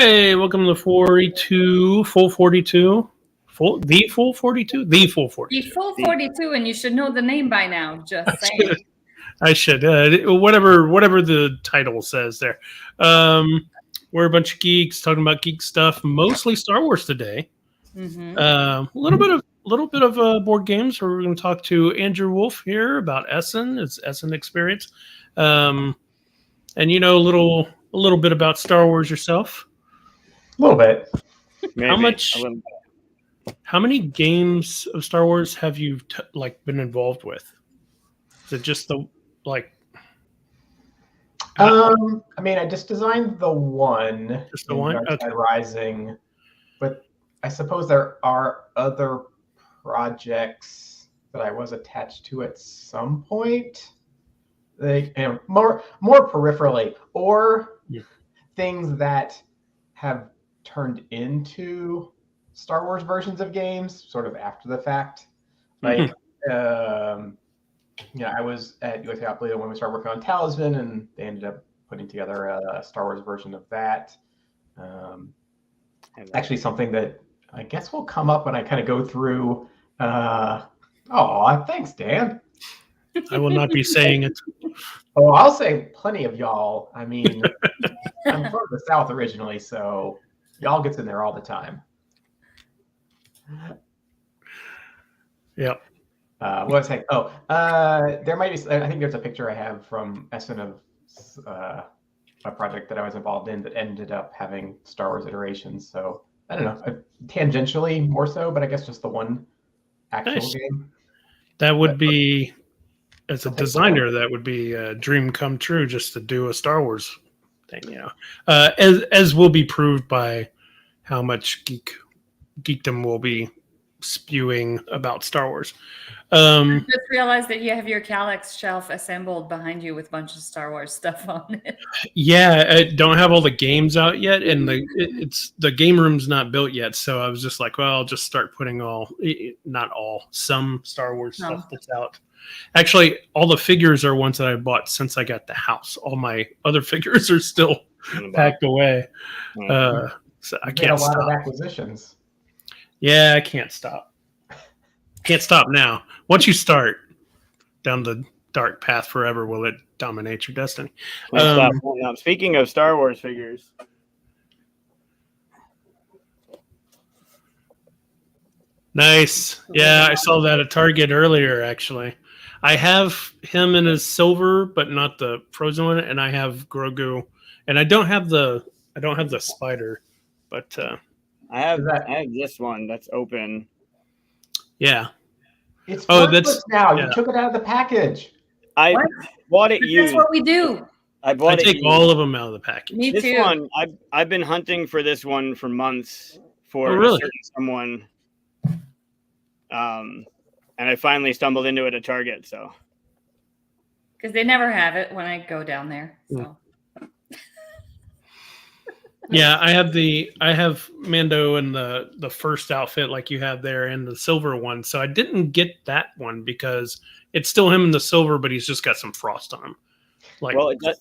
Hey, welcome to 42, full 42, the full 42, the full 42. The full 42, and you should know the name by now. Just saying. I should. Whatever the title says there. We're a bunch of geeks talking about geek stuff, mostly Star Wars today. Mm-hmm. A little bit of board games. We're going to talk to Andrew Wolf here about Essen. It's Essen experience, and you know a little bit about Star Wars yourself. A little bit. Maybe. How many games of Star Wars have you been involved with? Is it just the I just designed the one. Just the one? Dark Side Okay. Rising, but I suppose there are other projects that I was attached to at some point. More peripherally, or things that have turned into Star Wars versions of games, sort of after the fact. I was at USA Operator when we started working on Talisman, and they ended up putting together a Star Wars version of that. Actually, something that I guess will come up when I kind of go through. Thanks, Dan. I will not be saying it. Oh, I'll say plenty of y'all. I mean, I'm from the South originally, so y'all gets in there all the time. Yep. What was I saying? There might be. I think there's a picture I have from Essen of a project that I was involved in that ended up having Star Wars iterations. So I don't know, tangentially more so, but I guess just the one actual game. That would be, as a designer, that would be a dream come true just to do a Star Wars thing. You know, as will be proved by how much geekdom will be spewing about Star Wars. Just realized that you have your Calyx shelf assembled behind you with a bunch of Star Wars stuff on it. Yeah, I don't have all the games out yet, and the game room's not built yet. So I was just like, well, I'll just start putting some Star Wars stuff that's out. Actually, all the figures are ones that I bought since I got the house. All my other figures are still packed away. So I can't stop. A lot of acquisitions. Yeah, I can't stop. Can't stop now. Once you start down the dark path forever, will it dominate your destiny? Now, speaking of Star Wars figures. Nice. Yeah, I saw that at Target earlier, actually. I have him in his silver, but not the frozen one, and I have Grogu. And I don't have the spider, but I have this one that's open. Yeah. It's worthless now. Yeah. You took it out of the package. I bought it used. That's what we do. I take all of them out of the package. Me this too. One, I've been hunting for this one for months for really? a certain someone. And I finally stumbled into it at Target. So. Because they never have it when I go down there. So. Yeah, I have Mando in the first outfit like you have there, and the silver one. So I didn't get that one because it's still him in the silver, but he's just got some frost on him.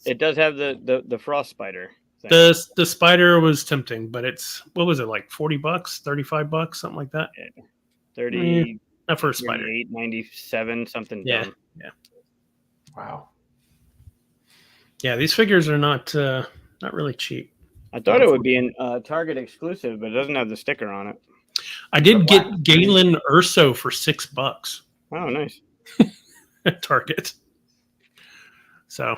It does have the frost spider thing. The spider was tempting, but it's, what was it, like $40, $35, something like that? 30. Not for a spider. 97, something. Yeah. Dumb. Yeah. Wow. Yeah, these figures are not really cheap. I thought it would be a Target exclusive, but it doesn't have the sticker on it. I did get Galen Urso for $6 Oh, nice. at Target. So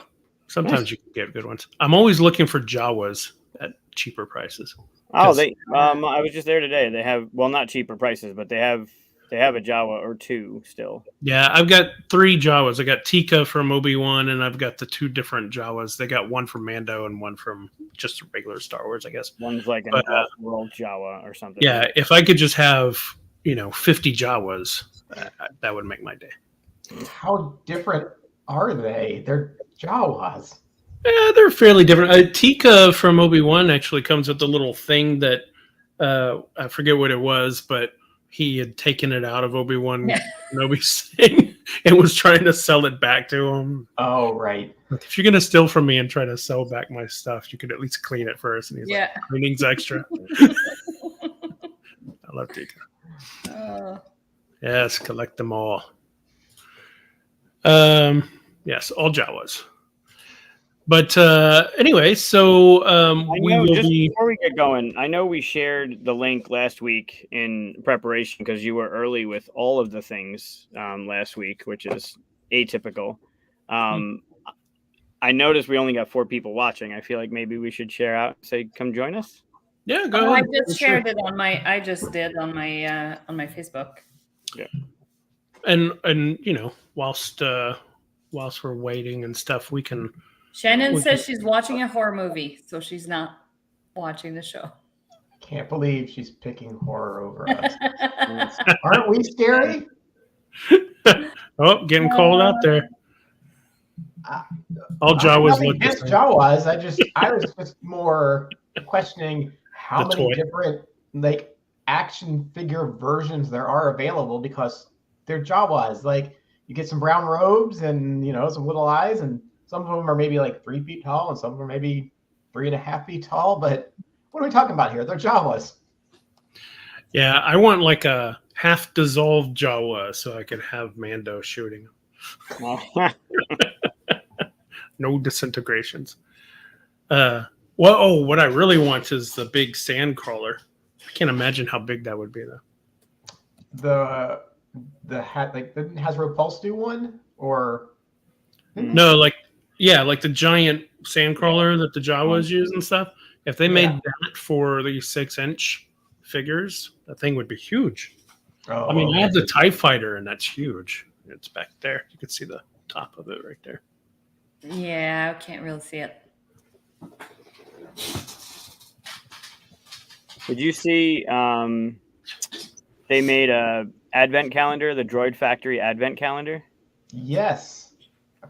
sometimes you can get good ones. I'm always looking for Jawas at cheaper prices. Oh, I was just there today. They have, well, not cheaper prices, but they have a Jawa or two still. Yeah, I've got 3 Jawas. I got Tika from Obi-Wan, and I've got the 2 different Jawas. They got one from Mando and one from just regular Star Wars, I guess. One's like an off-world Jawa or something. Yeah, if I could just have 50 Jawas, that would make my day. How different are they? They're Jawas. Yeah, they're fairly different. Tika from Obi-Wan actually comes with the little thing that I forget what it was, but he had taken it out of Obi-Wan Kenobi's thing. and was trying to sell it back to him. Oh, right. Like, if you're gonna steal from me and try to sell back my stuff, you could at least clean it first. And he's Yeah. like, cleaning's extra. I love Tika. Yes, collect them all. Yes, all Jawas. But anyway, so we will be. Before we get going, I know we shared the link last week in preparation because you were early with all of the things last week, which is atypical. I noticed we only got 4 people watching. I feel like maybe we should share out and say, come join us. Yeah, go ahead. I just shared it on my. I just did on my Facebook. Yeah. And you know, whilst we're waiting and stuff, we can. Shannon says she's watching a horror movie, so she's not watching the show. Can't believe she's picking horror over us. Aren't we scary? Oh, getting cold out there. All Jawas look the same. Jawas. I was just more questioning how The many toy. different like action figure versions there are available because they're Jawas. Like you get some brown robes and some little eyes, and some of them are maybe like 3 feet tall, and some of them are maybe 3.5 feet tall. But what are we talking about here? They're Jawas. Yeah, I want like a half dissolved Jawa so I could have Mando shooting. No disintegrations. What I really want is the big sand crawler. I can't imagine how big that would be though. The hat, like didn't Hasbro Pulse do one or? No, like the giant sand crawler that the Jawas use and stuff. If they made that for the 6-inch figures, that thing would be huge. Oh, I mean, I have the TIE Fighter, and that's huge. It's back there. You can see the top of it right there. Yeah, I can't really see it. Did you see they made a advent calendar, the Droid Factory advent calendar? Yes.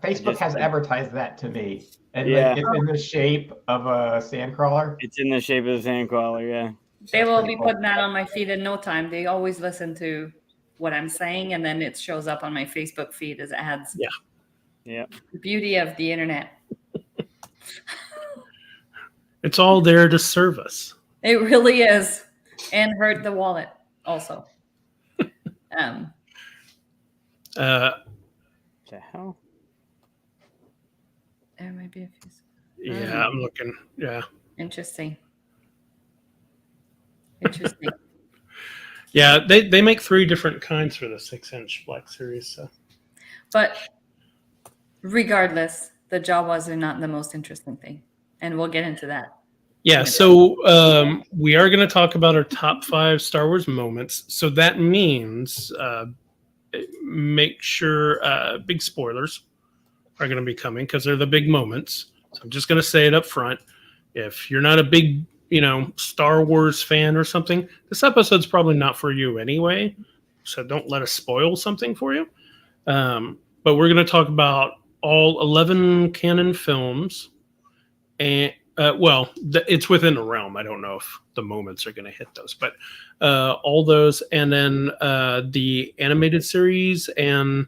Facebook has advertised that to me. And Yeah. like, it's in the shape of a sandcrawler. It's in the shape of a sandcrawler, yeah. They will be putting that on my feed in no time. They always listen to what I'm saying, and then it shows up on my Facebook feed as ads. Yeah. Yeah. The beauty of the internet. It's all there to serve us. It really is. And hurt the wallet also. The hell? There might be a few. Yeah, I'm looking. Yeah. Interesting. Yeah, they make 3 different kinds for the 6-inch Black Series. So. But regardless, the Jawas are not the most interesting thing. And we'll get into that. Yeah, so we are going to talk about our top 5 Star Wars moments. So that means make sure big spoilers are going to be coming because they're the big moments. So I'm just going to say it up front. If you're not a big, Star Wars fan or something, this episode's probably not for you anyway. So don't let us spoil something for you. But we're going to talk about all 11 canon films. And, it's within the realm. I don't know if the moments are going to hit those. But all those, and then the animated series and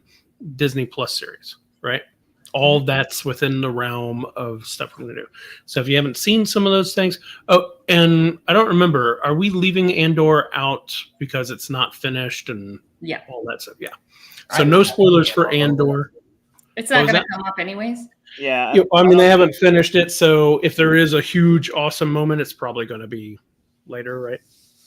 Disney Plus series, right? All that's within the realm of stuff we're going to do. So if you haven't seen some of those things, and I don't remember, are we leaving Andor out because it's not finished and all that stuff? Yeah. So no spoilers for Andor. It's not going to come up anyways. Yeah. I mean, they haven't finished it. So if there is a huge, awesome moment, it's probably going to be later, right?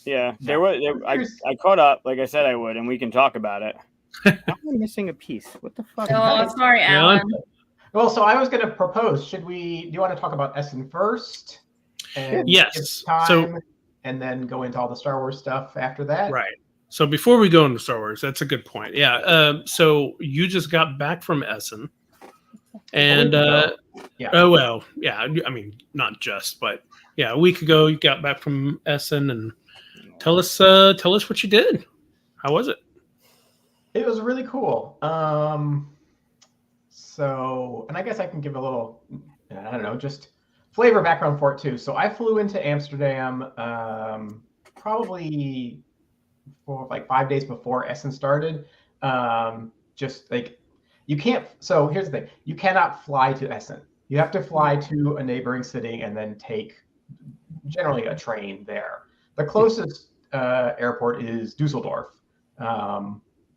Yeah. I caught up, like I said I would, and we can talk about it. How am I missing a piece? What the fuck? Oh, sorry, Alan. Well, so I was going to propose, do you want to talk about Essen first? And yes. And then go into all the Star Wars stuff after that? Right. So before we go into Star Wars, that's a good point. Yeah. So you just got back from Essen. And, I mean, not just, but yeah, a week ago you got back from Essen, and tell us what you did. How was it? It was really cool. So, and I guess I can give a little, I don't know, just flavor background for it too. So I flew into Amsterdam probably for like 5 days before Essen started. Just like you can't. So here's the thing: you cannot fly to Essen. You have to fly to a neighboring city and then take generally a train there. The closest airport is Dusseldorf,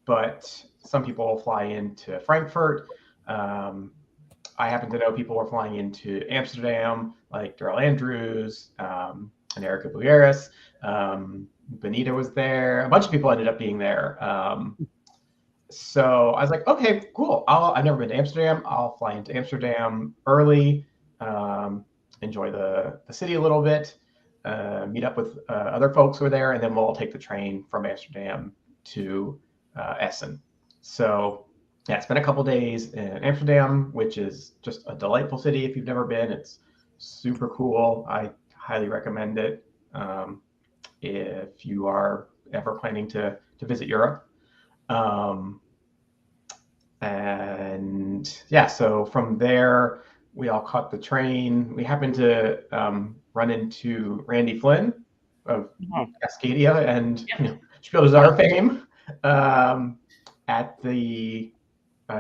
but some people will fly into Frankfurt. I happen to know people were flying into Amsterdam, like Daryl Andrews and Erica Buyeris. Benita was there. A bunch of people ended up being there. So I was like, okay, cool. I've never been to Amsterdam. I'll fly into Amsterdam early, enjoy the city a little bit, meet up with other folks who are there, and then we'll take the train from Amsterdam to Essen. So yeah, spent a couple days in Amsterdam, which is just a delightful city. If you've never been, it's super cool. I highly recommend it if you are ever planning to visit Europe. And yeah, so from there, we all caught the train. We happened to run into Randy Flynn of Cascadia and Spiel des Jahres fame at the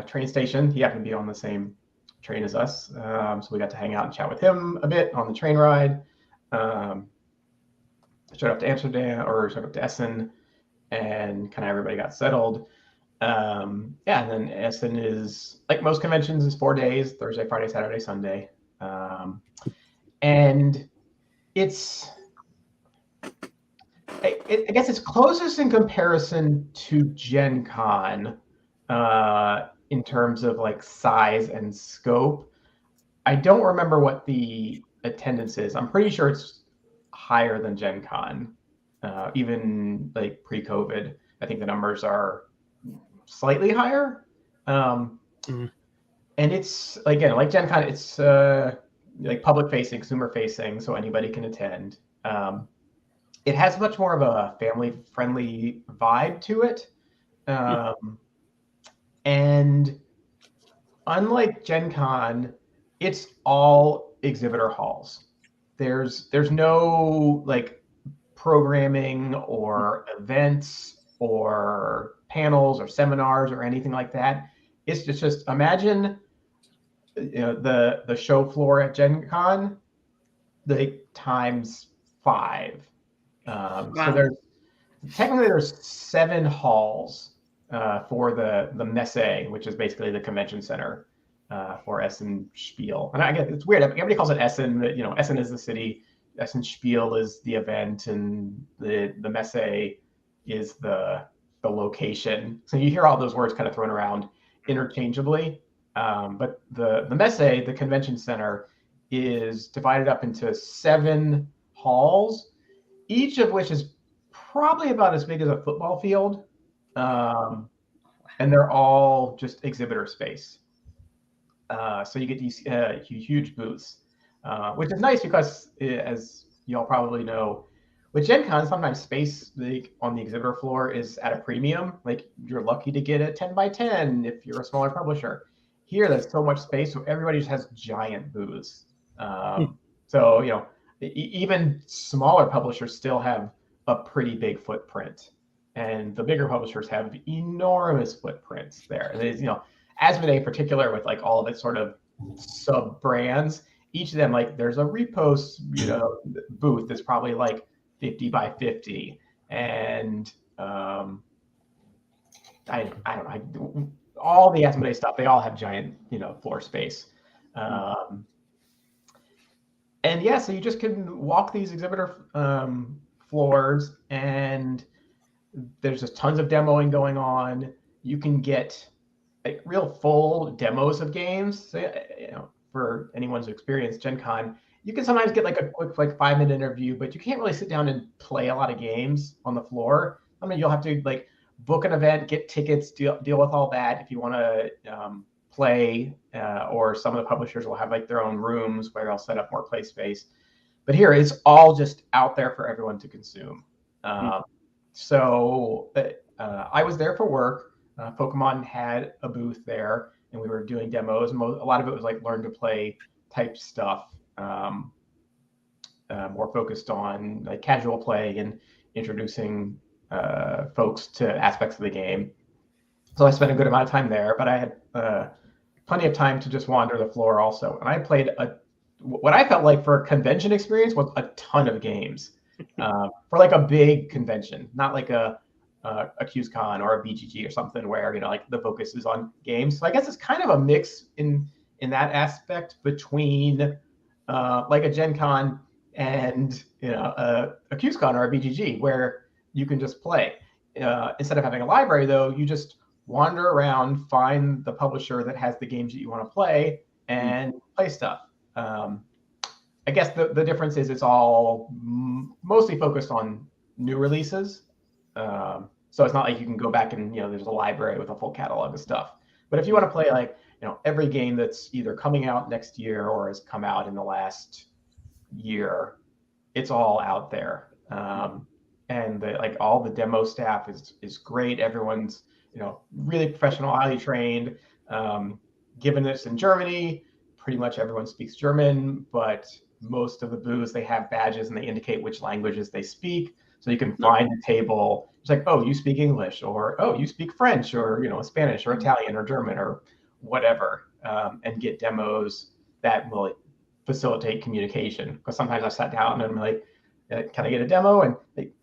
train station. He happened to be on the same train as us. So we got to hang out and chat with him a bit on the train ride. Showed up to Essen, and kind of everybody got settled. And then Essen is, like most conventions, is 4 days: Thursday, Friday, Saturday, Sunday. And it's, I guess it's closest in comparison to Gen Con in terms of like size and scope. I don't remember what the attendance is. I'm pretty sure it's higher than Gen Con, even like pre-COVID. I think the numbers are slightly higher. And it's, again, like Gen Con, it's like public facing, consumer facing, so anybody can attend. It has much more of a family friendly vibe to it. And unlike Gen Con, it's all exhibitor halls. There's no like programming or events or panels or seminars or anything like that. It's just imagine the show floor at Gen Con, like times 5. So there's 7 halls for the Messe, which is basically the convention center for Essen Spiel. And I guess it's weird. Everybody calls it Essen. But, Essen is the city. Essen Spiel is the event, and the Messe is the location. So you hear all those words kind of thrown around interchangeably. But the Messe, the convention center, is divided up into 7 halls, each of which is probably about as big as a football field. And they're all just exhibitor space. So you get these huge booths, which is nice because, as you all probably know, with Gen Con, sometimes space on the exhibitor floor is at a premium. Like, you're lucky to get a 10 by 10 if you're a smaller publisher. Here, there's so much space, so everybody just has giant booths. So, even smaller publishers still have a pretty big footprint. And the bigger publishers have enormous footprints there. And it's, Asmodee in particular, with like all of its sort of sub brands, each of them, like, there's a repost, booth that's probably like 50 by 50. And I don't know, all the Asmodee stuff, they all have giant, floor space. And yeah, so you just can walk these exhibitor floors, and there's just tons of demoing going on. You can get like real full demos of games. So, for anyone who's experienced Gen Con, you can sometimes get like a quick 5-minute interview, but you can't really sit down and play a lot of games on the floor. I mean, you'll have to like book an event, get tickets, deal with all that if you want to play, or some of the publishers will have like their own rooms where they'll set up more play space. But here, it's all just out there for everyone to consume. So I was there for work. Pokemon had a booth there, and we were doing demos. A lot of it was like learn to play type stuff, more focused on like casual play and introducing folks to aspects of the game. So I spent a good amount of time there, but I had plenty of time to just wander the floor also. And I played what I felt like for a convention experience was a ton of games for like a big convention, not like a QSCon or a BGG or something where, like the focus is on games. So I guess it's kind of a mix in that aspect between like a Gen Con and a QSCon or a BGG where you can just play. Instead of having a library, though, you just wander around, find the publisher that has the games that you want to play, and play stuff. I guess the difference is it's all mostly focused on new releases. So it's not like you can go back and there's a library with a full catalog of stuff. But if you want to play like every game that's either coming out next year or has come out in the last year, it's all out there. And like all the demo staff is great. Everyone's really professional, highly trained. Given this in Germany, pretty much everyone speaks German, but most of the booths, they have badges and they indicate which languages they speak. So you can find a table. It's like, oh, you speak English, or oh, you speak French, or Spanish, or Italian, or German, or whatever, and get demos that will facilitate communication. Because sometimes I sat down and I'm like, can I get a demo? And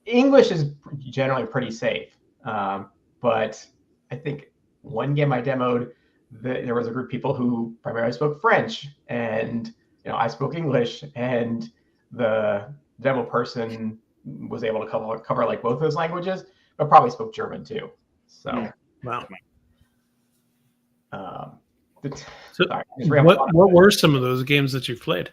English is generally pretty safe, but I think one game I demoed, there was a group of people who primarily spoke French, and I spoke English, and the demo person was able to cover like both those languages, but probably spoke German too. So, wow. Sorry, what were some of those games that you played?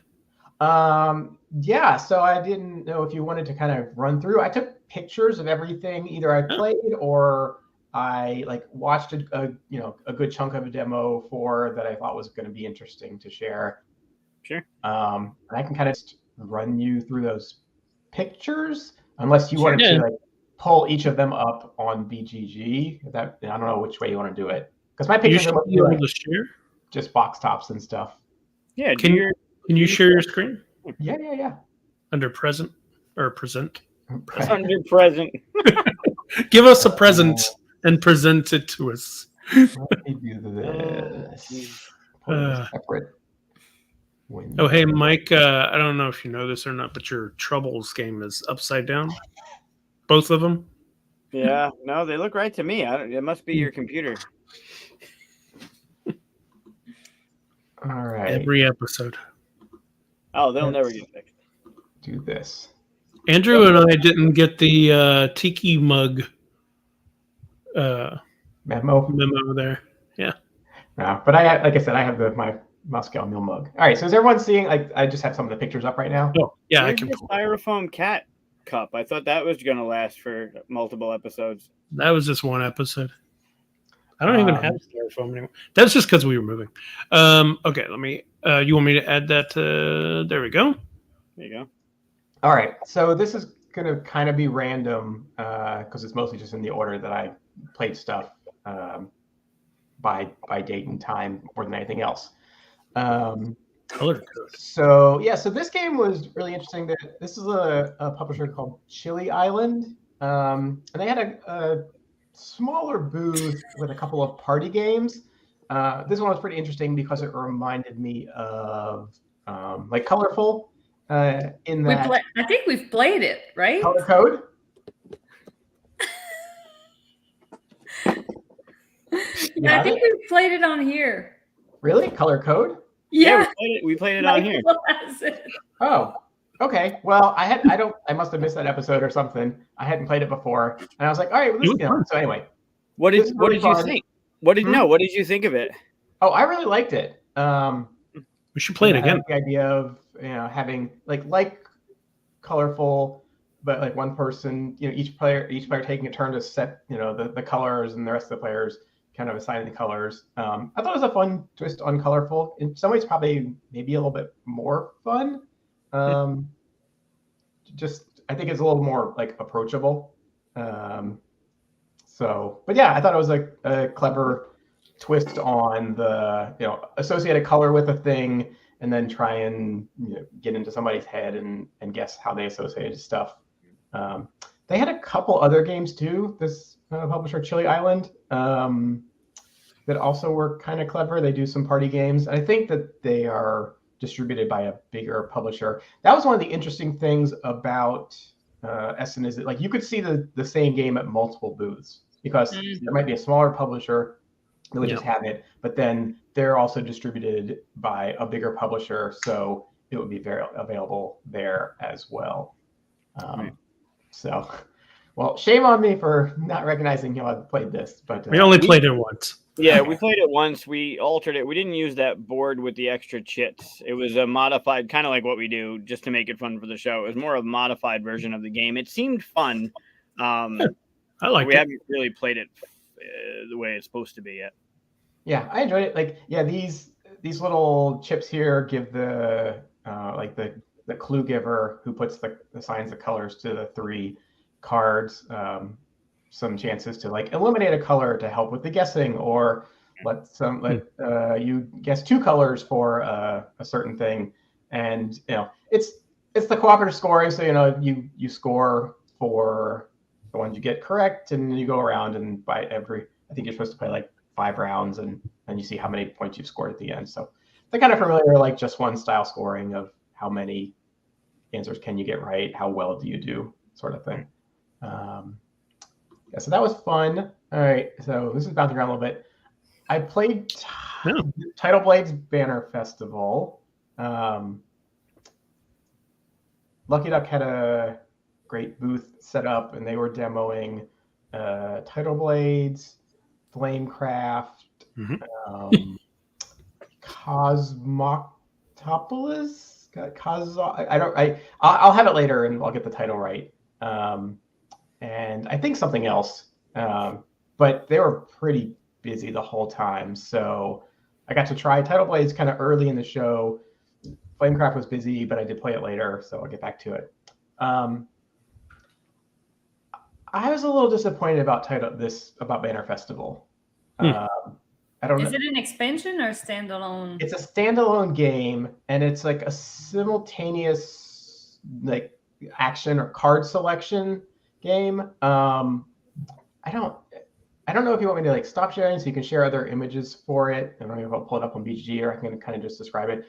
Yeah, so I didn't know if you wanted to kind of run through. I took pictures of everything either I played or I watched a good chunk of a demo for that I thought was going to be interesting to share. Sure. And I can kind of run you through those pictures, unless you wanted to pull each of them up on BGG. That I don't know which way you want to do it, because my pictures are able to share just box tops and stuff. Yeah. Can you share your screen? Yeah. Under present or present? Under present. Give us a present and present it to us. Let me do this. Separate. Oh, hey, Mike, I don't know if you know this or not, but your Troubles game is upside down. Both of them? Yeah, no, they look right to me. It must be your computer. All right. Every episode. Oh, they'll never get fixed. Do this. Andrew and I didn't get the tiki mug memo there. Yeah. No, but like I said, I have my Moscow Mule mug. All right, so is everyone seeing? I just have some of the pictures up right now. Oh, yeah, Where's I can. The styrofoam cat cup. I thought that was going to last for multiple episodes. That was just one episode. I don't even have styrofoam anymore. That's just because we were moving. Okay, let me. You want me to add that? There we go. There you go. All right, so this is going to kind of be random because it's mostly just in the order that I played stuff by date and time more than anything else. Color code. So this game was really interesting. This is a publisher called Chili Island, and they had a smaller booth with a couple of party games. This one was pretty interesting because it reminded me of Colorful. In that I think we've played it, right? Color Code. Yeah, I think we've played it on here. Really? Color Code? Yeah, we played it on here. Oh, okay. Well, I must have missed that episode or something. I hadn't played it before, and I was like, all right, well, so anyway. What did you think? What did you think of it? Oh, I really liked it. We should play it again. The idea of having like Colorful, but like one person, each player taking a turn to set the colors, and the rest of the players kind of assigning the colors. I thought it was a fun twist on Colorful. In some ways, probably maybe a little bit more fun. Just I think it's a little more approachable. But yeah, I thought it was a clever twist on the associate a color with a thing and then try and get into somebody's head and guess how they associated stuff. They had a couple other games too, this publisher Chili Island. that also were kind of clever. They do some party games. I think that they are distributed by a bigger publisher. That was one of the interesting things about Essen, is that like you could see the same game at multiple booths, because there might be a smaller publisher that would just have it, but then they're also distributed by a bigger publisher, so it would be very available there as well. So, well, shame on me for not recognizing how I played this, but we only played it once. Yeah, we played it once. We altered it. We didn't use that board with the extra chits. It was a modified, kind of like what we do, just to make it fun for the show. It was more of a modified version of the game. It seemed fun. I like we it. haven't really played it the way it's supposed to be yet. Yeah, I enjoyed it. Like, yeah, these little chips here give the like the clue giver who puts assigns the colors to the 3 cards some chances to like eliminate a color to help with the guessing, or let you guess 2 colors for a certain thing. And it's the cooperative scoring, so you score for the ones you get correct, and you go around, and by I think you're supposed to play like 5 rounds, and you see how many points you've scored at the end. So they're kind of familiar, like just one style scoring of how many answers can you get right, how well do you do, sort of thing. Yeah, so that was fun. All right, so this is bouncing around a little bit. I played Tidal Blades Banner Festival. Lucky Duck had a great booth set up, and they were demoing Tidal Blades, Flamecraft, Cosmotopolis. I'll have it later, and I'll get the title right. And I think something else, but they were pretty busy the whole time. So I got to try Tidal Blades kind of early in the show. Flamecraft was busy, but I did play it later, so I'll get back to it. I was a little disappointed about Banner Festival. I don't know. Is it an expansion or standalone? It's a standalone game, and it's like a simultaneous like action or card selection game. I don't know if you want me to like stop sharing so you can share other images for it. I don't know if I'll pull it up on BGG, or I can kind of just describe it.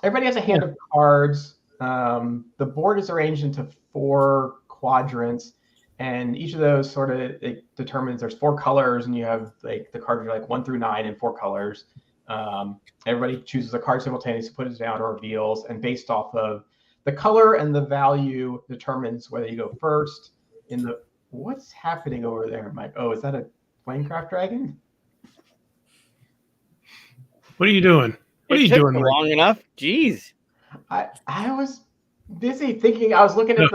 Everybody has a hand of cards. The board is arranged into 4 quadrants, and each of those sort of determines there's 4 colors, and you have like the cards are like 1 through 9 in 4 colors. Everybody chooses a card simultaneously, puts it down, or reveals, and based off of the color and the value determines whether you go first in the. What's happening over there, Mike? Oh, is that a Flamecraft dragon? What are you doing? What are you doing? Long enough? Jeez. I was busy thinking. I was looking at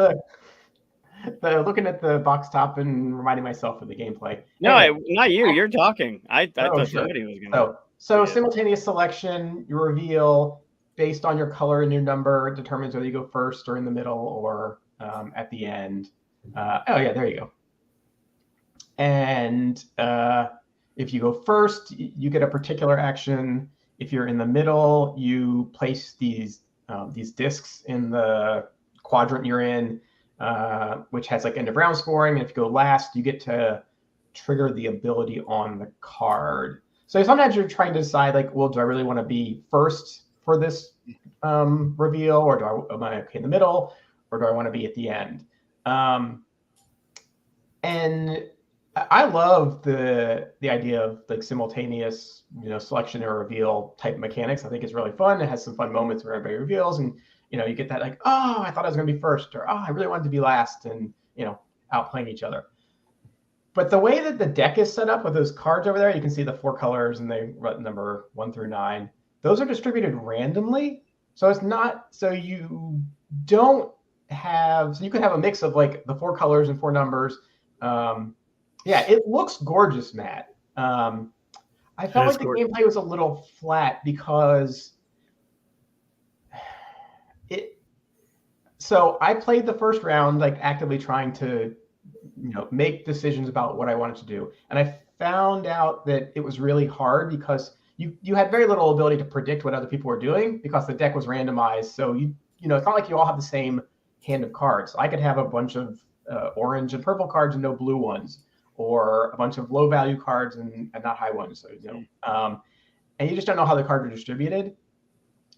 the box top and reminding myself of the gameplay. No, anyway, not you. You're talking. I thought somebody was going to. So simultaneous selection, you reveal based on your color and your number determines whether you go first or in the middle or at the end. There you go. And if you go first, you get a particular action. If you're in the middle, you place these discs in the quadrant you're in, which has like end of round scoring. And if you go last, you get to trigger the ability on the card. So sometimes you're trying to decide, like, well, do I really want to be first for this reveal, or am I okay in the middle, or do I want to be at the end? And I love the idea of like simultaneous, selection or reveal type mechanics. I think it's really fun. It has some fun moments where everybody reveals, and you get that like, oh, I thought I was going to be first, or oh, I really wanted to be last, and outplaying each other. But the way that the deck is set up with those cards over there, you can see the 4 colors, and they number 1 through 9. Those are distributed randomly, so it's not so you don't have. So you could have a mix of like the 4 colors and 4 numbers. Yeah, it looks gorgeous, Matt. I felt like the gameplay was a little flat because So I played the first round, like actively trying to, make decisions about what I wanted to do, and I found out that it was really hard because you had very little ability to predict what other people were doing because the deck was randomized. So it's not like you all have the same hand of cards. I could have a bunch of orange and purple cards and no blue ones, or a bunch of low value cards and not high ones. So, and you just don't know how the cards are distributed.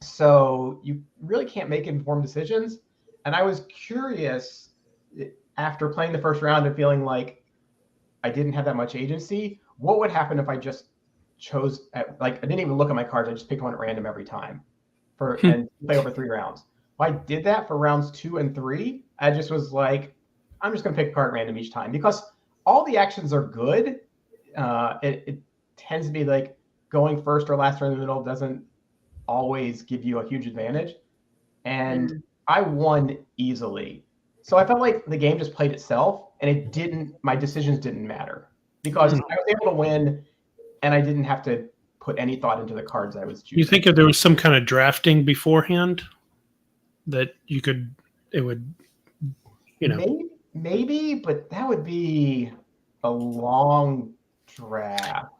So you really can't make informed decisions. And I was curious after playing the first round and feeling like I didn't have that much agency, what would happen if I just chose, I didn't even look at my cards. I just picked one at random every time and play over 3 rounds. If I did that for rounds 2 and 3, I just was like, I'm just going to pick a card at random each time because all the actions are good. It tends to be like going first or last or in the middle doesn't always give you a huge advantage. And I won easily. So I felt like the game just played itself and my decisions didn't matter because I was able to win and I didn't have to put any thought into the cards I was choosing. You think if there was some kind of drafting beforehand that it would, Maybe, but that would be a long draft.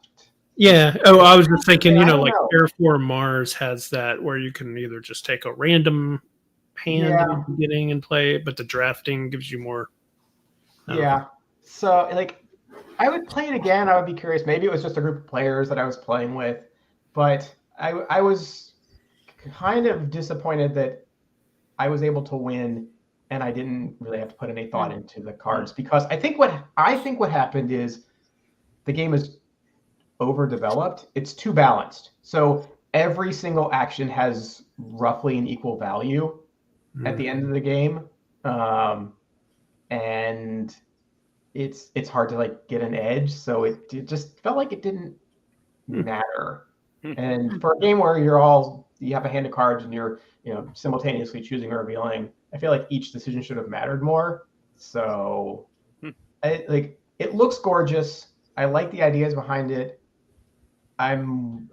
Yeah. Oh, I was just thinking, like Terraform Mars has that where you can either just take a random hand in the beginning and play it, but the drafting gives you more. So I would play it again. I would be curious. Maybe it was just a group of players that I was playing with, but I was kind of disappointed that I was able to win and I didn't really have to put any thought into the cards because I think what happened is the game is overdeveloped. It's too balanced. So every single action has roughly an equal value at the end of the game. And it's hard to get an edge. So it just felt like it didn't matter. And for a game where you have a hand of cards and you're simultaneously choosing or revealing, I feel like each decision should have mattered more. So it looks gorgeous. I like the ideas behind it. I'm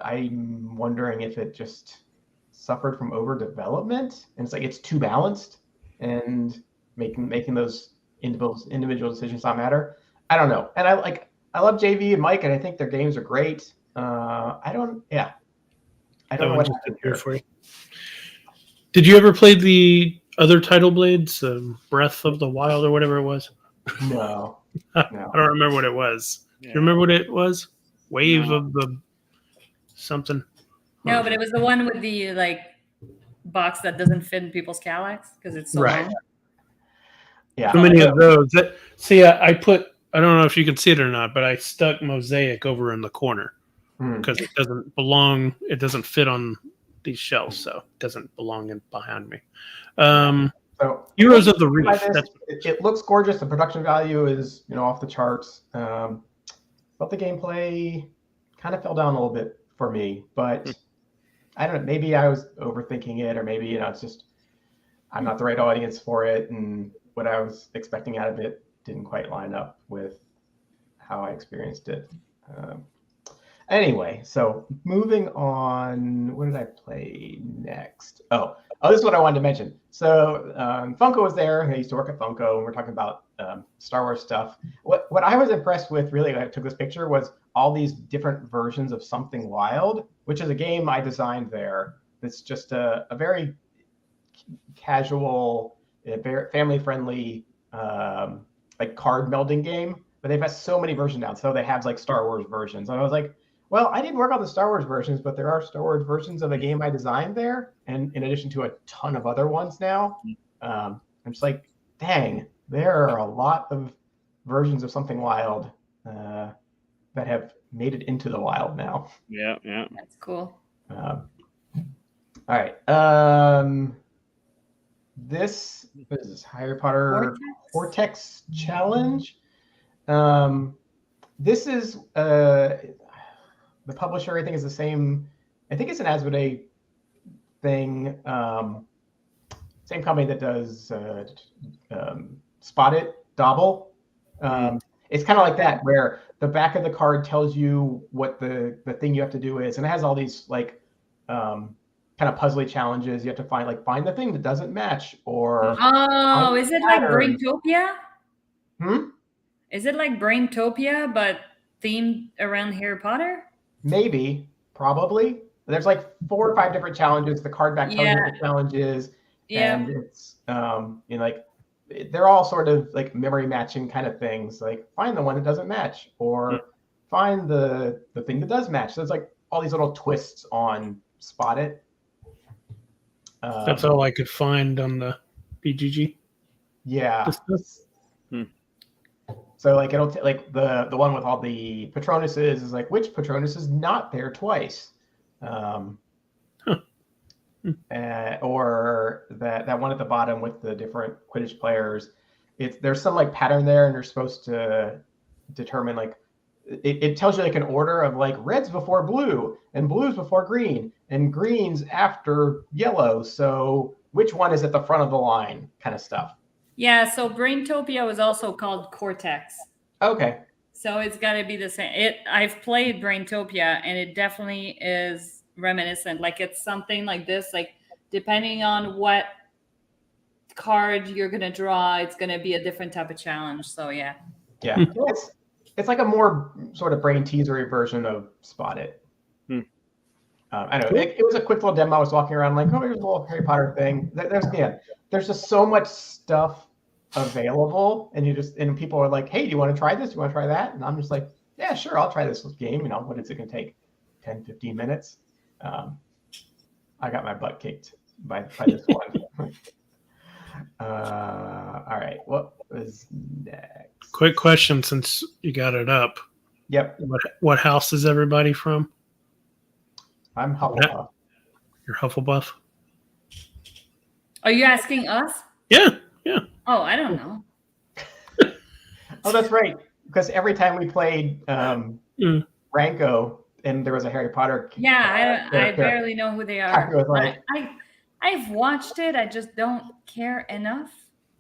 wondering if it just suffered from overdevelopment and it's too balanced and making those individual decisions not matter. I don't know. And I love JV and Mike and I think their games are great. I don't know what happened here for you. Did you ever play the other Title Blades, Breath of the Wild or whatever it was? No. I don't remember what it was. Do you remember what it was? Wave of the something? No, but it was the one with the box that doesn't fit in people's Kallax because it's so long. Yeah. So many of those. I don't know if you can see it or not, but I stuck Mosaic over in the corner because it doesn't belong. It doesn't fit on these shelves, so it doesn't belong behind me. So Heroes of the Reef. It looks gorgeous. The production value is off the charts. But the gameplay kind of fell down a little bit for me. But I don't know. Maybe I was overthinking it, or maybe it's just I'm not the right audience for it, and what I was expecting out of it didn't quite line up with how I experienced it. Anyway, so moving on, what did I play next? Oh, this is what I wanted to mention. So Funko was there. I used to work at Funko, and we're talking about Star Wars stuff. What I was impressed with, really, when I took this picture, was all these different versions of Something Wild, which is a game I designed there. It's just a very casual, very family-friendly, card melding game. But they've got so many versions now. So they have Star Wars versions. And I was like, well, I didn't work on the Star Wars versions, but there are Star Wars versions of a game I designed there, and in addition to a ton of other ones now. I'm just like, dang, there are a lot of versions of Something Wild that have made it into the wild now. Yeah. That's cool. All right. This is Harry Potter Vortex Challenge. This is the publisher, I think, is the same. I think it's an Asmodee thing. Same company that does Spot It, Dobble. It's kind of like that, where the back of the card tells you what the thing you have to do is, and it has all these kind of puzzly challenges. You have to find the thing that doesn't match, or is it like Braintopia? Is it like Braintopia but themed around Harry Potter? Maybe, probably. There's 4 or 5 different challenges. The card back tells you what the challenge is. And it's they're all sort of like memory matching kind of things. Like find the one that doesn't match, or find the thing that does match. So it's like all these little twists on Spot It. That's all I could find on the BGG. Yeah. So like it'll like the one with all the Patronuses is like which Patronus is not there twice, or that one at the bottom with the different Quidditch players. There's some like pattern there, and you're supposed to determine like it tells you like an order of like reds before blue and blues before green and greens after yellow. So which one is at the front of the line, kind of stuff. Yeah, so Braintopia was also called Cortex. Okay. So it's got to be the same. I've played Braintopia, and it definitely is reminiscent. Like it's something like this. Like depending on what card you're gonna draw, it's gonna be a different type of challenge. So yeah. Yeah, it's like a more sort of brain teasery version of Spot It. I know it was a quick little demo. I was walking around like, oh, here's a little Harry Potter thing. There's just so much stuff available, and people are like, hey, do you want to try this? Do you want to try that? And I'm just like, yeah, sure, I'll try this game. What is it going to take? 10, 15 minutes? I got my butt kicked by this one. All right, what was next? Quick question, since you got it up. Yep. What house is everybody from? I'm Hufflepuff. You're Hufflepuff? Are you asking us? Yeah. Oh, I don't know. Oh, that's right. Because every time we played Ranko and there was a Harry Potter. Yeah, I barely know who they are. Like, I've watched it. I just don't care enough.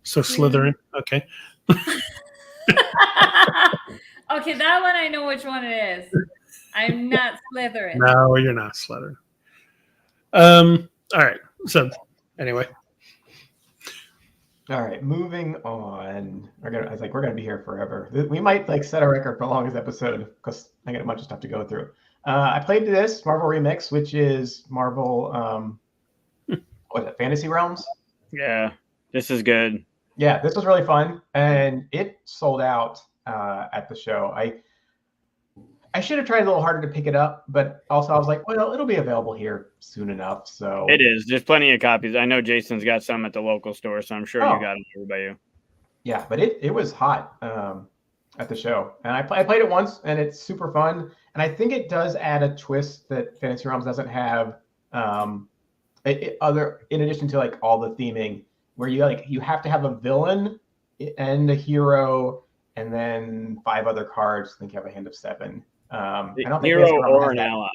So Slytherin. Okay. Okay, that one I know which one it is. I'm not Slytherin. No, you're not Slytherin. All right. So anyway. All right, moving on. We're gonna be here forever. We might like set a record for the longest episode because I got a bunch of stuff to go through. I played this Marvel Remix, which is Marvel. What is it? Fantasy Realms. Yeah, this is good. Yeah, this was really fun, and it sold out at the show. I should have tried a little harder to pick it up, but also I was like, well, it'll be available here soon enough. So it is. There's plenty of copies. I know Jason's got some at the local store, so I'm sure you got them here by you. Yeah, but it was hot at the show, and I played it once, and it's super fun. And I think it does add a twist that Fantasy Realms doesn't have. In addition to like all the theming, where you have to have a villain and a hero, and then 5 other cards. I think you have a hand of 7. I don't think hero or an ally.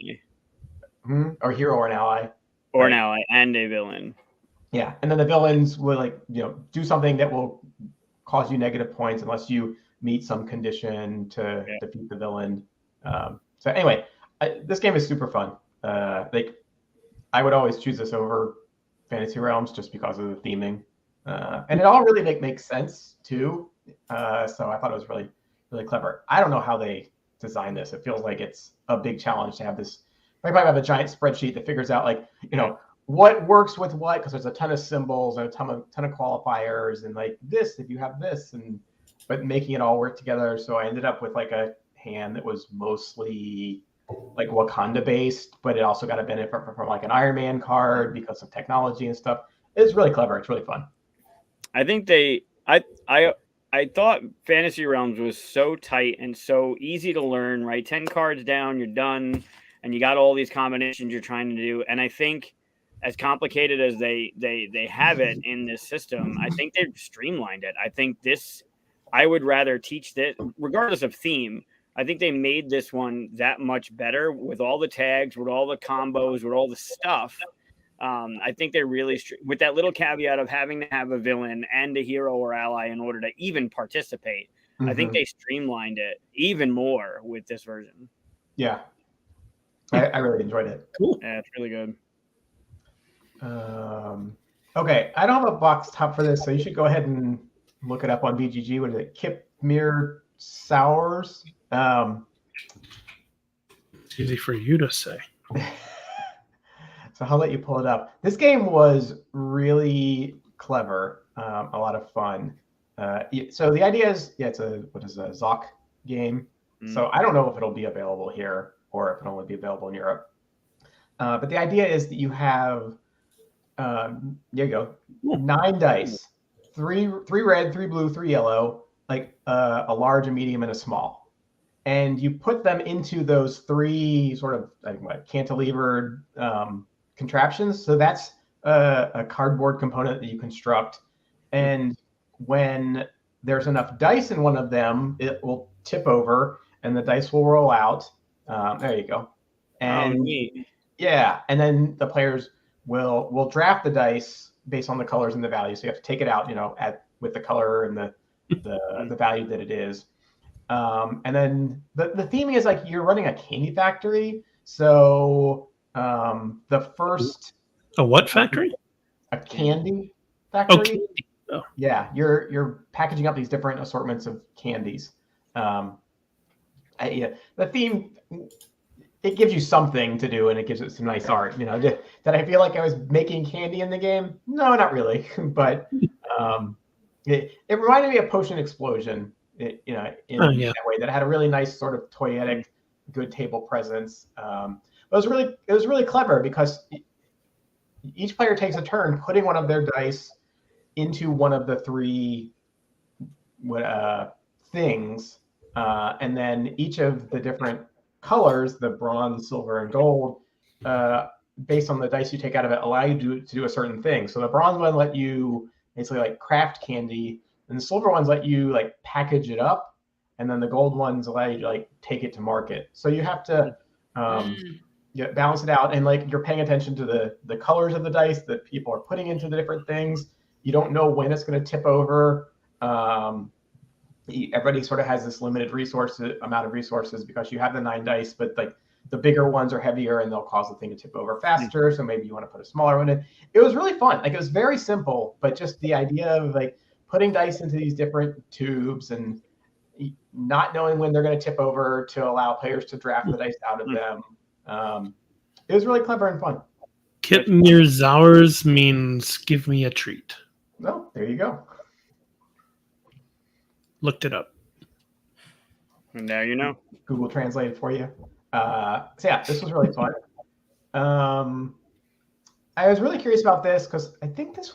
Or hero or an ally. Or an ally and a villain. Yeah, and then the villains will do something that will cause you negative points unless you meet some condition to defeat the villain. So anyway, this game is super fun. I would always choose this over Fantasy Realms just because of the theming, and it all really makes sense too. So I thought it was really, really clever. I don't know how they designed this. It feels like it's a big challenge to have this. I probably have a giant spreadsheet that figures out what works with what, because there's a ton of symbols and a ton of qualifiers, and like this if you have this, but making it all work together. So I ended up with like a hand that was mostly like Wakanda based, but it also got a benefit from like an Iron Man card because of technology and stuff. It's really clever. It's really fun. I think I thought Fantasy Realms was so tight and so easy to learn, right? 10 cards down, you're done, and you got all these combinations you're trying to do. And I think as complicated as they have it in this system, I think they've streamlined it. I think I would rather teach this, regardless of theme. I think they made this one that much better with all the tags, with all the combos, with all the stuff. I think they really, with that little caveat of having to have a villain and a hero or ally in order to even participate, I think they streamlined it even more with this version. Yeah. I really enjoyed it. Cool. Yeah, it's really good. Okay, I don't have a box top for this, so you should go ahead and look it up on BGG. What is it? Kipmere Sours? It's easy for you to say. So I'll let you pull it up. This game was really clever, a lot of fun. So the idea is, it's a Zoc game. So I don't know if it'll be available here or if it'll only be available in Europe. But the idea is that you have, there you go, 9 dice, three red, 3 blue, 3 yellow, like a large, a medium, and a small. And you put them into those 3 sort of cantilevered contraptions. So that's a cardboard component that you construct. And when there's enough dice in one of them, it will tip over and the dice will roll out. There you go. And yeah, and then the players will draft the dice based on the colors and the value. So you have to take it out, with the color and the value that it is. And then the theming is like you're running a candy factory. So the first a what factory? A candy factory. Oh, candy. Oh. Yeah, you're packaging up these different assortments of candies. The theme, it gives you something to do and it gives it some nice art. Did I feel like I was making candy in the game? No, not really. But it reminded me of Potion Explosion. In that way, that had a really nice sort of toyetic, good table presence. It was really clever because each player takes a turn putting one of their dice into one of the 3 things, and then each of the different colors, the bronze, silver, and gold, based on the dice you take out of it, allow you to do a certain thing. So the bronze one let you basically like craft candy, and the silver ones let you like package it up, and then the gold ones allow you to like take it to market. So you have to balance it out, and like you're paying attention to the colors of the dice that people are putting into the different things. You don't know when it's going to tip over. Everybody sort of has this limited amount of resources because you have the 9 dice, but like the bigger ones are heavier and they'll cause the thing to tip over faster. So maybe you want to put a smaller one in. It was really fun. Like it was very simple, but just the idea of like putting dice into these different tubes and not knowing when they're going to tip over to allow players to draft the dice out of them. It was really clever and fun. Kip mir Zaurs means give me a treat. Oh, there you go. Looked it up. And now you know. Google translated for you. So yeah, this was really fun. I was really curious about this because I think this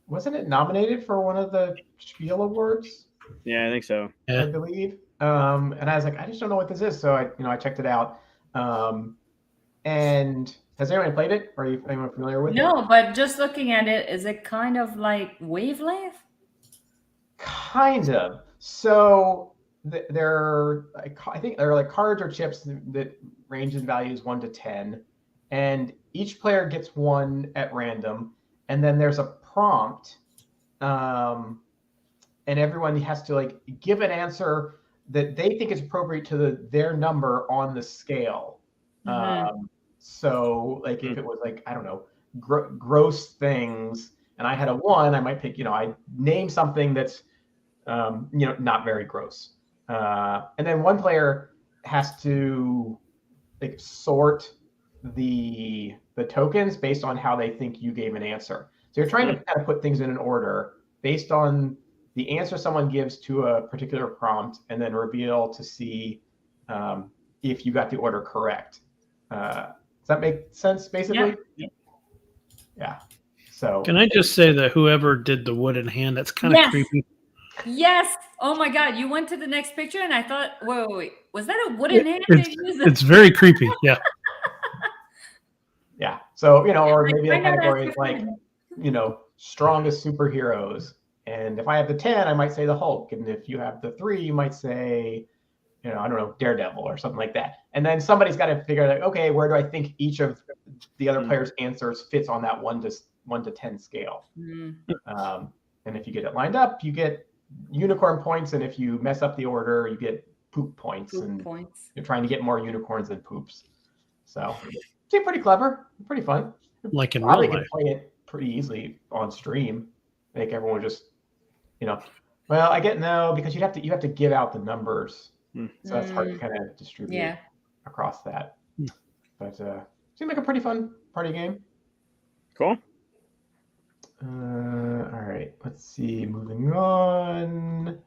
wasn't it nominated for one of the Spiel Awards? Yeah, I think so. I believe. And I was like, I just don't know what this is. So I checked it out. And has anyone played it? Or are you anyone familiar with it? No, but just looking at it, is it kind of like Wavelength? Kind of. So I think they're like cards or chips that range in values 1 to 10, and each player gets one at random, and then there's a prompt, and everyone has to like give an answer that they think is appropriate to their number on the scale. So like if it was like, I don't know, gross things, and I had a 1, I might pick, I name something that's not very gross. And then one player has to like sort the tokens based on how they think you gave an answer. So you're trying to kind of put things in an order based on the answer someone gives to a particular prompt, and then reveal to see if you got the order correct. Does that make sense, basically? Yeah. So can I just say that whoever did the wooden hand, that's kind of creepy. Yes. Oh my God. You went to the next picture and I thought, wait. Was that a wooden hand? It's very creepy. Yeah. Yeah. So, or maybe the category is like, strongest superheroes. And if I have the 10, I might say the Hulk. And if you have the 3, you might say, I don't know, Daredevil or something like that. And then somebody's got to figure out, okay, where do I think each of the other players' answers fits on that 1 to 10 scale? And if you get it lined up, you get unicorn points. And if you mess up the order, you get poop points. You're trying to get more unicorns than poops. So it's pretty clever, pretty fun. Like in probably real life. Could play it pretty easily on stream. I think everyone just, well, I get no, because you have to give out the numbers. So that's hard to kind of distribute across that. But seemed like a pretty fun party game. Cool. All right, let's see. Moving on.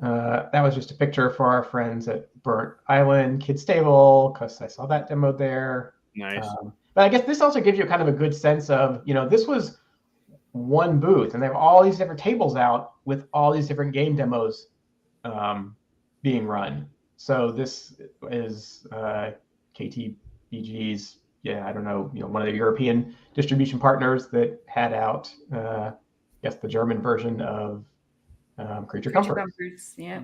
That was just a picture for our friends at Burnt Island Kid Stable because I saw that demo there. Nice. But I guess this also gives you kind of a good sense of, this was one booth and they have all these different tables out with all these different game demos being run. So this is KTBG's, I don't know, one of the European distribution partners that had out, I guess, the German version of Creature Comforts. Yeah.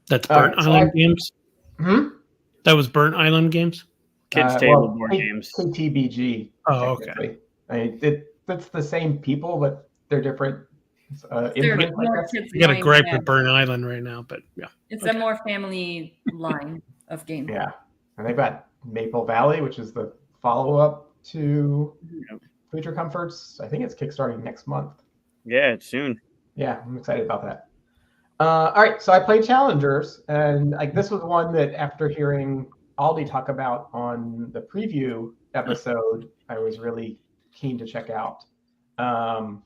That's Burnt Island Games? That was Burnt Island Games? Kids Table Board Games. KTBG. Oh, okay. That's the same people, but they're different. You got a gripe with Burnt Island right now, but yeah. It's a more family line of games. Yeah. And they've got Maple Valley, which is the follow-up to Creature Comforts. I think it's kickstarting next month. Yeah, it's soon. Yeah, I'm excited about that. All right, so I played Challengers, and this was one that after hearing Aldi talk about on the preview episode, I was really keen to check out. I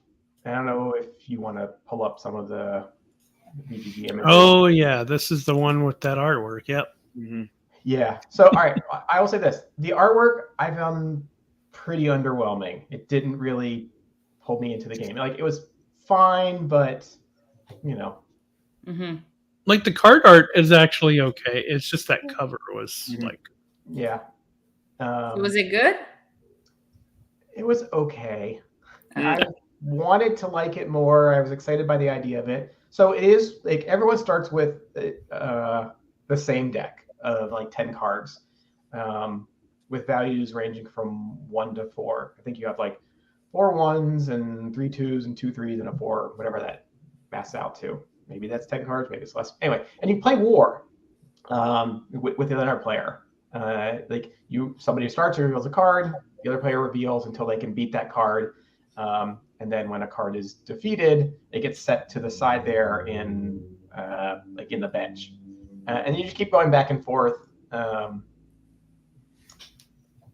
don't know if you want to pull up some of the BGG images. Oh, yeah, this is the one with that artwork. Yep. Mm-hmm. Yeah. So, all right, I will say this. The artwork I found pretty underwhelming. It didn't really pull me into the game. It was fine, but, Mm-hmm. Like the card art is actually okay. It's just that cover was Yeah. Was it good? It was okay. I wanted to like it more. I was excited by the idea of it. So it is everyone starts with the same deck of 10 cards, with values ranging from 1 to 4. I think you have 4 1s and 3 2s and 2 3s and a 4, whatever that masks out to. Maybe that's 10 cards, maybe it's less. Anyway, and you play war with the other player. Somebody starts and reveals a card, the other player reveals until they can beat that card. And then when a card is defeated, it gets set to the side there in the bench. And you just keep going back and forth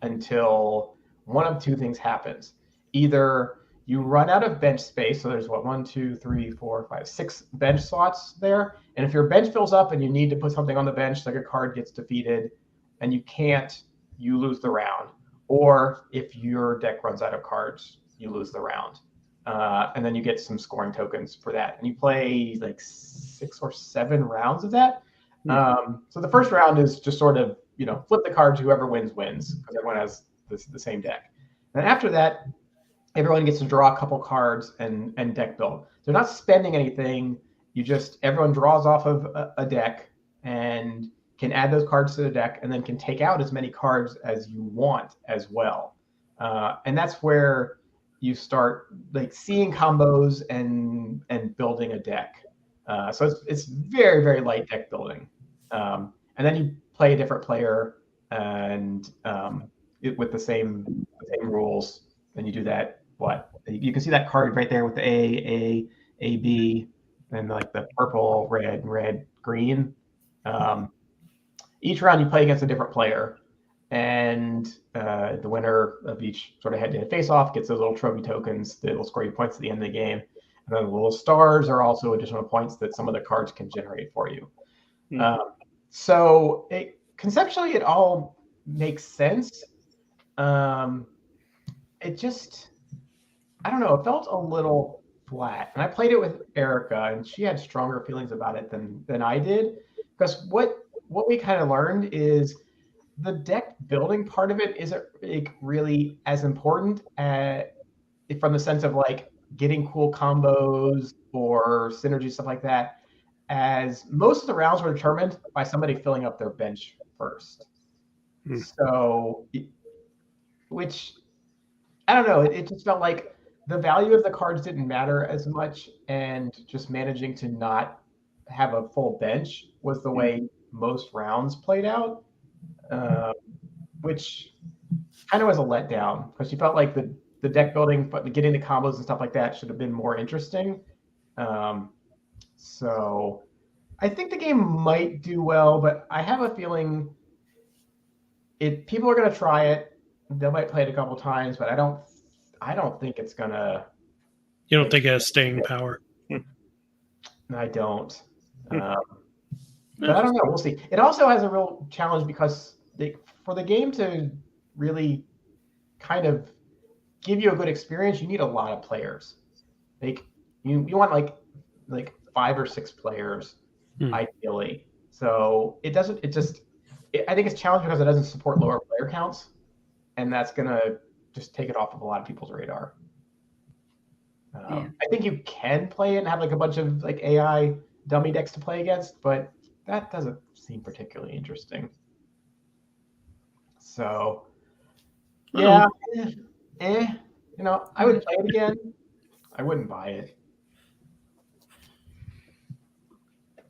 until one of two things happens. Either you run out of bench space, so there's 1, 2, 3, 4, 5, 6 bench slots there. And if your bench fills up and you need to put something on the bench, like a card gets defeated and you can't, you lose the round. Or if your deck runs out of cards, you lose the round. And then you get some scoring tokens for that. And you play 6 or 7 rounds of that. So the first round is just sort of, flip the cards, whoever wins, because everyone has the same deck. And after that, everyone gets to draw a couple cards and deck build. They're not spending anything. Everyone draws off of a deck and can add those cards to the deck and then can take out as many cards as you want as well. And that's where you start seeing combos and building a deck. So it's very, very light deck building. And then you play a different player and with the same rules. Then you do that. You can see that card right there with the A, B, and the purple, red, green. Each round you play against a different player, and the winner of each sort of head-to-head face-off gets those little trophy tokens that will score you points at the end of the game. And then the little stars are also additional points that some of the cards can generate for you. So conceptually, it all makes sense. It just, I don't know, it felt a little flat. And I played it with Erica, and she had stronger feelings about it than I did. Because what we kind of learned is the deck building part of it isn't really as important from the sense of getting cool combos or synergy, stuff like that, as most of the rounds were determined by somebody filling up their bench first. So, which, I don't know, it just felt like the value of the cards didn't matter as much, and just managing to not have a full bench was the way most rounds played out, which kind of was a letdown, because you felt like the deck building, but getting the combos and stuff like that should have been more interesting. So I think the game might do well, but I have a feeling people are going to try it, they might play it a couple times, but I don't think it's gonna. You don't think it has staying power? I don't. But I don't know. We'll see. It also has a real challenge because for the game to really kind of give you a good experience, you need a lot of players. Like you want like 5 or 6 players ideally. So it doesn't. I think it's challenging because it doesn't support lower player counts, and that's gonna just take it off of a lot of people's radar. I think you can play it and have like a bunch of like AI dummy decks to play against, but that doesn't seem particularly interesting. So, yeah, I would play it again. I wouldn't buy it.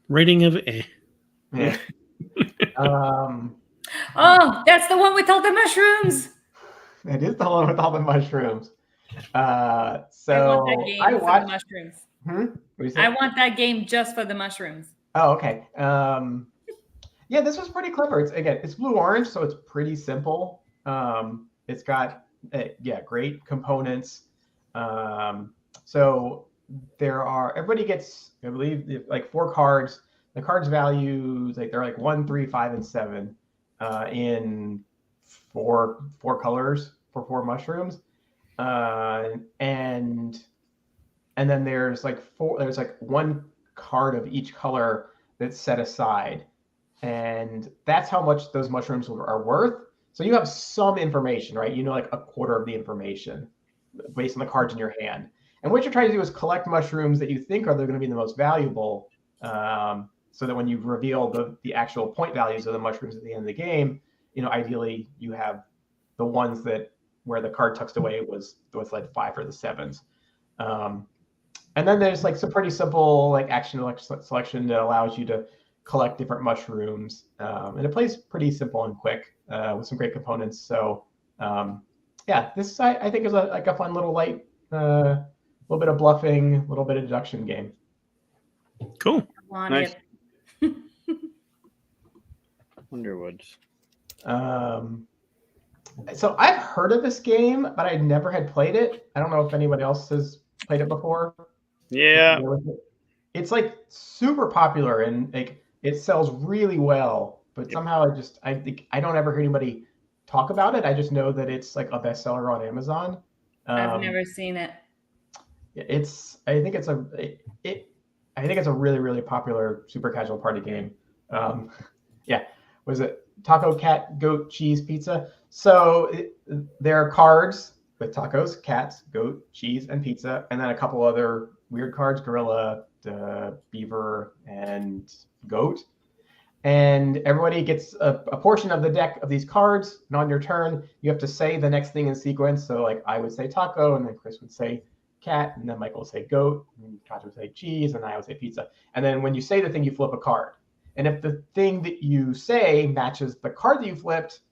Rating of eh. Yeah. Oh, that's the one with all the mushrooms. It is the one with all the mushrooms. So I want that game for the mushrooms. I want that game just for the mushrooms. Oh, okay. Yeah, this was pretty clever. It's blue-orange, so it's pretty simple. It's got great components. So everybody gets, I believe, like 4 cards. The cards values they're like 1, 3, 5, and 7 in four colors for 4 mushrooms. And then there's like 1 card of each color that's set aside, and that's how much those mushrooms are worth. So you have some information, right? Like a quarter of the information based on the cards in your hand. And what you're trying to do is collect mushrooms that you think are going to be the most valuable, so that when you reveal the actual point values of the mushrooms at the end of the game, ideally you have the ones that where the card tucked away was like 5 or the 7s. And then there's like some pretty simple like action selection that allows you to collect different mushrooms, and it plays pretty simple and quick with some great components. So this I think is a fun little light, little bit of bluffing, a little bit of deduction game. Cool. Nice. Wonderwoods. So I've heard of this game, but I never had played it. I don't know if anyone else has played it before. Yeah. It's like super popular and like it sells really well, but somehow I think I don't ever hear anybody talk about it. I just know that it's like a bestseller on Amazon. I've never seen it. I think it's a really, really popular super casual party game. Was it taco, cat, goat, cheese, pizza? So there are cards with tacos, cats, goat, cheese, and pizza, and then a couple other weird cards: gorilla, beaver, and goat. And everybody gets a portion of the deck of these cards, and on your turn, you have to say the next thing in sequence. So like I would say taco, and then Chris would say cat, and then Michael would say goat, and Katia would say cheese, and I would say pizza. And then when you say the thing, you flip a card. And if the thing that you say matches the card that you flipped,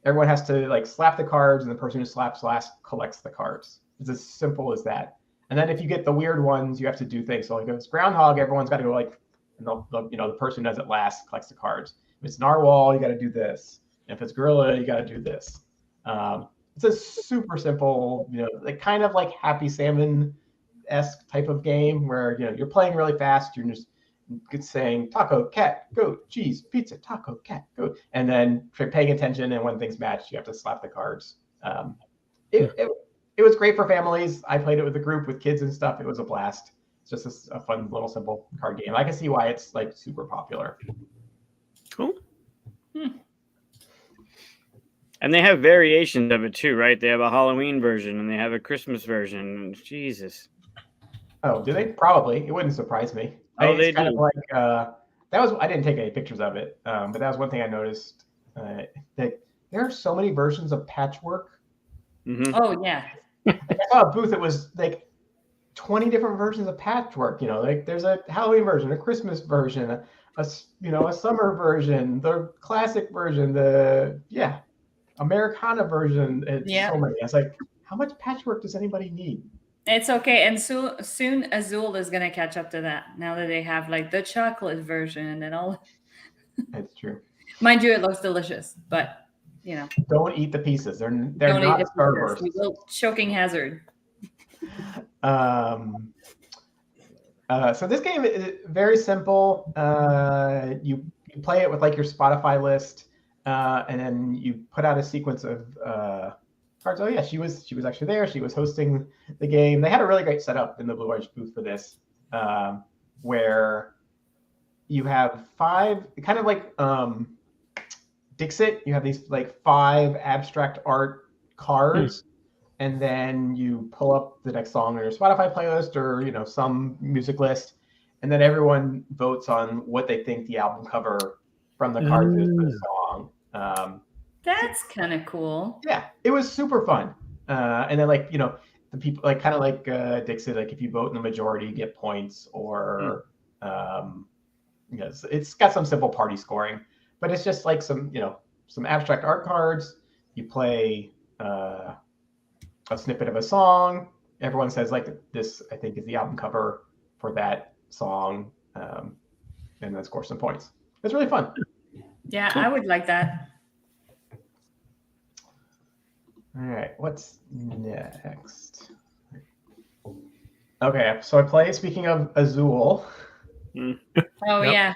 everyone has to like slap the cards, and the person who slaps last collects the cards. It's as simple as that. And then if you get the weird ones, you have to do things. So like if it's groundhog, everyone's got to go like, and the person who does it last collects the cards. If it's narwhal, you got to do this. And if it's gorilla, you got to do this. It's a super simple, like kind of like Happy Salmon-esque type of game where you're playing really fast. You're just saying taco, cat, goat, cheese, pizza, taco, cat, goat, and then paying attention. And when things match, you have to slap the cards. It was great for families. I played it with a group with kids and stuff. It was a blast. It's just a fun little simple card game. I can see why it's like super popular. Cool. And they have variations of it too, right? They have a Halloween version and they have a Christmas version. Jesus. Oh, do they? Probably. It wouldn't surprise me. They kind do. of like I didn't take any pictures of it, but that was one thing I noticed. That there are so many versions of Patchwork. Mm-hmm. Oh yeah. I saw a booth that was like 20 different versions of Patchwork. Like there's a Halloween version, a Christmas version, a summer version, the classic version, the Americana version. It's so many. I was like, how much Patchwork does anybody need? It's okay, and soon Azul is gonna catch up to that. Now that they have like the chocolate version and all. That's true. Mind you, it looks delicious, but Don't eat the pieces. They're Don't not eat the starbursts. pieces. You will choking hazard. So this game is very simple. You play it with like your Spotify list, and then you put out a sequence of cards. Oh yeah, she was actually there. She was hosting the game. They had a really great setup in the Blue Edge booth for this, where you have 5, kind of like Dixit. You have these like 5 abstract art cards. And then you pull up the next song on your Spotify playlist or, some music list. And then everyone votes on what they think the album cover from the cards is for the song. That's kind of cool. Yeah, it was super fun. And then the people kind of like Dixit, like if you vote in the majority, you get points or, it's got some simple party scoring, but it's just like some abstract art cards. You play, a snippet of a song. Everyone says like this, I think, is the album cover for that song, and then score some points. It's really fun. Yeah, cool. I would like that. All right, what's next? Okay, so I play. Speaking of Azul. Oh yeah.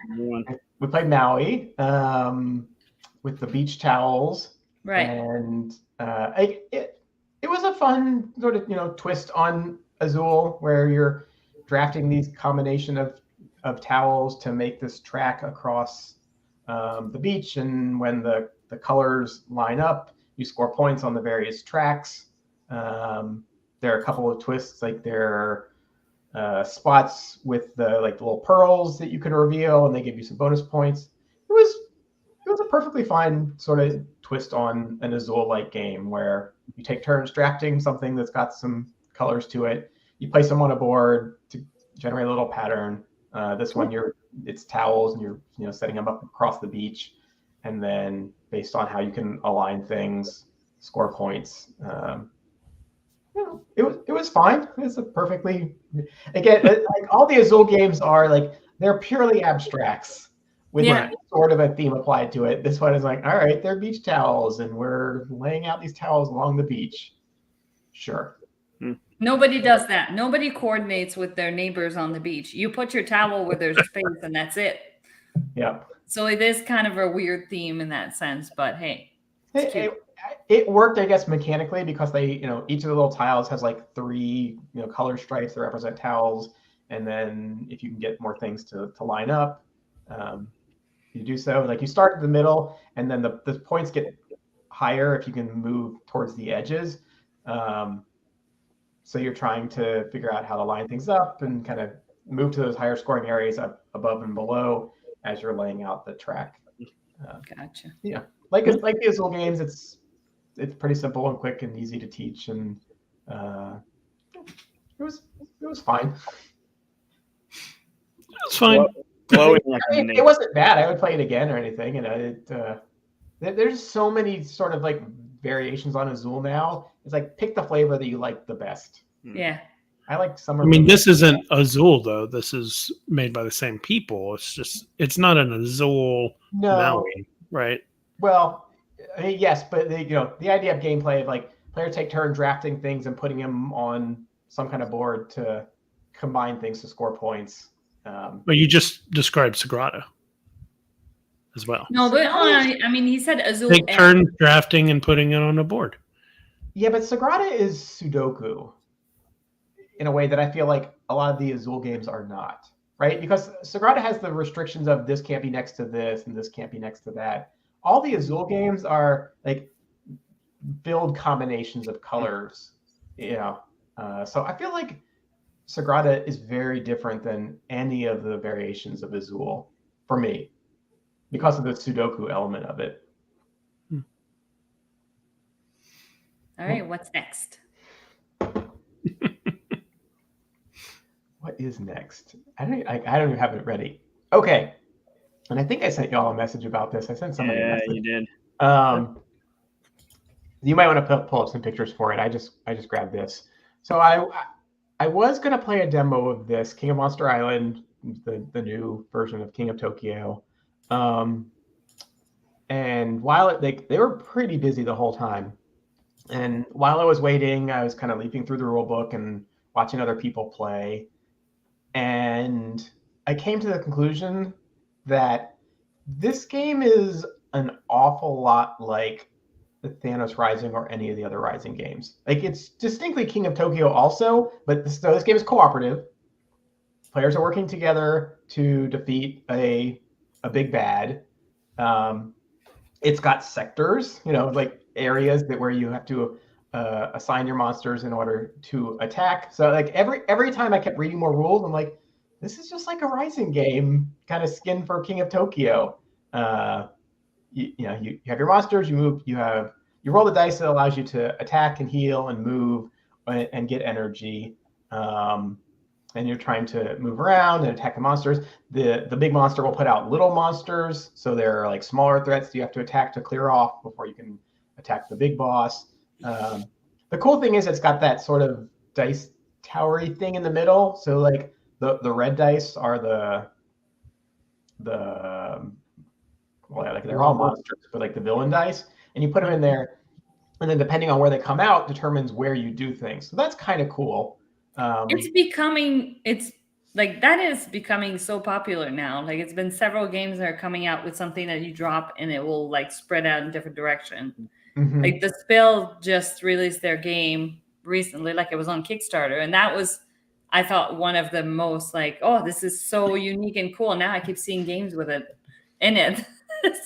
We played Maui with the beach towels. Right. And it was a fun sort of twist on Azul, where you're drafting these combination of towels to make this track across the beach, and when the colors line up, you score points on the various tracks. There are a couple of twists, like there are spots with the little pearls that you can reveal, and they give you some bonus points. It was a perfectly fine sort of twist on an Azul-like game where you take turns drafting something that's got some colors to it. You place them on a board to generate a little pattern. This one, it's towels, and you're setting them up across the beach, and then based on how you can align things, score points. It was fine. It's a perfectly, again, like all the Azul games are they're purely abstracts with sort of a theme applied to it. This one is like, all right, they're beach towels, and we're laying out these towels along the beach. Sure. Nobody does that. Nobody coordinates with their neighbors on the beach. You put your towel where there's space, and that's it. Yeah. So it is kind of a weird theme in that sense, but hey, it worked, I guess, mechanically, because they, each of the little tiles has 3, color stripes that represent towels, and then if you can get more things to line up, you do so. You start at the middle, and then the points get higher if you can move towards the edges. So you're trying to figure out how to line things up and kind of move to those higher scoring areas up above and below as you're laying out the track. Gotcha. Yeah, like the Azul games, it's pretty simple and quick and easy to teach, and it was fine. It's fine. It wasn't bad. I would play it again or anything. There's so many sort of variations on Azul now. It's pick the flavor that you like the best. Yeah. I like summer. I mean, this isn't Azul though. This is made by the same people. It's not an Azul Maui, right? Well, yes, but the idea of gameplay of players take turn drafting things and putting them on some kind of board to combine things to score points. But you just described Sagrada as well. No, but I mean, he said Azul. Take turns drafting and putting it on a board. Yeah, but Sagrada is Sudoku in a way that I feel like a lot of the Azul games are not, right? Because Sagrada has the restrictions of this can't be next to this and this can't be next to that. All the Azul games are build combinations of colors, so I feel like Sagrada is very different than any of the variations of Azul for me because of the Sudoku element of it. All right, what's next? What is next? I don't even have it ready. Okay. And I think I sent y'all a message about this. I sent somebody a message. Yeah, you did. You might want to pull up some pictures for it. I just grabbed this. So I was going to play a demo of this, King of Monster Island, the new version of King of Tokyo. And while they were pretty busy the whole time. And while I was waiting, I was kind of leafing through the rule book and watching other people play. And I came to the conclusion that this game is an awful lot like the Thanos Rising or any of the other Rising games. Like, it's distinctly King of Tokyo also, but this game is cooperative. Players are working together to defeat a big bad. It's got sectors, like areas where you have to assign your monsters in order to attack. So like every time I kept reading more rules, I'm like, this is just like a Rising game, kind of skin for King of Tokyo. You have your monsters, you move, you roll the dice that allows you to attack and heal and move and get energy. And you're trying to move around and attack the monsters. The big monster will put out little monsters, so there are like smaller threats you have to attack to clear off before you can attack the big boss. The cool thing is it's got that sort of dice towery thing in the middle. So like the red dice are they're all monsters, but like the villain dice, and you put them in there, and then depending on where they come out determines where you do things. So that's kind of cool. It's like that is becoming so popular now. Like it's been several games that are coming out with something that you drop and it will like spread out in different direction. Mm-hmm. Like the Spill just released their game recently, like it was on Kickstarter, and that was, I thought, one of the most like, oh, this is so unique and cool. Now I keep seeing games with it in it.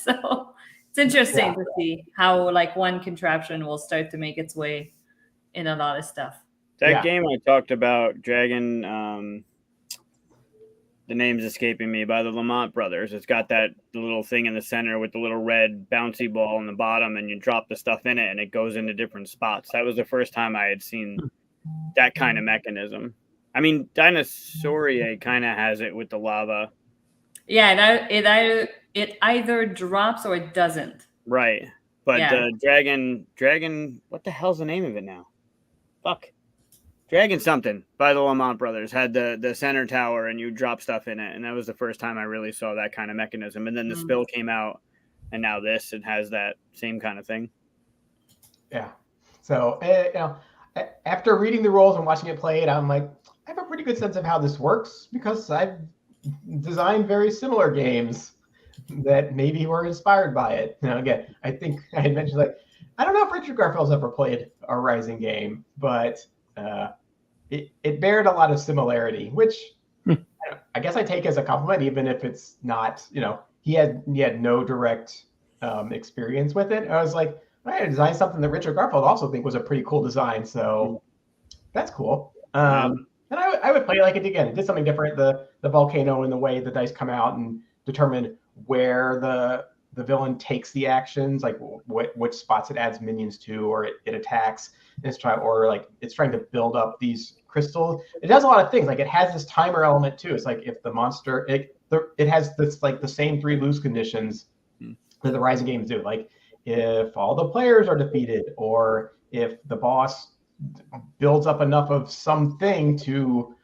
So it's interesting to see how like one contraption will start to make its way in a lot of stuff. That game I talked about, Dragon, the name's escaping me, by the Lamont brothers. It's got the little thing in the center with the little red bouncy ball in the bottom, and you drop the stuff in it, and it goes into different spots. That was the first time I had seen that kind of mechanism. I mean, Dinosauria kind of has it with the lava. Yeah, it either drops or it doesn't. Right. But the Dragon, what the hell's the name of it now? Fuck. Dragon something by the Lamont brothers had the center tower, and you drop stuff in it, and that was the first time I really saw that kind of mechanism. And then the Spill came out, and now this, it has that same kind of thing. Yeah. So after reading the rules and watching it played, I'm like, I have a pretty good sense of how this works because I've designed very similar games that maybe were inspired by it. Again, I think I had mentioned, like, I don't know if Richard Garfield's ever played a Rising game, but it bared a lot of similarity, which I guess I take as a compliment, even if it's not, he had no direct experience with it. I was like, I designed something that Richard Garfield also think was a pretty cool design, so that's cool. And I would play like it again. It did something different. The volcano and the way the dice come out and determine where the villain takes the actions, like which spots it adds minions to, or it attacks. And it's trying to build up these crystals. It does a lot of things. Like it has this timer element too. It's like if the monster, it has this like the same 3 lose conditions that the Rising games do. Like if all the players are defeated, or if the boss builds up enough of something to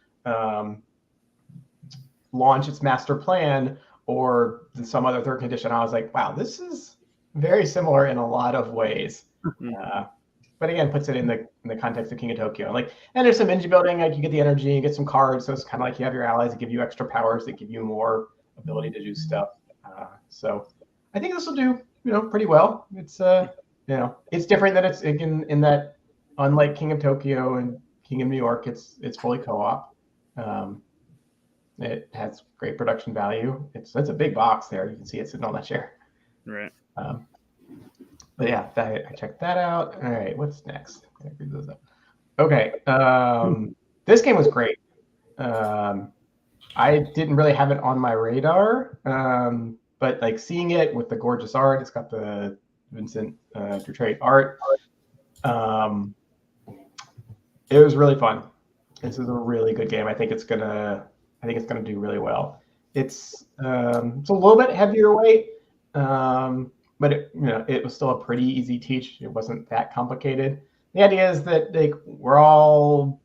launch its master plan, or some other third condition. I was like, wow, this is very similar in a lot of ways. But again, puts it in the context of King of Tokyo. And there's some engine building. Like you get the energy, you get some cards. So it's kind of like you have your allies that give you extra powers, that give you more ability to do stuff. So I think this will do, pretty well. It's it's different that it's in that, unlike King of Tokyo and King of New York, it's fully co-op. It has great production value. It's a big box there. You can see it sitting on that chair. Right. But yeah, I checked that out. All right, what's next? I read those up. Okay. This game was great. I didn't really have it on my radar, but like seeing it with the gorgeous art, it's got the Vincent Dutrait art. It was really fun. This is a really good game. I think it's gonna do really well. It's a little bit heavier weight, but it was still a pretty easy teach. It wasn't that complicated. The idea is that we're all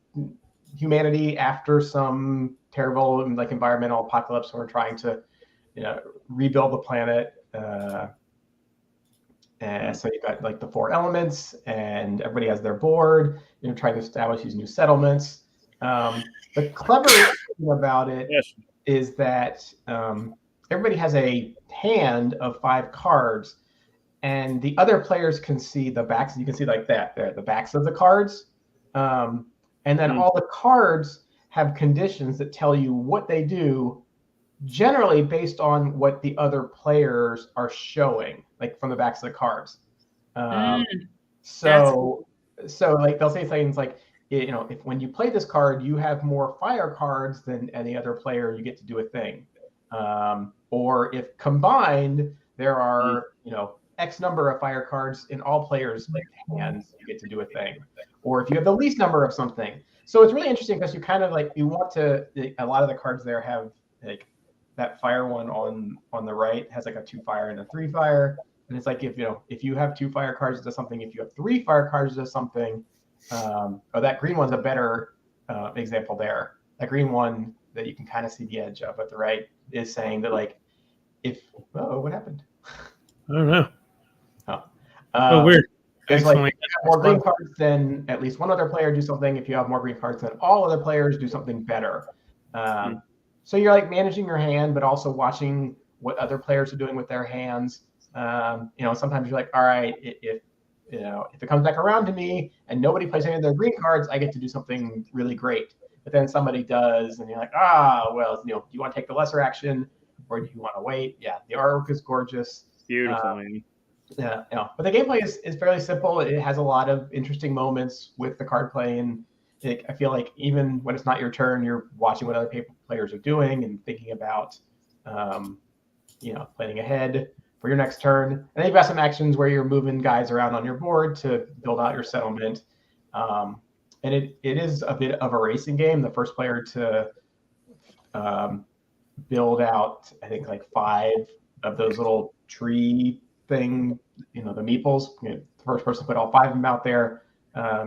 humanity after some terrible environmental apocalypse. We're trying to rebuild the planet, So you got like the 4 elements, and everybody has their board. You're trying to establish these new settlements. The clever thing about it is that everybody has a hand of 5 cards, and the other players can see the backs. You can see like that there, the backs of the cards, and then all the cards have conditions that tell you what they do, generally based on what the other players are showing, like from the backs of the cards. So like they'll say things like, if when you play this card, you have more fire cards than any other player, you get to do a thing. Or if combined, there are, X number of fire cards in all players' hands, you get to do a thing. Or if you have the least number of something. So it's really interesting because you kind of like, you want to, a lot of the cards there have like that fire one on the right has like a 2 fire and a 3 fire. And it's like, if you have 2 fire cards, it does something. If you have 3 fire cards, it does something. That green one's a better example there. That green one that you can kind of see the edge of at the right is saying that like, what happened? I don't know. Weird. It's like, if you have more green cards, then at least one other player do something. If you have more green cards, then all other players do something better. So you're like managing your hand, but also watching what other players are doing with their hands. Sometimes you're like, all right, if it comes back around to me and nobody plays any of their green cards, I get to do something really great. But then somebody does, and you're like, do you want to take the lesser action or do you want to wait? Yeah, the artwork is gorgeous. Beautiful. But the gameplay is fairly simple. It has a lot of interesting moments with the card play, and I feel like even when it's not your turn, you're watching what other players are doing and thinking about, planning ahead for your next turn. And then you've got some actions where you're moving guys around on your board to build out your settlement. And it is a bit of a racing game. The first player to build out, I think, like 5 of those little tree thing, the meeples. The first person to put all 5 of them out there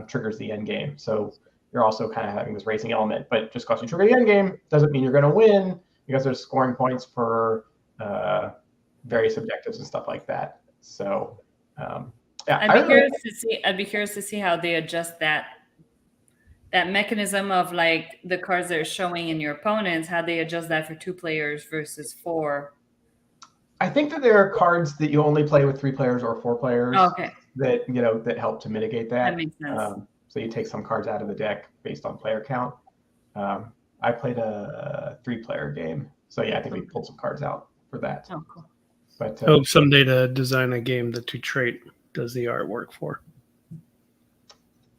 triggers the end game. So you're also kind of having this racing element, but just because you trigger the end game doesn't mean you're going to win, because there's scoring points for various objectives and stuff like that. So I'd be curious to see how they adjust that mechanism of like the cards that are showing in your opponents, how they adjust that for 2 players versus 4. I think that there are cards that you only play with 3 players or 4 players. Okay. That help to mitigate that. That makes sense. So you take some cards out of the deck based on player count. I played a 3-player game, so yeah, I think we pulled some cards out for that. Oh, cool. But hope someday to design a game that Trait does the artwork for.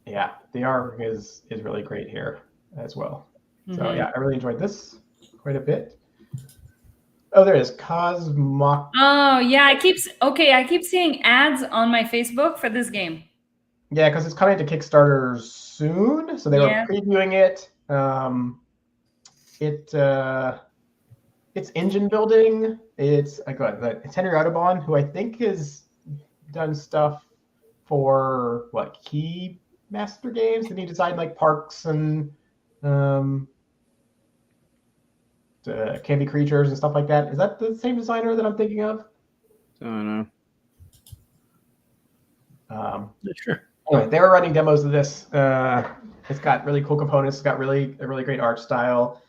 Yeah, the artwork is really great here as well. So yeah, I really enjoyed this quite a bit. Oh, there it is. Cosmoc. Oh yeah, I keep seeing ads on my Facebook for this game. Yeah, because it's coming to Kickstarter soon, so they were previewing it. It's engine building. It's it's Henry Audubon, who I think has done stuff for Key Master Games. Did he design like Parks and Candy Creatures and stuff like that? Is that the same designer that I'm thinking of? I don't know. Sure. Anyway, they were running demos of this. It's got really cool components. It's got a really great art style.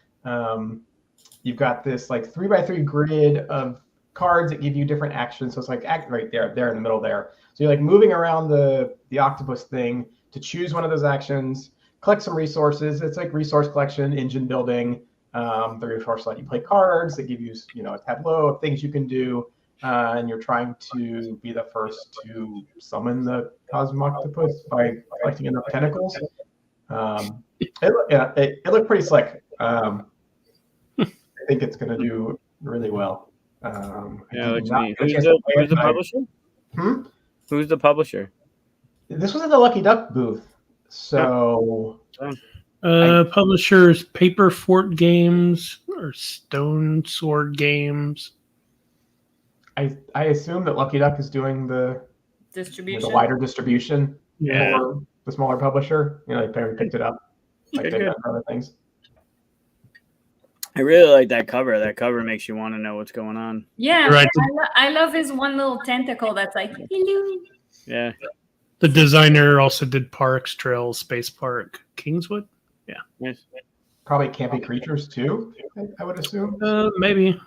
You've got this like 3x3 grid of cards that give you different actions. So it's like right there in the middle there. So you're like moving around the octopus thing to choose one of those actions, collect some resources. It's like resource collection, engine building. The resource let you play cards. They give you a tableau of things you can do. And you're trying to be the first to summon the Cosmoctopus by collecting enough tentacles. It looked pretty slick. I think it's going to do really well. Who's the publisher? Who's the publisher? This was at the Lucky Duck booth. So publishers Paper Fort Games or Stone Sword Games. I assume that Lucky Duck is doing the distribution, the wider distribution for the smaller publisher. They picked it up like they've done for other things. I really like that cover. That cover makes you want to know what's going on. Yeah, Right. I love his one little tentacle that's like, hello. Yeah. The designer also did Parks, Trails, Space Park, Kingswood. Yes. Probably Campy Creatures too, I would assume. Maybe.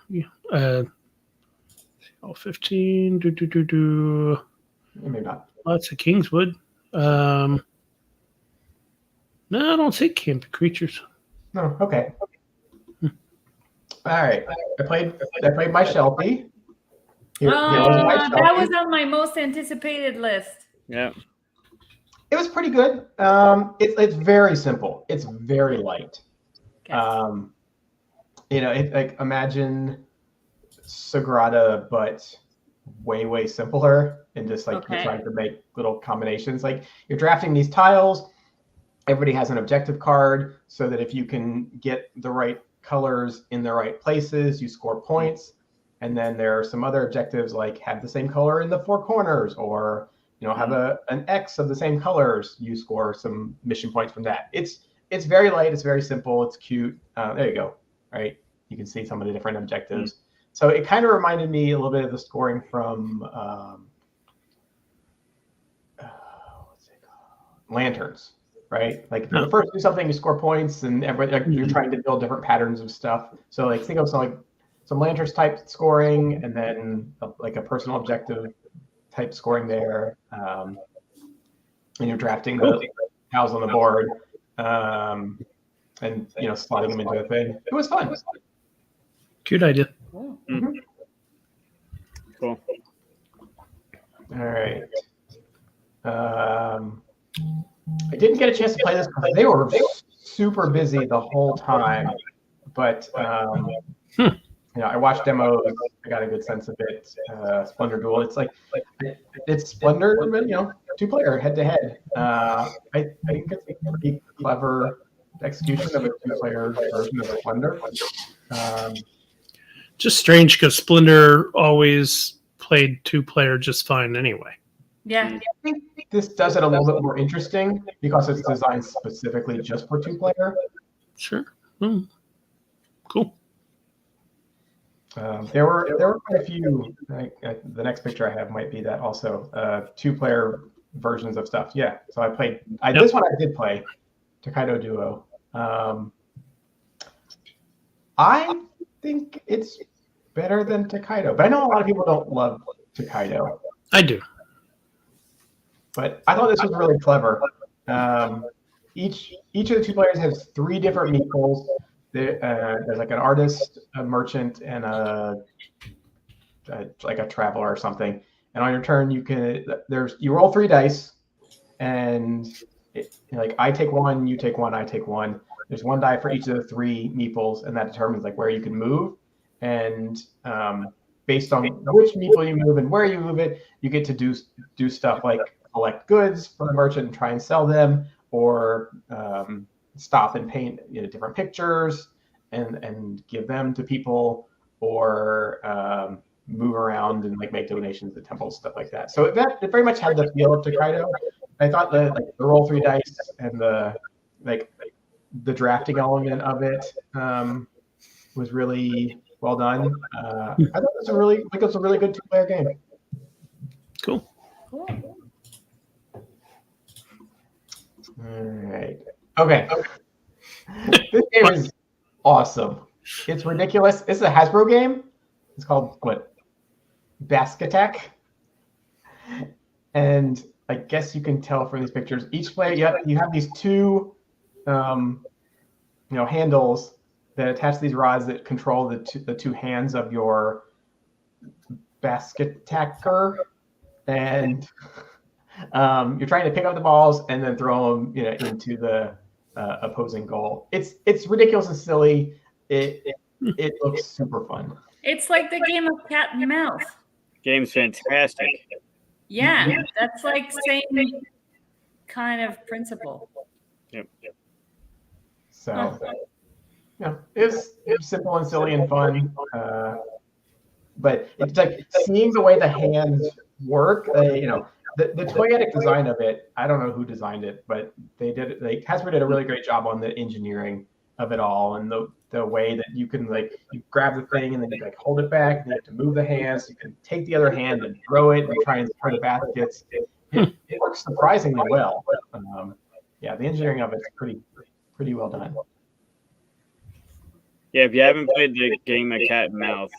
All 15. Maybe not. Lots of Kingswood. No, I don't see Campy Creatures. No, okay. All right. I played my Shelby. Here's my That Shelby. was on my most anticipated list. Yeah. It was pretty good. It's very simple. It's very light. Okay. Like imagine Sagrada, but way simpler, and just like you're trying to make little combinations. Like you're drafting these tiles. Everybody has an objective card, so that if you can get the right colors in the right places, you score points. And then there are some other objectives like have the same color in the four corners, or have an X of the same colors. You score some mission points from that. It's very light. It's very simple. It's cute. There you go. Right. You can see some of the different objectives. So it kind of reminded me a little bit of the scoring from what's it called? Lanterns. Right. Like if you first do something, you score points, and everybody you're trying to build different patterns of stuff. So like think of some Lanterns type scoring, and then like a personal objective type scoring there. And you're drafting the tiles on the board, and slotting them into a thing. It was fun. Cute idea. Mm-hmm. Cool. All right. I didn't get a chance to play this because they were super busy the whole time. But I watched demos. I got a good sense of it. Splendor Duel. It's like it's Splendor, but 2-player head-to-head. I think it's a pretty clever execution of a 2-player version of Splendor. Just strange because Splendor always played 2-player just fine anyway. Yeah. I think this does it a little bit more interesting because it's designed specifically just for 2-player. Sure. Cool. There were quite a few. The next picture I have might be that also 2-player versions of stuff. Yeah. So I played. This one I did play, Tokaido Duo. I think it's better than Tokaido, but I know a lot of people don't love Tokaido. I do. But I thought this was really clever. Each of the 2 players has 3 different meeples. There's like an artist, a merchant, and like a traveler or something. And on your turn, you roll 3 dice, and like I take 1, you take 1, I take 1. There's 1 die for each of the 3 meeples, and that determines like where you can move. And based on which meeple you move and where you move it, you get to do stuff like collect goods from the merchant and try and sell them, or stop and paint different pictures and give them to people, or move around and like make donations to temples, stuff like that. So it very much had the feel of Tokaido. I thought the roll 3 dice and the drafting element of it was really well done. I thought it was a really good 2-player game. Cool. All right. Okay. This game is awesome. It's ridiculous. It's a Hasbro game. It's called Basket Attack. And I guess you can tell from these pictures. Each player, you have these 2, handles that attach these rods that control the 2 hands of your basket attacker, and you're trying to pick up the balls and then throw them into the opposing goal. It's ridiculous and silly. It looks super fun. It's like the game of cat and mouse. Game's fantastic. Yeah, that's like same kind of principle. Yep. So it's simple and silly and fun. But it's like seeing the way the hands work. The toyetic design of it, I don't know who designed it, but they did it. Hasbro did a really great job on the engineering of it all, and the way that you can like you grab the thing and then you like hold it back, and you have to move the hands. You can take the other hand and throw it and try and throw the baskets. It works surprisingly well. Yeah, the engineering of it's pretty well done. Yeah, if you haven't played the game of Cat and Mouse,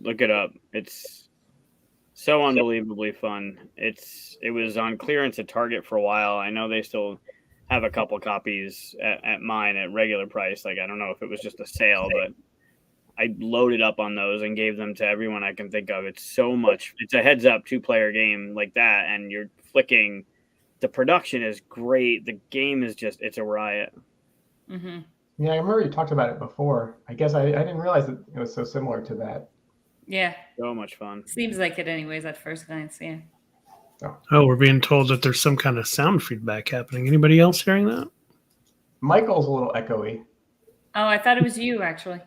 look it up. It's so unbelievably fun. It was on clearance at Target for a while. I know they still have a couple copies at mine at regular price. Like, I don't know if it was just a sale, but I loaded up on those and gave them to everyone I can think of. It's so much. It's a heads up 2-player game like that, and you're flicking. The production is great. The game is just, it's a riot. Mm-hmm. Yeah, I remember you talked about it before. I guess I didn't realize that it was so similar to that. Yeah. So much fun. Seems like it anyways at first glance, yeah. Oh, we're being told that there's some kind of sound feedback happening. Anybody else hearing that? Michael's a little echoey. Oh, I thought it was you actually.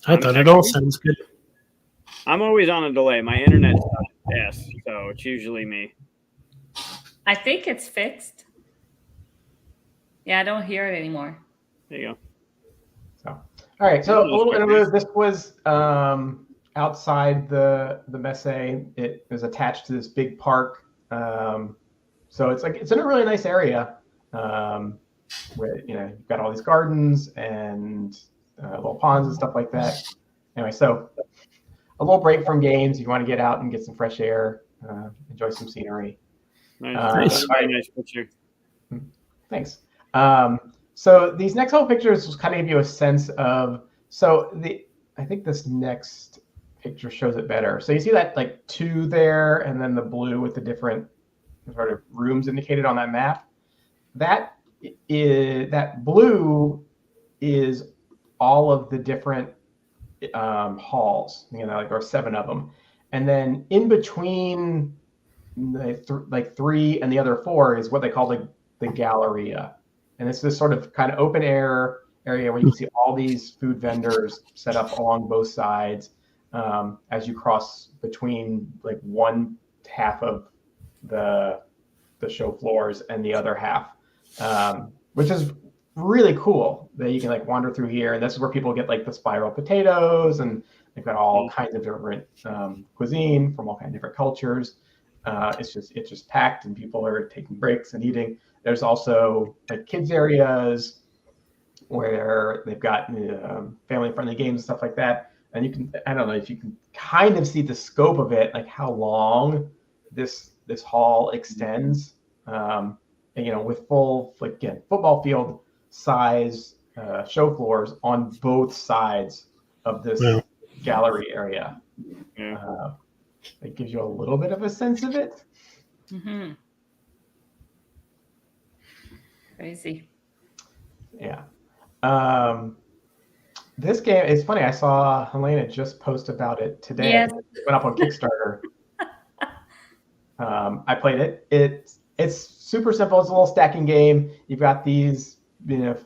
I thought it all sounds good. I'm always on a delay. My internet's ass, so it's usually me. I think it's fixed. Yeah, I don't hear it anymore. There you go. So, all right. So a little interlude. This was outside the messe. It was attached to this big park. So it's in a really nice area where you've got all these gardens and little ponds and stuff like that. Anyway, so a little break from games. You want to get out and get some fresh air, enjoy some scenery. Nice. Very nice picture. Thanks. So these next couple pictures will kind of give you a sense of. I think this next picture shows it better. So you see that like 2 there, and then the blue with the different sort of rooms indicated on that map. That blue is all of the different halls. Or 7 of them, and then in between the 3 and the other 4 is what they call the Galleria, and it's this sort of kind of open air area where you can see all these food vendors set up along both sides as you cross between like one half of the show floors and the other half, which is really cool that you can like wander through here. And this is where people get like the spiral potatoes, and they've got all kinds of different cuisine from all kinds of different cultures. It's just packed, and people are taking breaks and eating. There's also like kids areas where they've got family-friendly games and stuff like that. And you can, I don't know if you can kind of see the scope of it, like how long this hall extends. And, with full, like, again, football field size show floors on both sides of this gallery area. Yeah. It gives you a little bit of a sense of it. Mm-hmm. Crazy. Yeah. This game, it's funny. I saw Helena just post about it today. Yes. It went up on Kickstarter. I played it. It's super simple. It's a little stacking game. You've got these,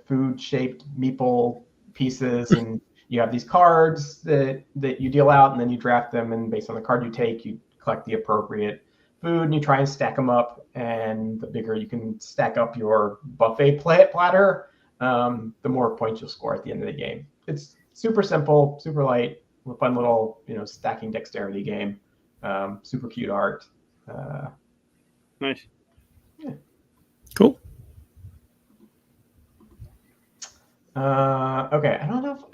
food-shaped meeple pieces, and you have these cards that you deal out, and then you draft them. And based on the card you take, you collect the appropriate food, and you try and stack them up. And the bigger you can stack up your buffet platter, the more points you'll score at the end of the game. It's super simple, super light, a fun little, stacking dexterity game. Super cute art. Nice. Yeah. Cool. Okay, I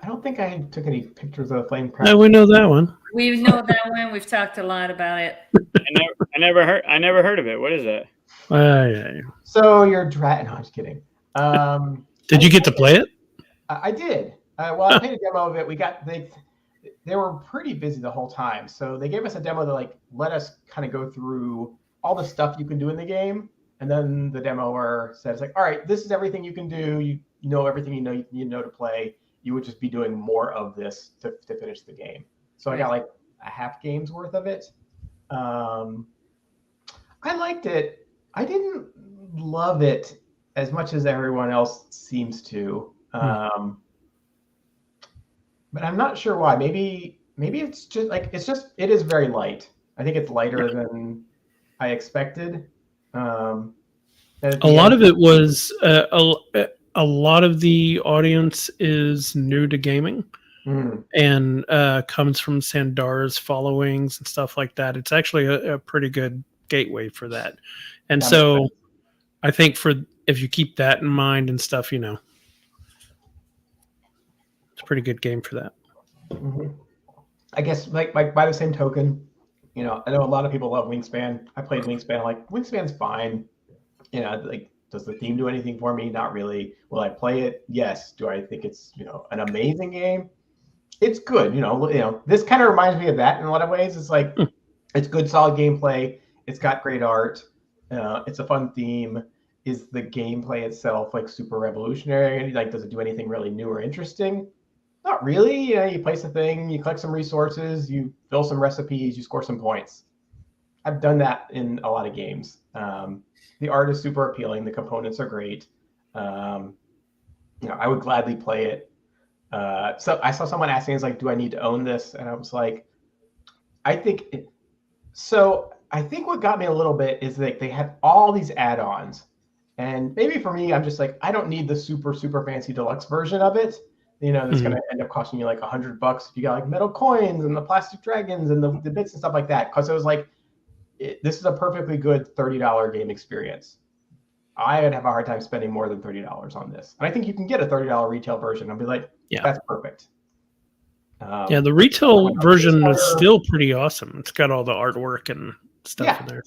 don't think I took any pictures of the flame craft. Yeah, we know that one. We know that one. We've talked a lot about it. I never heard of it. What is that? Yeah. So you're No, I'm just kidding. Did you get to play it? I did. I played a demo of it. They were pretty busy the whole time, so they gave us a demo that like let us kind of go through all the stuff you can do in the game, and then the demoer says like, all right, this is everything you can do. You know everything you know to play. You would just be doing more of this to finish the game. So I got like a half game's worth of it. I liked it. I didn't love it as much as everyone else seems to. But I'm not sure why. Maybe it's just it is very light. I think it's lighter than I expected. A lot of it was a lot of the audience is new to gaming and comes from Sandara's followings and stuff like that. It's actually a pretty good gateway for that. And That so makes sense. I think if you keep that in mind and stuff, it's a pretty good game for that. I guess like by the same token, I know a lot of people love Wingspan. I played Wingspan. Like Wingspan's fine. Like does the theme do anything for me? Not really. Will I play it? Yes. Do I think it's an amazing game? It's good. This kind of reminds me of that in a lot of ways. It's like it's good, solid gameplay. It's got great art. It's a fun theme. Is the gameplay itself like super revolutionary? Like, does it do anything really new or interesting? Not really. You place a thing, you collect some resources, you fill some recipes, you score some points. I've done that in a lot of games. The art is super appealing. The components are great. I would gladly play it. So I saw someone asking, "Is like, do I need to own this?" And I was like, I think. I think what got me a little bit is that they had all these add-ons, and maybe for me, I'm just like, I don't need the super fancy deluxe version of it. That's going to end up costing you like $100 if you got like metal coins and the plastic dragons and the bits and stuff like that. Because it was like, this is a perfectly good $30 game experience. I would have a hard time spending more than $30 on this. And I think you can get a $30 retail version and be like, that's perfect. The retail version is still pretty awesome. It's got all the artwork and stuff in there.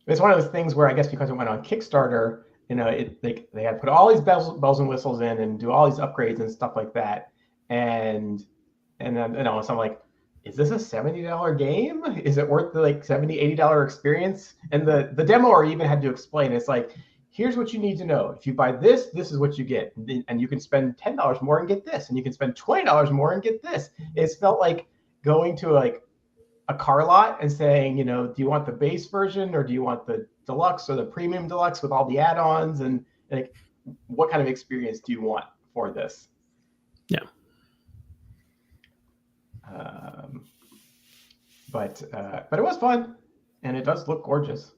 It's one of those things where I guess because it went on Kickstarter, they had put all these bells and whistles in and do all these upgrades and stuff like that. And then, so I'm like, is this a $70 game? Is it worth the like $70, $80 experience? And the demo even had to explain, it's like, here's what you need to know. If you buy this, this is what you get. And you can spend $10 more and get this. And you can spend $20 more and get this. It felt like going to like a car lot and saying, do you want the base version or do you want the deluxe or the premium deluxe with all the add-ons? And like, what kind of experience do you want for this? Yeah. But it was fun, and it does look gorgeous.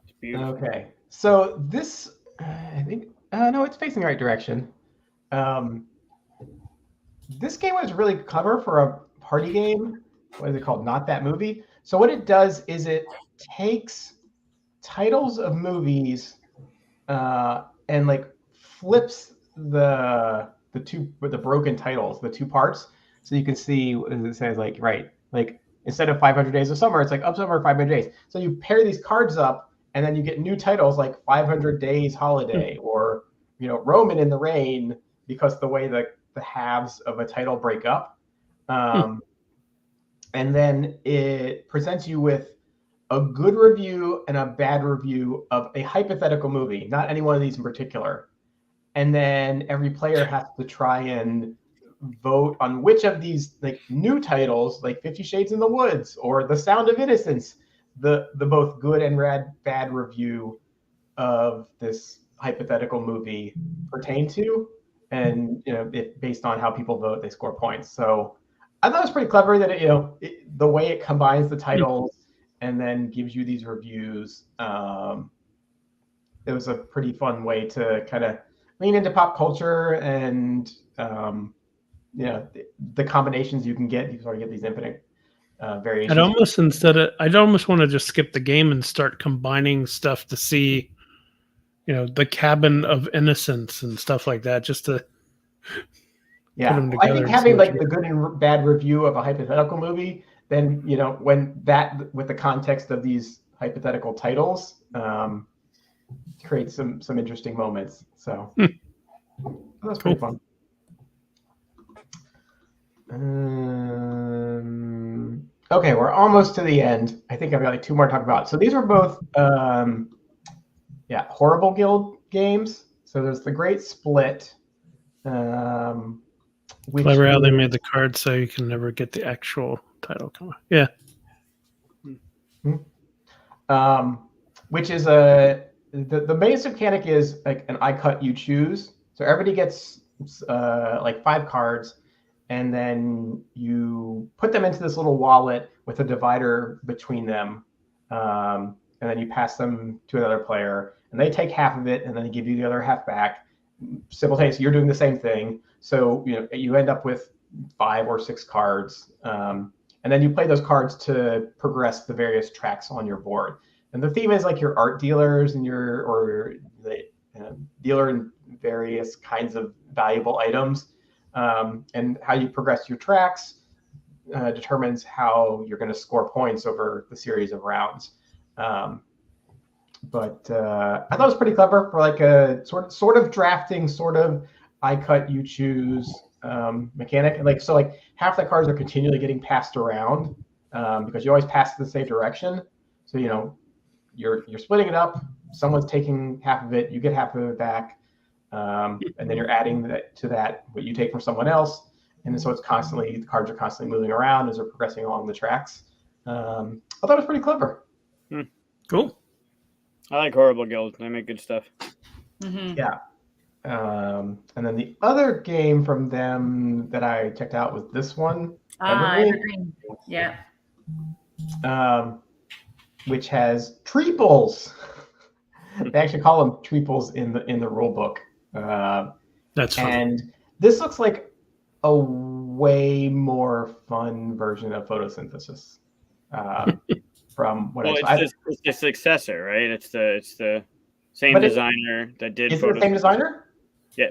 It's beautiful. Okay, so this, I think, no, it's facing the right direction. This game was really clever for a party game. What is it called? Not That Movie. So what it does is it takes titles of movies and like flips the broken titles, the two parts. So you can see what it says, like, right, like instead of 500 Days of Summer, it's like Up Summer 500 Days. So you pair these cards up, and then you get new titles like 500 Days Holiday or Roman in the Rain, because the way the halves of a title break up. And then it presents you with a good review and a bad review of a hypothetical movie, not any one of these in particular. And then every player has to try and vote on which of these like new titles, like 50 Shades in the Woods or The Sound of Innocence, the both good and bad review of this hypothetical movie pertain to. And based on how people vote, they score points. So I thought it was pretty clever that the way it combines the titles and then gives you these reviews. It was a pretty fun way to kind of lean into pop culture and the combinations you can get. You sort of get these infinite variations. I'd almost want to just skip the game and start combining stuff to see, the Cabin of Innocence and stuff like that, just to put them together. I think having like the good and bad review of a hypothetical movie, then when that with the context of these hypothetical titles creates some interesting moments. So that's pretty fun. Okay, we're almost to the end. I think I've got like two more to talk about. So these are both Horrible Guild games. So there's The Great Split. Clever how they made the card so you can never get the actual title. Yeah. Which is the basic mechanic is like an I cut, you choose. So everybody gets like 5 cards, and then you put them into this little wallet with a divider between them. and then you pass them to another player, and they take half of it, and then they give you the other half back. Simultaneously, you're doing the same thing. So you end up with 5 or 6 cards, and then you play those cards to progress the various tracks on your board. And the theme is like your art dealers and the dealer in various kinds of valuable items, and how you progress your tracks determines how you're going to score points over the series of rounds. But I thought it was pretty clever for like a sort of drafting, sort of I cut, you choose mechanic. And like half the cards are continually getting passed around because you always pass the same direction. So you're splitting it up. Someone's taking half of it, you get half of it back, and then you're adding to that what you take from someone else. And so the cards are constantly moving around as they're progressing along the tracks. I thought it was pretty clever. Cool. I like Horrible Guild. They make good stuff. Mm-hmm. Yeah. And then the other game from them that I checked out was this one, Evergreen. Yeah. Which has treeples. They actually call them treeples in the rule book. That's funny. And this looks like a way more fun version of photosynthesis. From what it's the successor, right? It's the same designer that did. Is it the same designer? Yeah.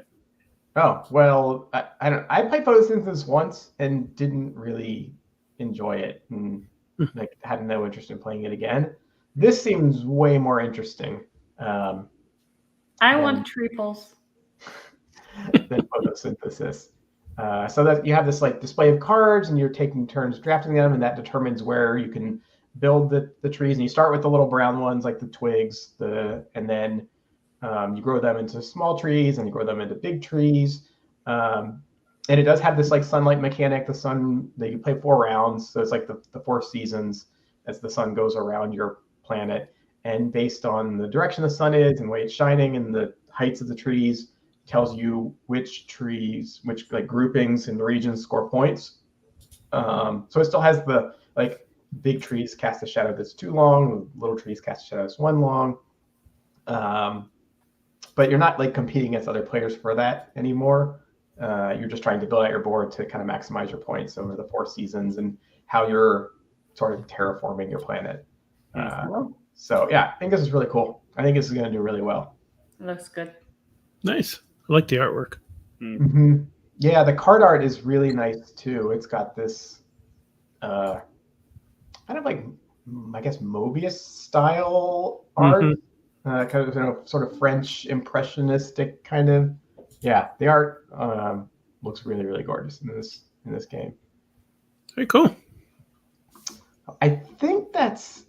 Oh well, I played photosynthesis once and didn't really enjoy it, and had no interest in playing it again. This seems way more interesting. I want triples. Than photosynthesis. So that you have this like display of cards, and you're taking turns drafting them, and that determines where you can build the trees. And you start with the little brown ones, like the twigs, and then you grow them into small trees, and you grow them into big trees. And it does have this like sunlight mechanic. The sun that you play 4 rounds, so it's like the 4 seasons as the sun goes around your planet. And based on the direction the sun is and the way it's shining and the heights of the trees, tells you which trees, which like groupings and regions score points. So it still has the like big trees cast a shadow that's too long, little trees cast a shadow that's 1 long. But you're not like competing against other players for that anymore. You're just trying to build out your board to kind of maximize your points over the 4 seasons and how you're sort of terraforming your planet. So yeah, I think this is really cool. I think this is going to do really well. It looks good. Nice. I like the artwork. Mm-hmm. Yeah, the card art is really nice too. It's got this kind of like, I guess, Mobius style art, kind of sort of French impressionistic kind of. Yeah, the art looks really, really gorgeous in this game. Very cool. I think that's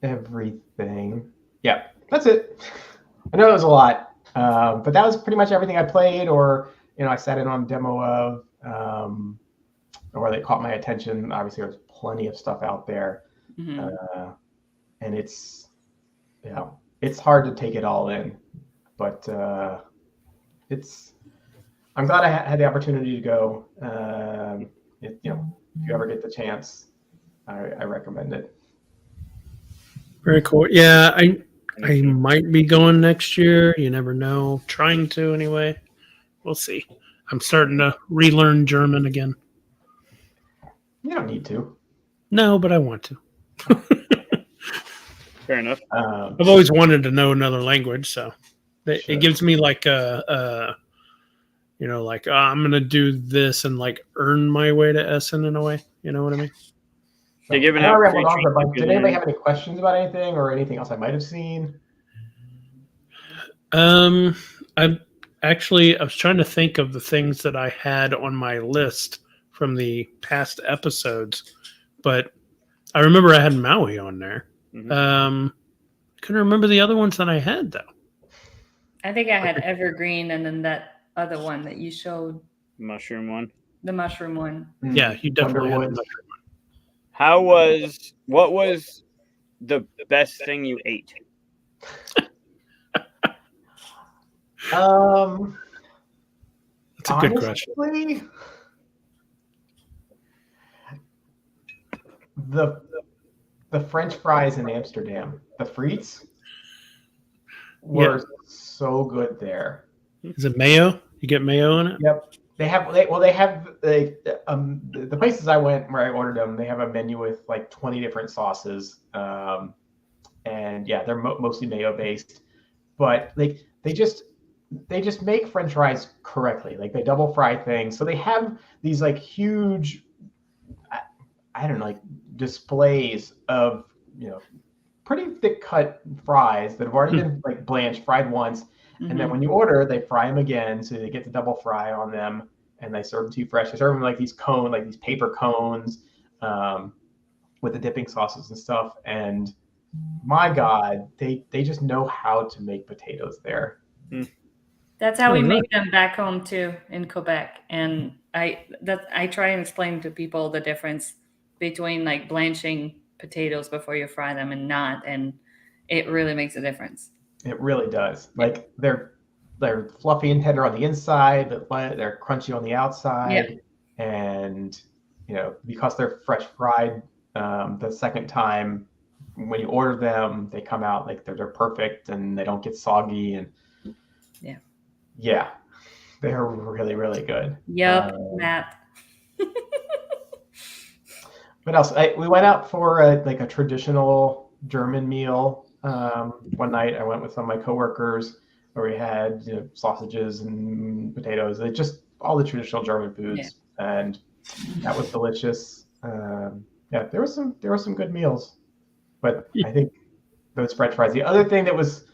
everything. Yeah, that's it. I know it was a lot, but that was pretty much everything I played, or I sat in on a demo of, or they caught my attention. Obviously, there's plenty of stuff out there, and it's hard to take it all in, but I'm glad I had the opportunity to go. If you ever get the chance, I recommend it. Very cool. Yeah, I might be going next year. You never know. Trying to anyway. We'll see. I'm starting to relearn German again. You don't need to. No, but I want to. Fair enough. I've always wanted to know another language, so it gives me like I'm gonna do this and like earn my way to Essen in a way. You know what I mean? So, did anybody have any questions about anything or anything else I might have seen? I was trying to think of the things that I had on my list from the past episodes, but I remember I had Maui on there. Couldn't remember the other ones that I had though. I think I had Evergreen and then that other one that you showed. Mushroom one. The mushroom one. Yeah, you definitely had the mushroom one. What was the best thing you ate? That's a good question. The the French fries in Amsterdam, the frites, were so good there. Is it mayo? You get mayo in it? Yep. The places I went where I ordered them, they have a menu with like 20 different sauces. And yeah, they're mostly mayo based, but like they just make French fries correctly. Like they double fry things. So they have these like huge, I don't know, like displays of, pretty thick cut fries that have already been like blanched, fried once. And then when you order, they fry them again, so they get the double fry on them, and they serve them to you fresh. They serve them like these paper cones, with the dipping sauces and stuff. And my God, they just know how to make potatoes there. That's how we make them back home too in Quebec. And I try and explain to people the difference between like blanching potatoes before you fry them and not, and it really makes a difference. It really does. Like they're fluffy and tender on the inside, but they're crunchy on the outside. Yeah. And because they're fresh fried, the second time when you order them, they come out like they're perfect and they don't get soggy. And yeah, they're really, really good. Yep, Matt. What else? We went out for a traditional German meal. One night I went with some of my coworkers where we had sausages and potatoes, just all the traditional German foods, and that was delicious. There were some good meals, but I think those French fries. The other thing that was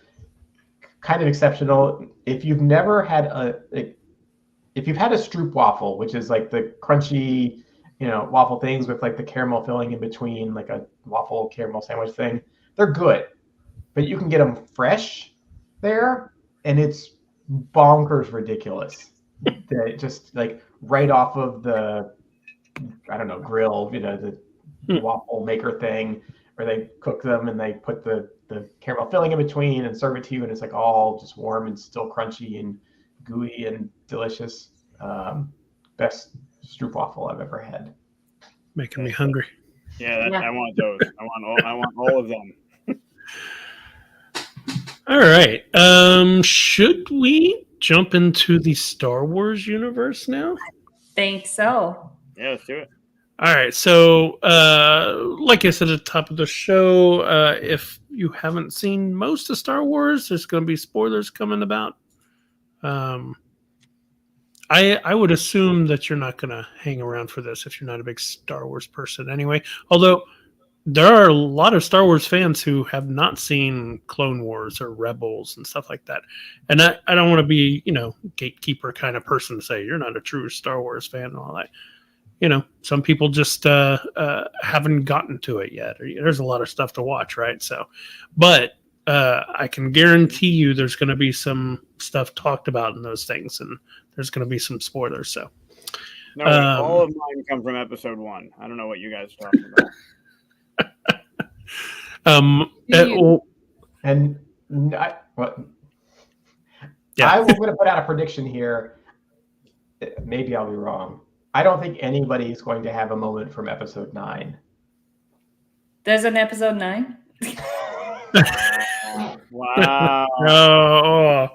kind of exceptional, if you've never had if you've had a stroopwafel, which is like the crunchy, waffle things with like the caramel filling in between, like a waffle caramel sandwich thing, they're good. But you can get them fresh there, and it's bonkers ridiculous. That just like right off of the, I don't know, grill, the waffle maker thing, where they cook them and they put the caramel filling in between and serve it to you, and it's like all just warm and still crunchy and gooey and delicious. Best stroopwafel I've ever had. Making me hungry. Yeah, I want those. I want all of them. All right. Should we jump into the Star Wars universe now? I think so. Yeah, let's do it. All right. So, like I said at the top of the show, if you haven't seen most of Star Wars, there's going to be spoilers coming about. I would assume that you're not going to hang around for this if you're not a big Star Wars person anyway. Although there are a lot of Star Wars fans who have not seen Clone Wars or Rebels and stuff like that. And I don't want to be, gatekeeper kind of person to say you're not a true Star Wars fan and all that. Some people just haven't gotten to it yet. There's a lot of stuff to watch, right? So, but I can guarantee you there's going to be some stuff talked about in those things, and there's going to be some spoilers. So, no, all of mine come from episode 1. I don't know what you guys are talking about. I will put out a prediction here. Maybe I'll be wrong. I don't think anybody is going to have a moment from episode 9. There's an episode 9? Wow. Oh.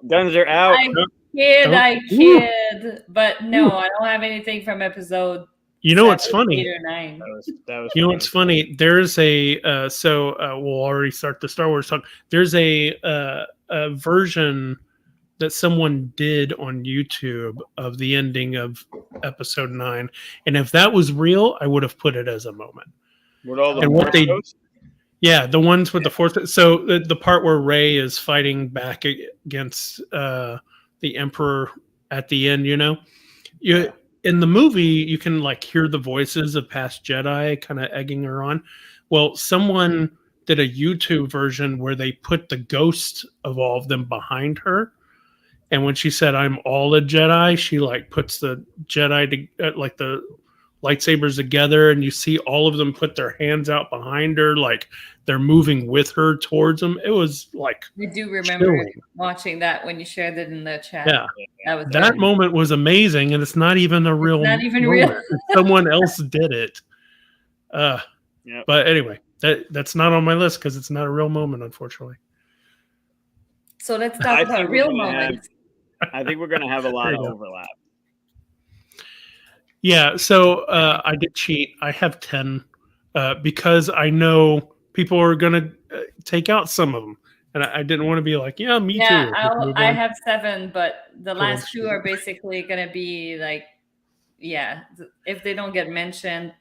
Guns are out. I kid. But no, I don't have anything from episode. You know what's funny? 8 or 9. That was you know what's funny? There's a we'll already start the Star Wars talk. There's a version that someone did on YouTube of the ending of episode 9, and if that was real, I would have put it as a moment. With all the and what they, yeah, the ones with the Force. So the part where Rey is fighting back against the Emperor at the end, in the movie, you can like hear the voices of past Jedi kind of egging her on. Well, someone did a YouTube version where they put the ghost of all of them behind her. And when she said, "I'm all a Jedi," she like puts the Jedi like the lightsabers together, and you see all of them put their hands out behind her, like they're moving with her towards them. It was like I do remember watching that when you shared it in the chat. Yeah, that moment was amazing, and it's not even a real. Not even real. Someone else did it. Yep. But anyway, that's not on my list because it's not a real moment, unfortunately. So let's I talk think about we're real gonna have- moments. I think we're going to have a lot There of you go. overlap. Yeah, so I did cheat. I have 10 because I know people are going to take out some of them. And I didn't want to be like, yeah, me Yeah, too. Let's move I on. have 7, but the So last let's 2 are basically gonna be like, yeah, if they don't get mentioned,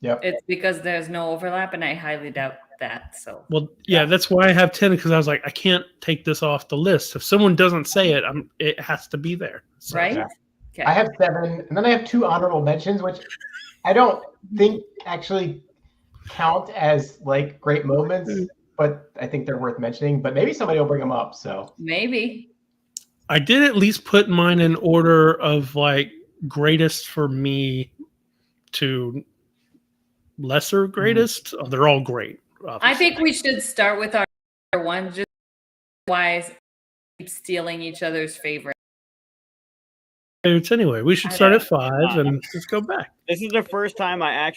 Yep. it's because there's no overlap, and I highly doubt that. So Well, yeah, that's why I have 10 because I was like, I can't take this off the list. If someone doesn't say it, it has to be there. So, right? yeah. Okay. I have 7, and then I have 2 honorable mentions, which I don't think actually count as like great moments, but I think they're worth mentioning. But maybe somebody will bring them up. So Maybe. I did at least put mine in order of like greatest for me to lesser greatest. Oh, they're all great. Obviously. I think we should start with our one, just wise keep stealing each other's favorite. Anyway, we should I start know. at 5 and just go back. This is the first time I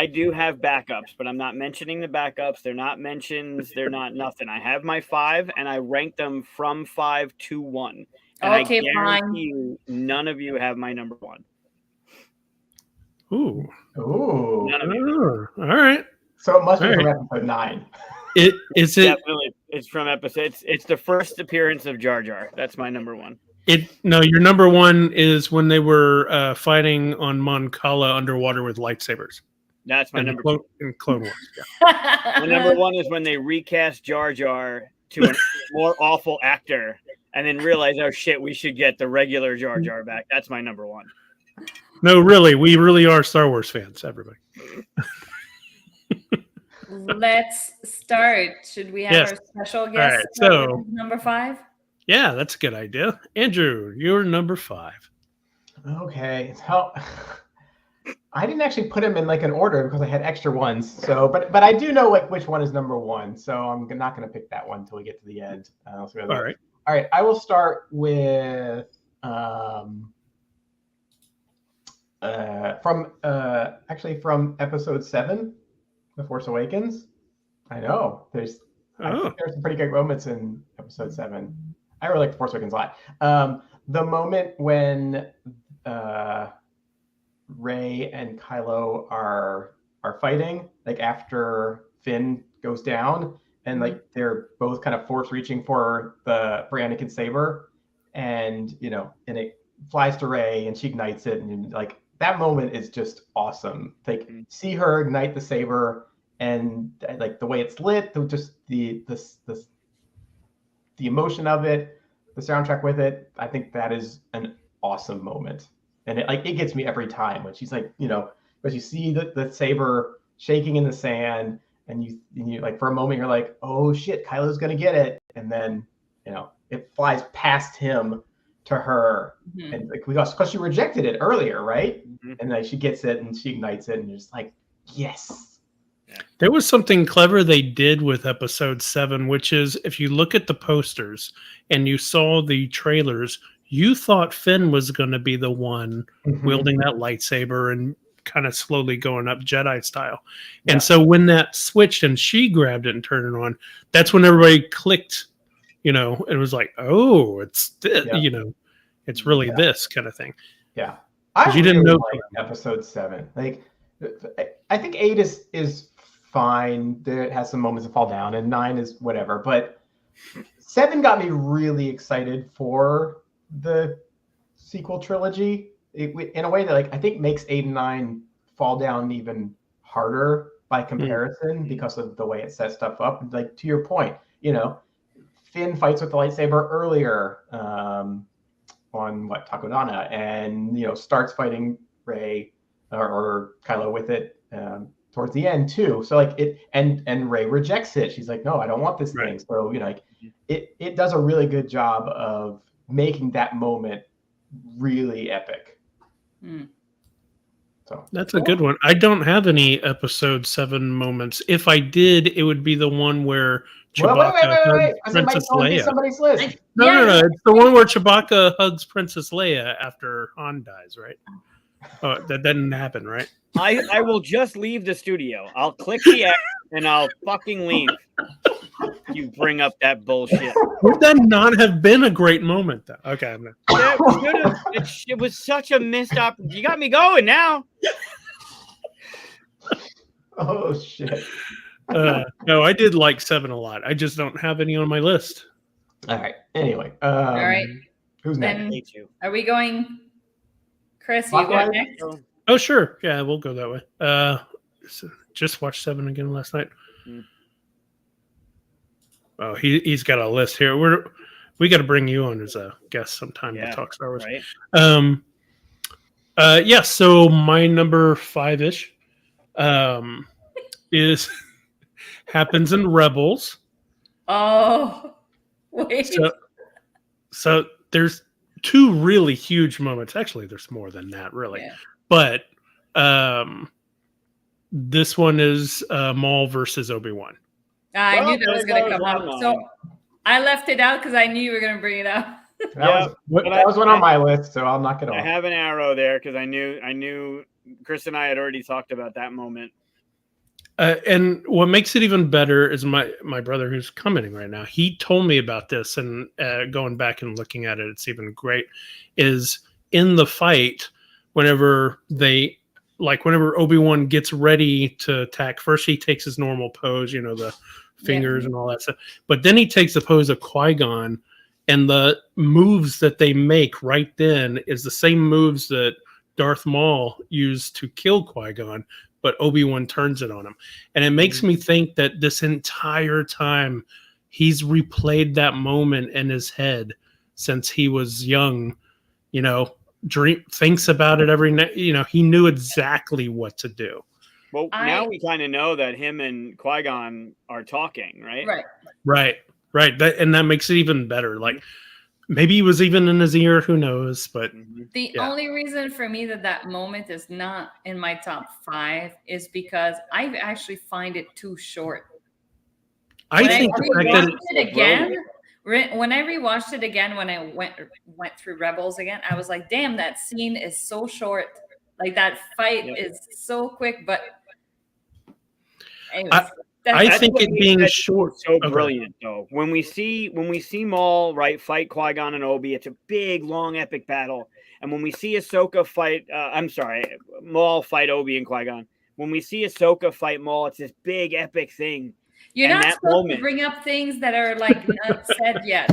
do have backups, but I'm not mentioning the backups. They're not mentions. They're not nothing. I have my 5, and I rank them from 5 to 1. And Okay, I guarantee fine. you, none of you have my number 1. Ooh. ooh, None of you. All right. so it must be All from right. episode 9. Is it Definitely, it's from episode. It's the first appearance of Jar Jar. That's my number 1. No, your number 1 is when they were fighting on Mon Cala underwater with lightsabers. That's my in number Clone, 2. in Clone Wars. Yeah. My number 1 is when they recast Jar Jar to a more awful actor, and then realize, oh shit, we should get the regular Jar Jar back. That's my number 1. No, really, we really are Star Wars fans, everybody. Let's start. Should we have Yes. our special All guest right, start so with number 5? yeah, that's a good idea. Andrew, you're number 5. Okay, so I didn't actually put them in like an order because I had extra ones. So, but I do know like which one is number 1. So I'm not going to pick that one until we get to the end. All right. All right. I will start with from episode 7, The Force Awakens. I know I think there's some pretty good moments in episode 7. I really like The Force Awakens a lot. The moment when Rey and Kylo are fighting, like after Finn goes down, and like they're both kind of force reaching for Anakin's saber, and and it flies to Rey and she ignites it, and like that moment is just awesome. Like see her ignite the saber, and like the way it's lit, just the emotion of it, the soundtrack with it. I think that is an awesome moment. And it gets me every time when she's like, but you see the saber shaking in the sand, and you like for a moment you're like, oh shit, Kylo's gonna get it, and then it flies past him to her, and like because she rejected it earlier, right? And then she gets it and she ignites it, and you're just like, yes. There was something clever they did with episode 7, which is if you look at the posters and you saw the trailers, you thought Finn was going to be the one wielding that lightsaber and kind of slowly going up Jedi style. Yeah. And so when that switched and she grabbed it and turned it on, that's when everybody clicked, it was like, oh, it's, it's really this kind of thing. Yeah. I you didn't know like episode 7. Like, I think 8 is fine. It has some moments that fall down, and 9 is whatever. But 7 got me really excited for the sequel trilogy in a way that like I think makes 8 and 9 fall down even harder by comparison because of the way it sets stuff up. Like to your point, Finn fights with the lightsaber earlier on Takodana, and starts fighting Rey or Kylo with it towards the end too. So like it and Rey rejects it. She's like, no, I don't want this thing. So it does a really good job of making that moment really epic. So that's a good one. I don't have any episode 7 moments. If I did, it would be the one where Chewbacca wait. hugs Princess Leia. Somebody's list. No. It's the one where Chewbacca hugs Princess Leia after Han dies, right? Oh, that didn't happen, right? I will just leave the studio. I'll click the X and I'll fucking leave. You bring up that bullshit. Would that not have been a great moment, though? Okay. It was such a missed opportunity. You got me going now. Oh shit! No, I did like 7 a lot. I just don't have any on my list. All right. Anyway, All right. who's next? Then Me too. are we going? Chris, you go Clockwise? next. Oh, sure. Yeah, we'll go that way. So just watched 7 again last night. Hmm. Oh, he's got a list here. We got to bring you on as a guest sometime to talk Star Wars. Right. Yeah. So my number 5-ish is happens in Rebels. Oh, wait. So there's 2 really huge moments. Actually, there's more than that, really. Yeah. But this one is Maul versus Obi-Wan. I knew that was going to come on up. mine. So I left it out because I knew you were going to bring it up. That was one on my list, so I'll knock it I off. have an arrow there because I knew Chris and I had already talked about that moment. And what makes it even better is my brother who's commenting right now. He told me about this, and going back and looking at it, it's even great. Is in the fight whenever Obi-Wan gets ready to attack. First, he takes his normal pose, the fingers and all that stuff. But then he takes the pose of Qui-Gon, and the moves that they make right then is the same moves that Darth Maul used to kill Qui-Gon, but Obi-Wan turns it on him. And it makes me think that this entire time he's replayed that moment in his head since he was young, thinks about it every night. He knew exactly what to do. Well, now we kind of know that him and Qui-Gon are talking, right? Right. That makes it even better. Like maybe he was even in his ear, who knows? But the only reason for me that moment is not in my top 5 is because I actually find it too short. I think when I rewatched it again, when I went through Rebels again, I was like, damn, that scene is so short. Like that fight is so quick, but anyways, I think it being short so brilliant though. When we see Maul fight Qui-Gon and Obi, it's a big, long, epic battle. And when we see Ahsoka fight, Maul fight Obi and Qui-Gon. When we see Ahsoka fight Maul, it's this big, epic thing. You're not supposed to bring up things that are like not said yet.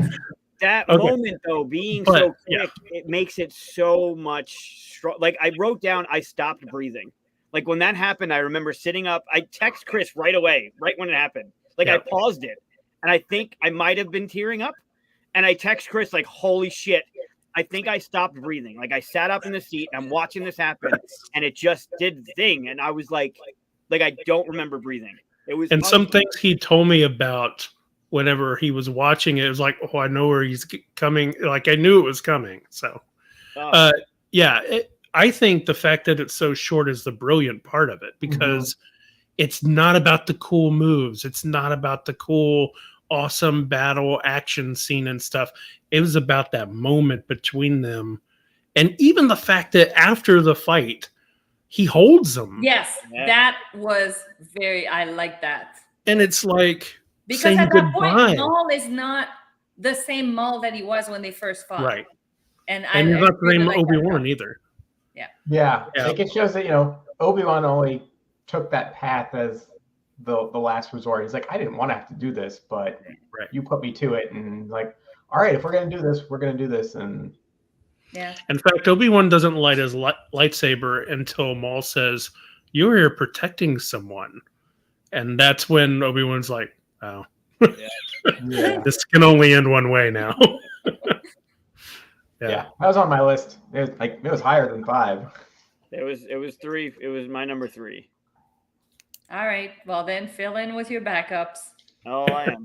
That moment though, being so quick, it makes it so much strong. Like I wrote down, I stopped breathing. Like when that happened, I remember sitting up. I text Chris right away, right when it happened. Like I paused it, and I think I might have been tearing up. And I text Chris like, "Holy shit!" I think I stopped breathing. Like I sat up in the seat, and I'm watching this happen, and it just did the thing. And I was like I don't remember breathing. It was. And some things he told me about whenever he was watching it was like, "Oh, I know where he's coming." Like I knew it was coming. So, I think the fact that it's so short is the brilliant part of it because it's not about the cool moves. It's not about the cool, awesome battle action scene and stuff. It was about that moment between them. And even the fact that after the fight, he holds them. Yes, that was I like that. And it's like, because at that point, Maul is not the same Maul that he was when they first fought. Right. And he's not the same Obi-Wan either. Yeah. Like it shows that, Obi-Wan only took that path as the last resort. He's like, I didn't want to have to do this, but you put me to it. And like, all right, if we're going to do this, we're going to do this. And in fact, Obi-Wan doesn't light his lightsaber until Maul says, "You're here protecting someone." And that's when Obi-Wan's like, oh, this can only end one way now. Yeah, that was on my list. It was higher than 5. It was 3. It was my number 3. All right. Well, then fill in with your backups. Oh, I am.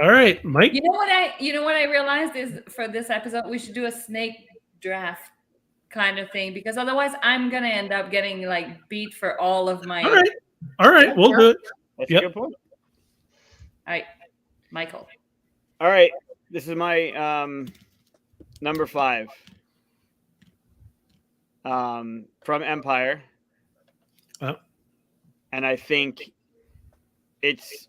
All right, Mike. You know what I realized is for this episode we should do a snake draft kind of thing because otherwise I'm gonna end up getting like beat for all of my. All right, we'll do it. That's a good point. All right, Michael. All right. This is my number 5. from Empire. Oh. And I think it's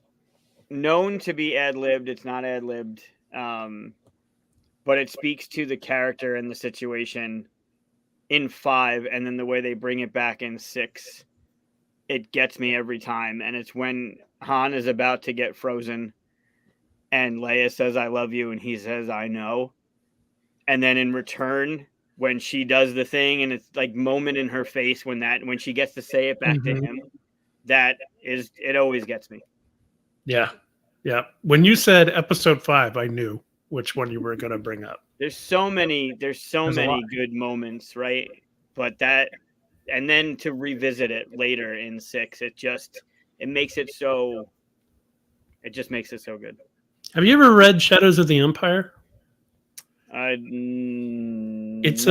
known to be ad-libbed. It's not ad-libbed. But it speaks to the character and the situation in 5, and then the way they bring it back in 6. It gets me every time. And it's when Han is about to get frozen and Leia says, "I love you," and he says, "I know." And then in return, when she does the thing, and it's like moment in her face when she gets to say it back to him, it always gets me. Yeah. Yeah. When you said episode 5, I knew which one you were going to bring up. There's so many a many lot. good moments, right? But and then to revisit it later in 6, it just makes it so good. Have you ever read Shadows of the Empire? It's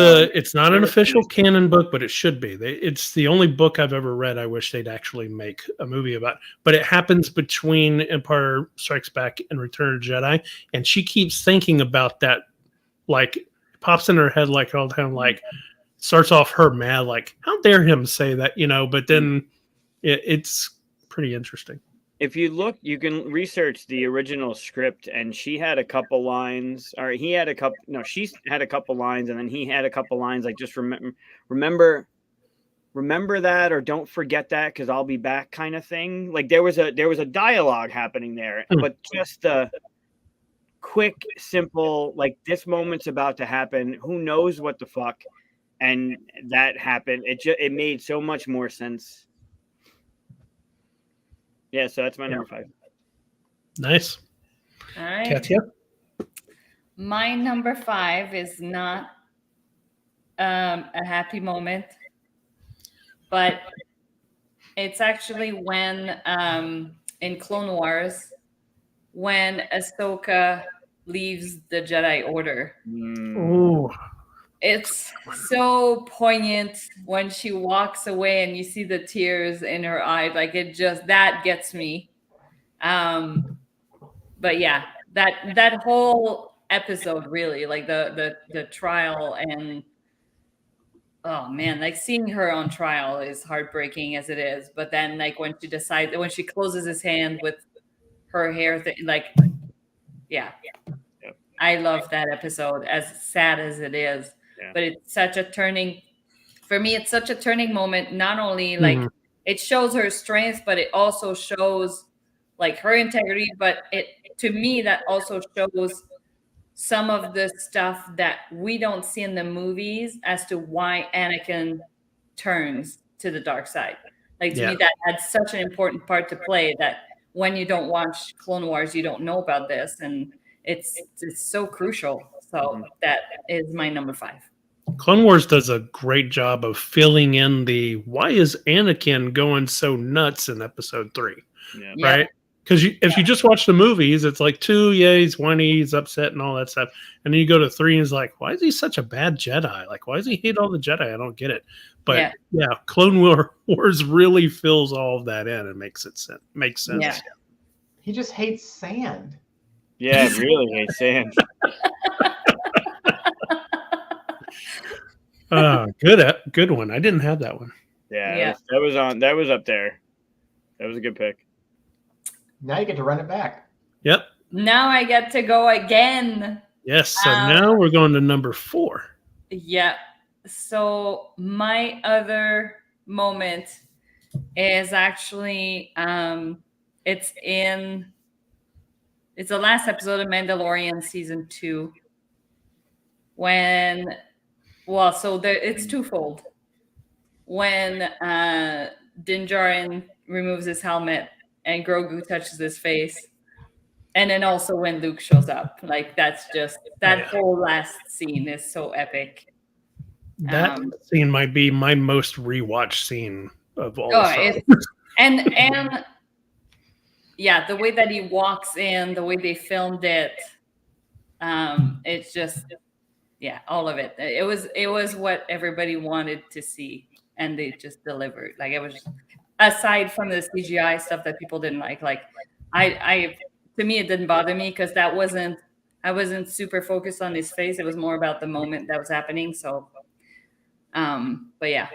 not an official canon book, but it should be. It's the only book I've ever read. I wish they'd actually make a movie about. But it happens between Empire Strikes Back and Return of the Jedi, and she keeps thinking about that. Like, it pops in her head like all the time. Like, starts off her mad, like, how dare him say that, But then it's pretty interesting. If you look, you can research the original script, and she had a couple lines, or he had a couple. No, she had a couple lines, and then he had a couple lines. Like, just remember that, or don't forget that, because I'll be back, kind of thing. Like, there was a dialogue happening there, but just the quick, simple, like, this moment's about to happen. Who knows what the fuck? And that happened. It made so much more sense. Yeah, so that's my number 5. Nice. All right. Katia? My number 5 is not a happy moment, but it's actually when in Clone Wars, when Ahsoka leaves the Jedi Order. Ooh. It's so poignant when she walks away and you see the tears in her eyes. Like, that gets me. But yeah, that whole episode, really, like the trial, and oh man, like, seeing her on trial is heartbreaking as it is. But then, like, when she closes his hand with her hair, yeah. I love that episode, as sad as it is. Yeah. But it's such a turning moment. Not only like it shows her strength, but it also shows like her integrity. But to me, that also shows some of the stuff that we don't see in the movies as to why Anakin turns to the dark side. Like, to me, that had such an important part to play, that when you don't watch Clone Wars, you don't know about this. And it's so crucial. So that is my number 5. Clone Wars does a great job of filling in the why is Anakin going so nuts in episode 3, right? Because if you just watch the movies, it's like 2, he's whiny, he's upset and all that stuff. And then you go to 3 and it's like, why is he such a bad Jedi? Like, why does he hate all the Jedi? I don't get it. But Clone Wars really fills all of that in and makes sense. Yeah. He just hates sand. Yeah, really hates sand. Good one. I didn't have that one. Yeah. That was up there. That was a good pick. Now you get to run it back. Yep. Now I get to go again. Yes. So now we're going to number 4. Yeah. So my other moment is actually it's the last episode of Mandalorian season 2. It's twofold. When Din Djarin removes his helmet and Grogu touches his face, and then also when Luke shows up. Like, that's just whole last scene is so epic. That scene might be my most rewatched scene of all. And yeah, the way that he walks in, the way they filmed it, it's just, all of it. It was what everybody wanted to see, and they just delivered. Like, it was just, aside from the CGI stuff that people didn't like to me, it didn't bother me, because I wasn't super focused on his face. It was more about the moment that was happening. So But yeah.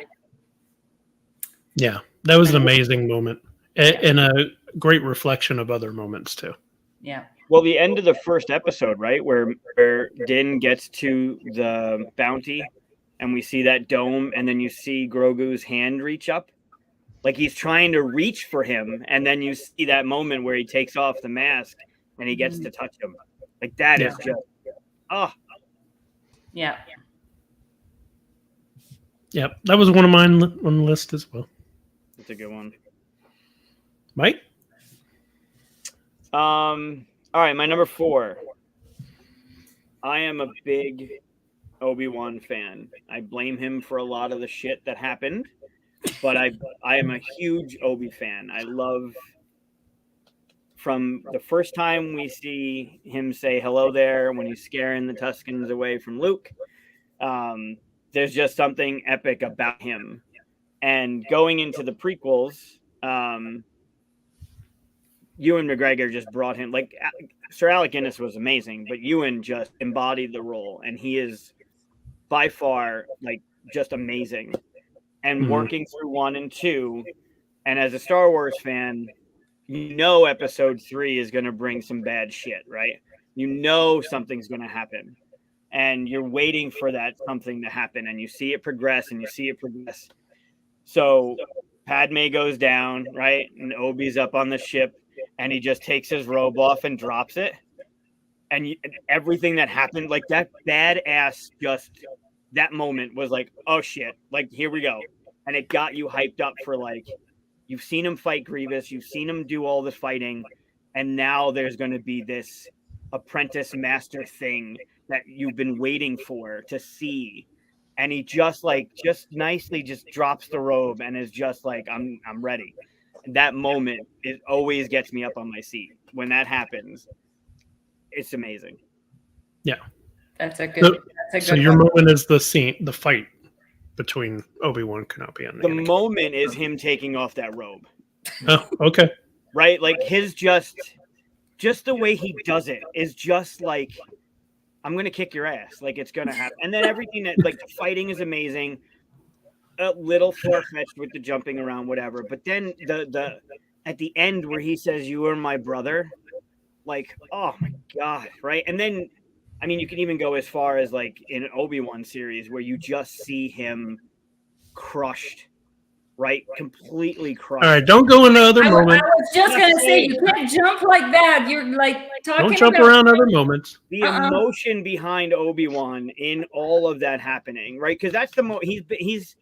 Yeah, that was an amazing moment, and a great reflection of other moments too. Yeah. Well, the end of the first episode, right, where Din gets to the bounty, and we see that dome, and then you see Grogu's hand reach up, like he's trying to reach for him, and then you see that moment where he takes off the mask and he gets to touch him. Like that is just Yeah. Yep, that was one of mine on the list as well. That's a good one. Mike? All right, my number 4. I am a big Obi-Wan fan. I blame him for a lot of the shit that happened, but I am a huge Obi fan. I love from the first time we see him say hello there when he's scaring the Tuscans away from Luke. There's just something epic about him. And going into the prequels, Ewan McGregor just brought him, like Sir Alec Guinness was amazing, but Ewan just embodied the role, and he is by far like just amazing. And working through 1 and 2, and as a Star Wars fan, you know episode 3 is going to bring some bad shit, right? You know something's going to happen, and you're waiting for that something to happen, and you see it progress, and you see it progress. So Padme goes down, right? And Obi's up on the ship, and he just takes his robe off and drops it. And everything that happened, like that badass, just that moment was like, oh shit, like here we go. And it got you hyped up for like, you've seen him fight Grievous, you've seen him do all this fighting, and now there's going to be this apprentice master thing that you've been waiting for to see. And he just nicely just drops the robe and is just like, I'm ready. And that moment, it always gets me up on my seat. When that happens, it's amazing. Yeah. That's a good So your moment is the fight between Obi-Wan Kenobi and the Anakin. moment is him taking off that robe. Oh, okay. Right? Like his just the way he does it is just like, I'm going to kick your ass. Like it's going to happen. And then everything that like the fighting is amazing. A little far-fetched with the jumping around, whatever. But then the at the end where he says, "You are my brother," like, oh my God. Right. And then, I mean, you can even go as far as like in Obi-Wan series where you just see him crushed, right? Completely crushed. All right, don't go into other moments. I was just going to say, you can't jump like that. You're like talking Don't jump around other moments. The emotion behind Obi-Wan in all of that happening, right? Because that's the he's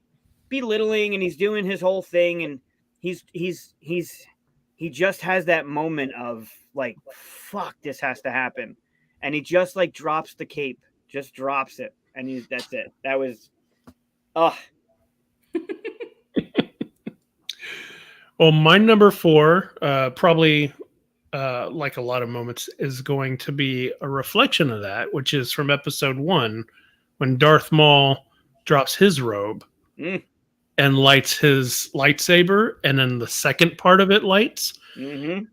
belittling and he's doing his whole thing, and he just has that moment of like, fuck, this has to happen. And he just like drops the cape, just drops it. And that's it. That was, Well, my number 4, probably like a lot of moments, is going to be a reflection of that, which is from episode 1 when Darth Maul drops his robe and lights his lightsaber, and then the second part of it lights. Mm-hmm.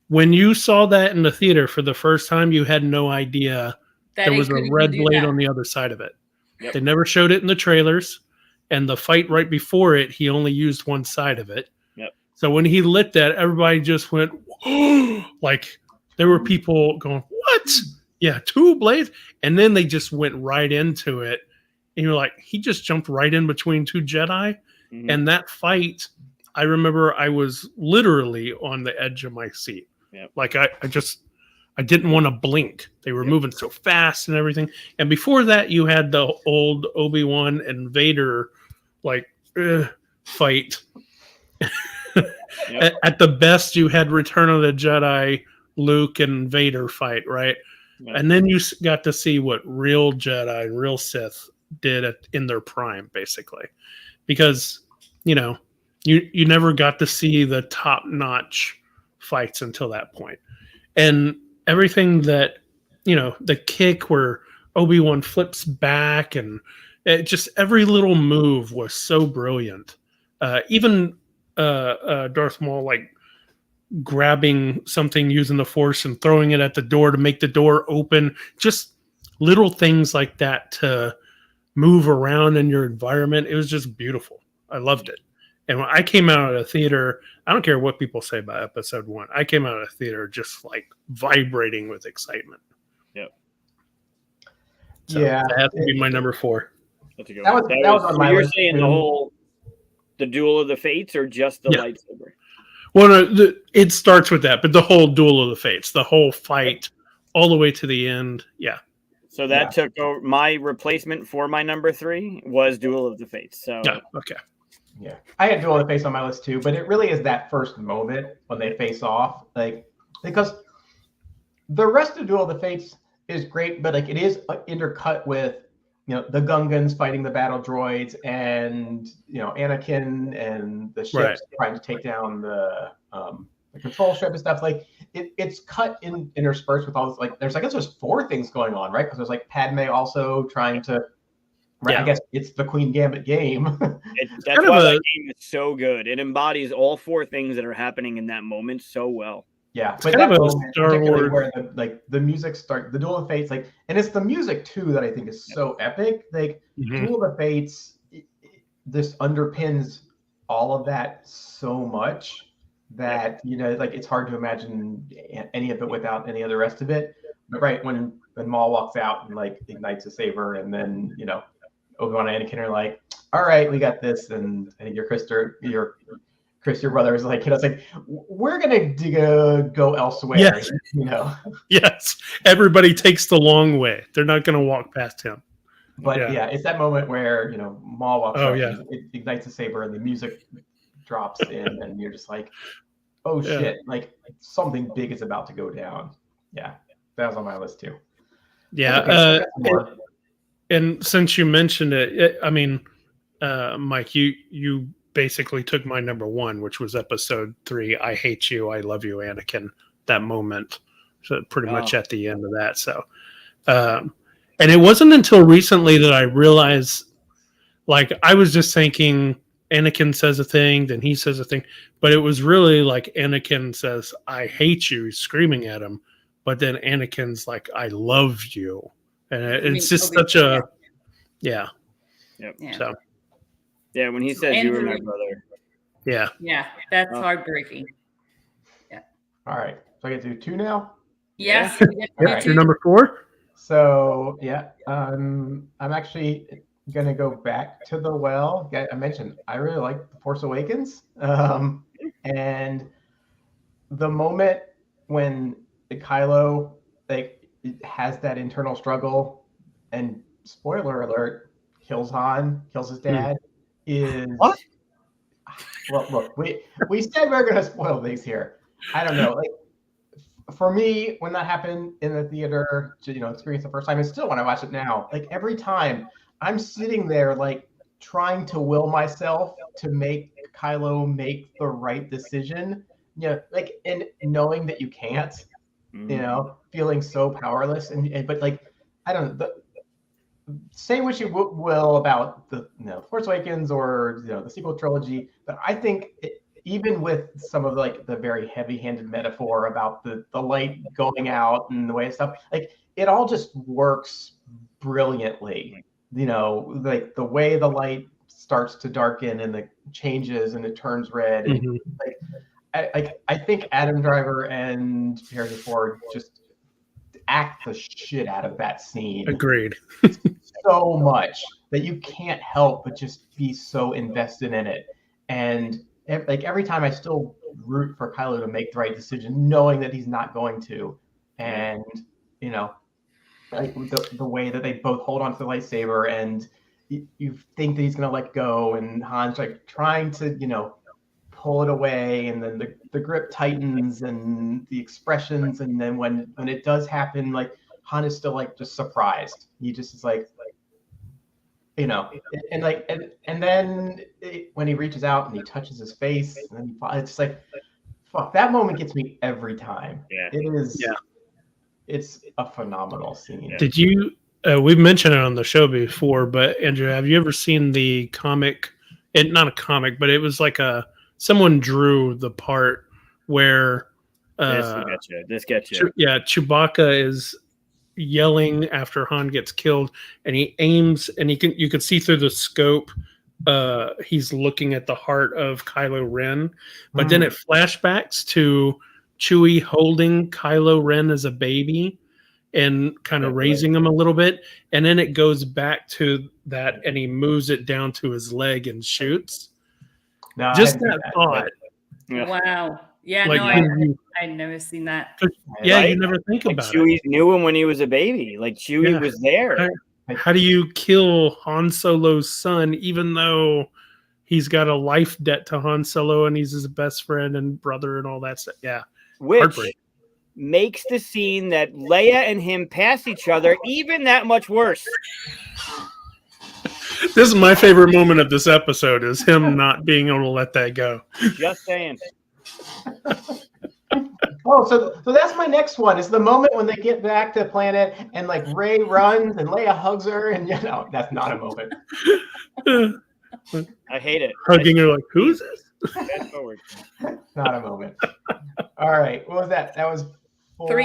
When you saw that in the theater for the first time, you had no idea there was a red blade on the other side of it. Yep. They never showed it in the trailers, and the fight right before it, he only used one side of it. Yep. So when he lit that, everybody just went, like there were people going, what? Yeah, 2 blades. And then they just went right into it. And you're like, he just jumped right in between 2 Jedi. Mm-hmm. And that fight, I remember I was literally on the edge of my seat. Yep. Like I didn't want to blink. They were moving so fast and everything. And before that, you had the old Obi-Wan and Vader like fight. Yep. At the best, you had Return of the Jedi, Luke and Vader fight, right? Yep. And then you got to see what real Jedi and real Sith did in their prime, basically. Because, you never got to see the top-notch fights until that point. And everything that, the kick where Obi-Wan flips back, and just every little move was so brilliant. Even Darth Maul like grabbing something using the Force and throwing it at the door to make the door open. Just little things like that to move around in your environment. It was just beautiful. I loved it. And when I came out of the theater, I don't care what people say about episode 1. I came out of the theater just like vibrating with excitement. Yep. So Yeah, that has to be my number 4. That's a good That one. was on So my you're list, saying too. the Duel of the Fates or just the Yeah. lightsaber? Well, no, it starts with that, but the whole Duel of the Fates, the whole fight, all the way to the end. Yeah. So that took over. My replacement for my number 3 was Duel of the Fates. So Yeah. Okay. Yeah, I had Duel of the Fates on my list too, but it really is that first moment when they face off, like, because the rest of Duel of the Fates is great, but like it is intercut with, the Gungans fighting the battle droids, and Anakin and the ships trying to take down the control ship and stuff. Like it's cut interspersed with all this. Like I guess there's 4 things going on, right? Because there's like Padme also trying to. Right, Yeah. I guess it's the Queen Gambit game. That's why that game is so good. It embodies all 4 things that are happening in that moment so well. Yeah, It's but kind that of a moment, Star particularly Wars- where the music starts, the Duel of Fates, like, and it's the music too that I think is so epic. Like Mhm. Duel of the Fates, this underpins all of that so much that like it's hard to imagine any of it without any of the rest of it. But right when Maul walks out and like ignites a saber, and then Obi-Wan and Anakin are like, all right, we got this, and I think your brother is like, it's like, we're gonna go elsewhere. Yes. Yes. Everybody takes the long way. They're not going to walk past him. But yeah, it's that moment where Maul walks up, yeah. and it ignites a saber, and the music drops in, and you're just like, oh shit, like something big is about to go down. Yeah, that was on my list too. Yeah. And since you mentioned it, I mean, Mike, you basically took my number 1, which was episode 3. I hate you, I love you, Anakin. That moment, so pretty much at the end of that. So, and it wasn't until recently that I realized, like, I was just thinking Anakin says a thing, then he says a thing, but it was really like Anakin says, "I hate you," he's screaming at him, but then Anakin's like, "I love you," and it's just such a yeah. Yep. Yeah. So. Yeah, when he says you were my brother. Yeah. Yeah, that's heartbreaking. Yeah. All right, so I get to do 2 now. Yes. That's your number 4. So yeah, I'm actually gonna go back to the well. I mentioned I really like The Force Awakens, and the moment when Kylo like has that internal struggle, and spoiler alert, kills Han, kills his dad, is what? Well, look, we said we're gonna spoil things here. I don't know, like. For me, when that happened in the theater, experience the first time, and still when I watch it now, like every time I'm sitting there, like trying to will myself to make Kylo make the right decision, like, and knowing that you can't, feeling so powerless, and but like, I don't know, say what you will about the Force Awakens or the sequel trilogy, but I think even with some of like the very heavy-handed metaphor about the light going out and the way stuff, like it all just works brilliantly. Like the way the light starts to darken and the changes and it turns red. And I think Adam Driver and Harrison Ford just act the shit out of that scene. Agreed. So much that you can't help but just be so invested in it. And like every time I still root for Kylo to make the right decision, knowing that he's not going to. And, like the way that they both hold on to the lightsaber, and you think that he's going to let go, and Han's like trying to, pull it away, and then the grip tightens and the expressions. And then when it does happen, like Han is still like just surprised. He just is like, and then when he reaches out and he touches his face, and then it's like, fuck, that moment gets me every time. Yeah. It is. Yeah. It's a phenomenal scene. Did you? We've mentioned it on the show before, but Andrew, have you ever seen the comic? Not a comic, but it was like someone drew the part where this gets you. Chewbacca is yelling after Han gets killed, and he aims, and you can see through the scope. He's looking at the heart of Kylo Ren, but then it flashbacks to Chewie holding Kylo Ren as a baby and kind of raising him a little bit, and then it goes back to that, and he moves it down to his leg and shoots. No, Just that thought. Wow. Yeah, Like, no, I'd never seen that. Yeah, Right? you never think Like about Chewie knew him when he was a baby. Like Chewie was there. How do you kill Han Solo's son, even though he's got a life debt to Han Solo and he's his best friend and brother and all that stuff? Yeah. Which makes the scene that Leia and him pass each other even that much worse. This is my favorite moment of this episode, is him not being able to let that go. Just saying. Oh, so that's my next one. Is the moment when they get back to the planet and like Rey runs and Leia hugs her, and that's not a moment. I hate it. Hugging her like, who's this? Fast forward. Not a moment. All right, what was that? That was 4. 3.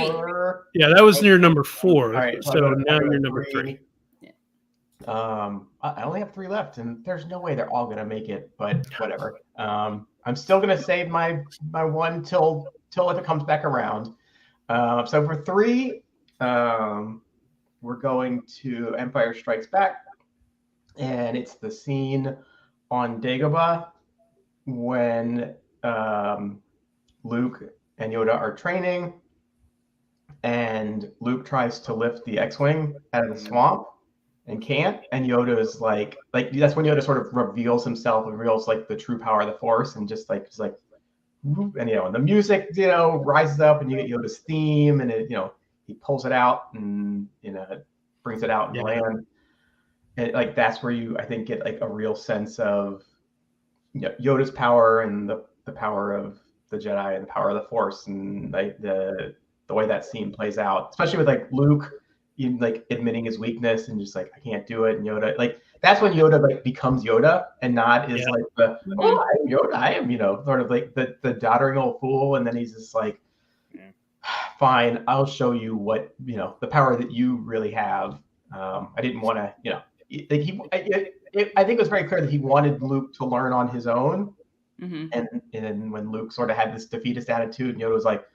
Yeah, that was near number 4. All right, so now you're number 3. I only have 3 left, and there's no way they're all gonna make it, but whatever. I'm still gonna save my one till if it comes back around. So for 3, we're going to Empire Strikes Back, and it's the scene on Dagobah when Luke and Yoda are training, and Luke tries to lift the X-Wing out of the swamp and can't, and Yoda is like that's when Yoda sort of reveals himself, reveals like the true power of the Force, and just like and and the music rises up, and you get Yoda's theme, and it he pulls it out and it brings it out in land, and like that's where you I think get like a real sense of Yoda's power and the power of the Jedi and the power of the Force, and like the way that scene plays out, especially with like Luke like admitting his weakness and just like I can't do it, and Yoda that's when Yoda like becomes Yoda and not is like the I'm Yoda, I am sort of like the doddering old fool, and then he's just like fine, I'll show you what the power that you really have. I didn't want to I think it was very clear that he wanted Luke to learn on his own, and when Luke sort of had this defeatist attitude, Yoda was like,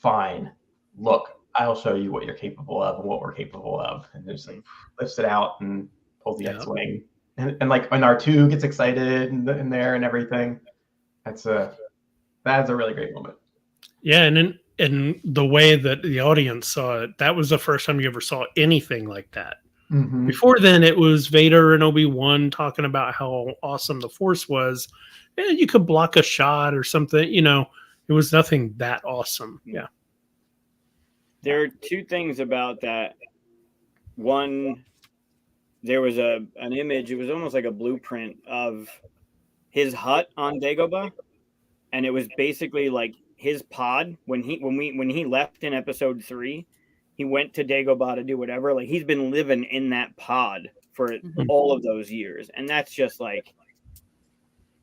fine, look, I'll show you what you're capable of and what we're capable of. And just like lifts it out and pulls the X-Wing. And like when R2 gets excited in there and everything. That's a really great moment. Yeah, and in the way that the audience saw it, that was the first time you ever saw anything like that. Mm-hmm. Before then, it was Vader and Obi-Wan talking about how awesome the Force was. And you could block a shot or something. It was nothing that awesome. Yeah. There are 2 things about that. One, there was an image. It was almost like a blueprint of his hut on Dagobah, and it was basically like his pod. When he left in Episode 3, he went to Dagobah to do whatever. Like he's been living in that pod for all of those years, and that's just like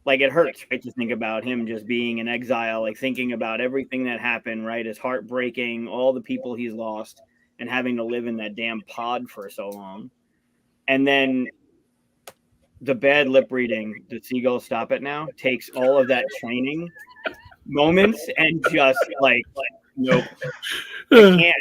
it hurts, right, to think about him just being in exile, like thinking about everything that happened, right? His heart breaking, all the people he's lost, and having to live in that damn pod for so long. And then the bad lip reading, the Seagull Stop It Now, takes all of that training moments and just nope. I can't.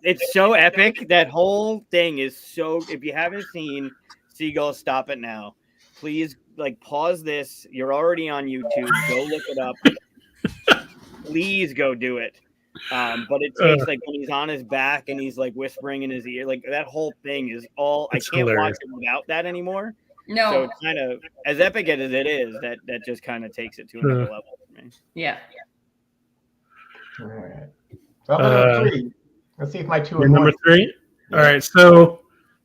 It's so epic. That whole thing is so, if you haven't seen Seagull Stop It Now, please pause this. You're already on YouTube. Go look it up. Please go do it. But it takes when he's on his back and he's whispering in his ear, that whole thing is all. I can't watch it without that anymore. No. So it's kind of as epic as it is. That just kind of takes it to another level for me. Yeah. All right. So number 3. Let's see if my 2 are number 3. Yeah. All right. So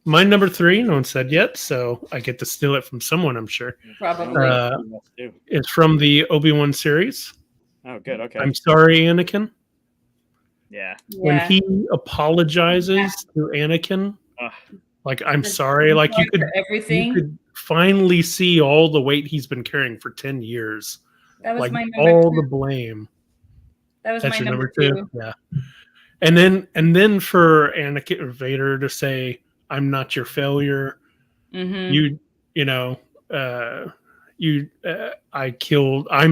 my number 3, no one said yet, so I get to steal it from someone, I'm sure. Probably. It's from the Obi-Wan series. Oh, good. Okay. I'm sorry, Anakin. Yeah. When he apologizes to Anakin, I'm sorry, you could finally see all the weight he's been carrying for 10 years. That was my number all 2. the blame. That was That's my your number 2. 2. Yeah. And then for Anakin or Vader to say, "I'm not your failure. Mm-hmm. You know, I'm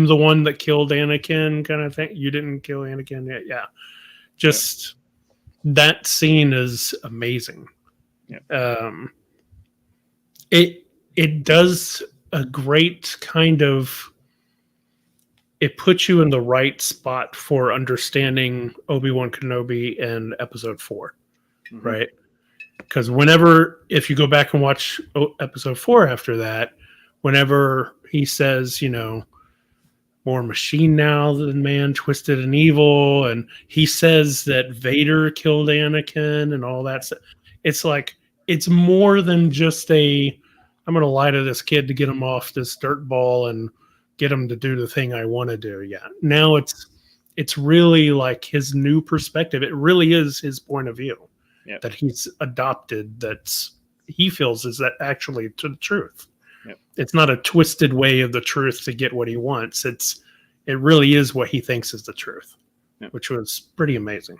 the one that killed Anakin," kind of thing. You didn't kill Anakin yet. Yeah. Just that scene is amazing. It does a great kind of, it puts you in the right spot for understanding Obi-Wan Kenobi and Episode 4, right? Because if you go back and watch Episode 4 after that, whenever he says, more machine now than man, twisted and evil, and he says that Vader killed Anakin and all that stuff, it's like, it's more than just I'm going to lie to this kid to get him off this dirt ball and get him to do the thing I want to do. Yeah. Now it's really like his new perspective. It really is his point of view that he's adopted. He feels is that actually to the truth. It's not a twisted way of the truth to get what he wants. It really is what he thinks is the truth, which was pretty amazing.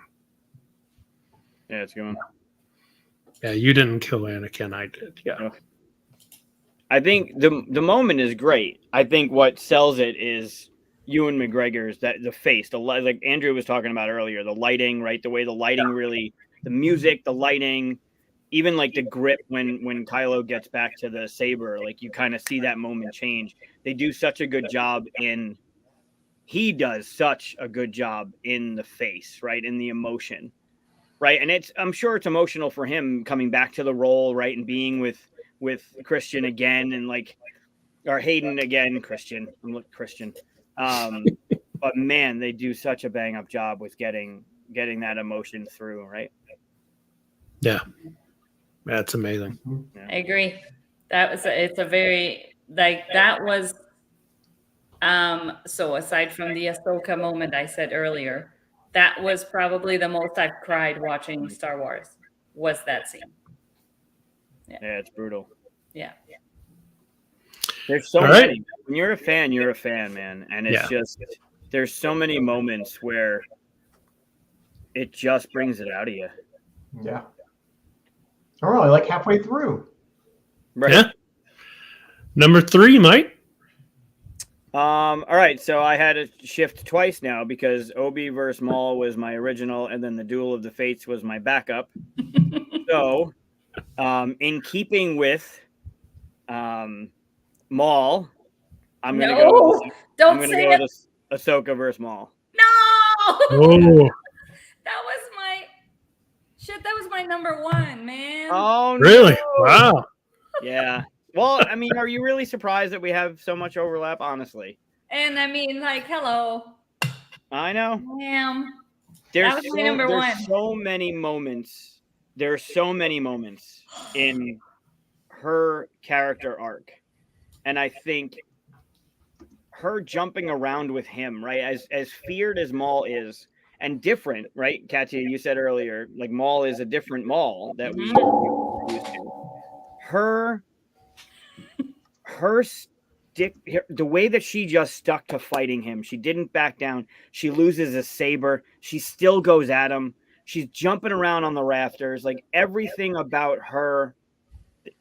Yeah, it's a good one. Yeah, you didn't kill Anakin. I did. Yeah. I think the moment is great. I think what sells it is Ewan McGregor's the face, like Andrew was talking about earlier, the lighting, right? The way the lighting really, the music, the lighting, even like the grip when Kylo gets back to the saber, like you kind of see that moment change. They do such a good job he does such a good job in the face, right? In the emotion, right? And I'm sure it's emotional for him coming back to the role, right? And being with Christian again, and or Hayden again, Christian. But man, they do such a bang up job with getting that emotion through, right? Yeah. That's amazing. I agree. It's a very, that was, so aside from the Ahsoka moment I said earlier, that was probably the most I've cried watching Star Wars, was that scene. Yeah, it's brutal. Yeah. There's so many. When you're a fan, man. And it's just, there's so many moments where it just brings it out of you. Yeah. We're only like halfway through. Right. Yeah. Number 3, Mike. All right. So I had to shift twice now because Obi versus Maul was my original, and then the Duel of the Fates was my backup. So, in keeping with Maul, I'm gonna go with Ahsoka versus Maul. No. Oh. That was my number 1, man. Oh, really? No. Wow. Yeah. Well, I mean, are you really surprised that we have so much overlap? Honestly. And I mean, hello. I know. Damn. That was my number 1. There's so many moments. There are so many moments in her character arc, and I think her jumping around with him, right? As feared as Maul is, and different, right? Katia, you said earlier, like Maul is a different Maul that we used to. Her stick, the way that she just stuck to fighting him, she didn't back down. She loses a saber. She still goes at him. She's jumping around on the rafters. Like everything about her,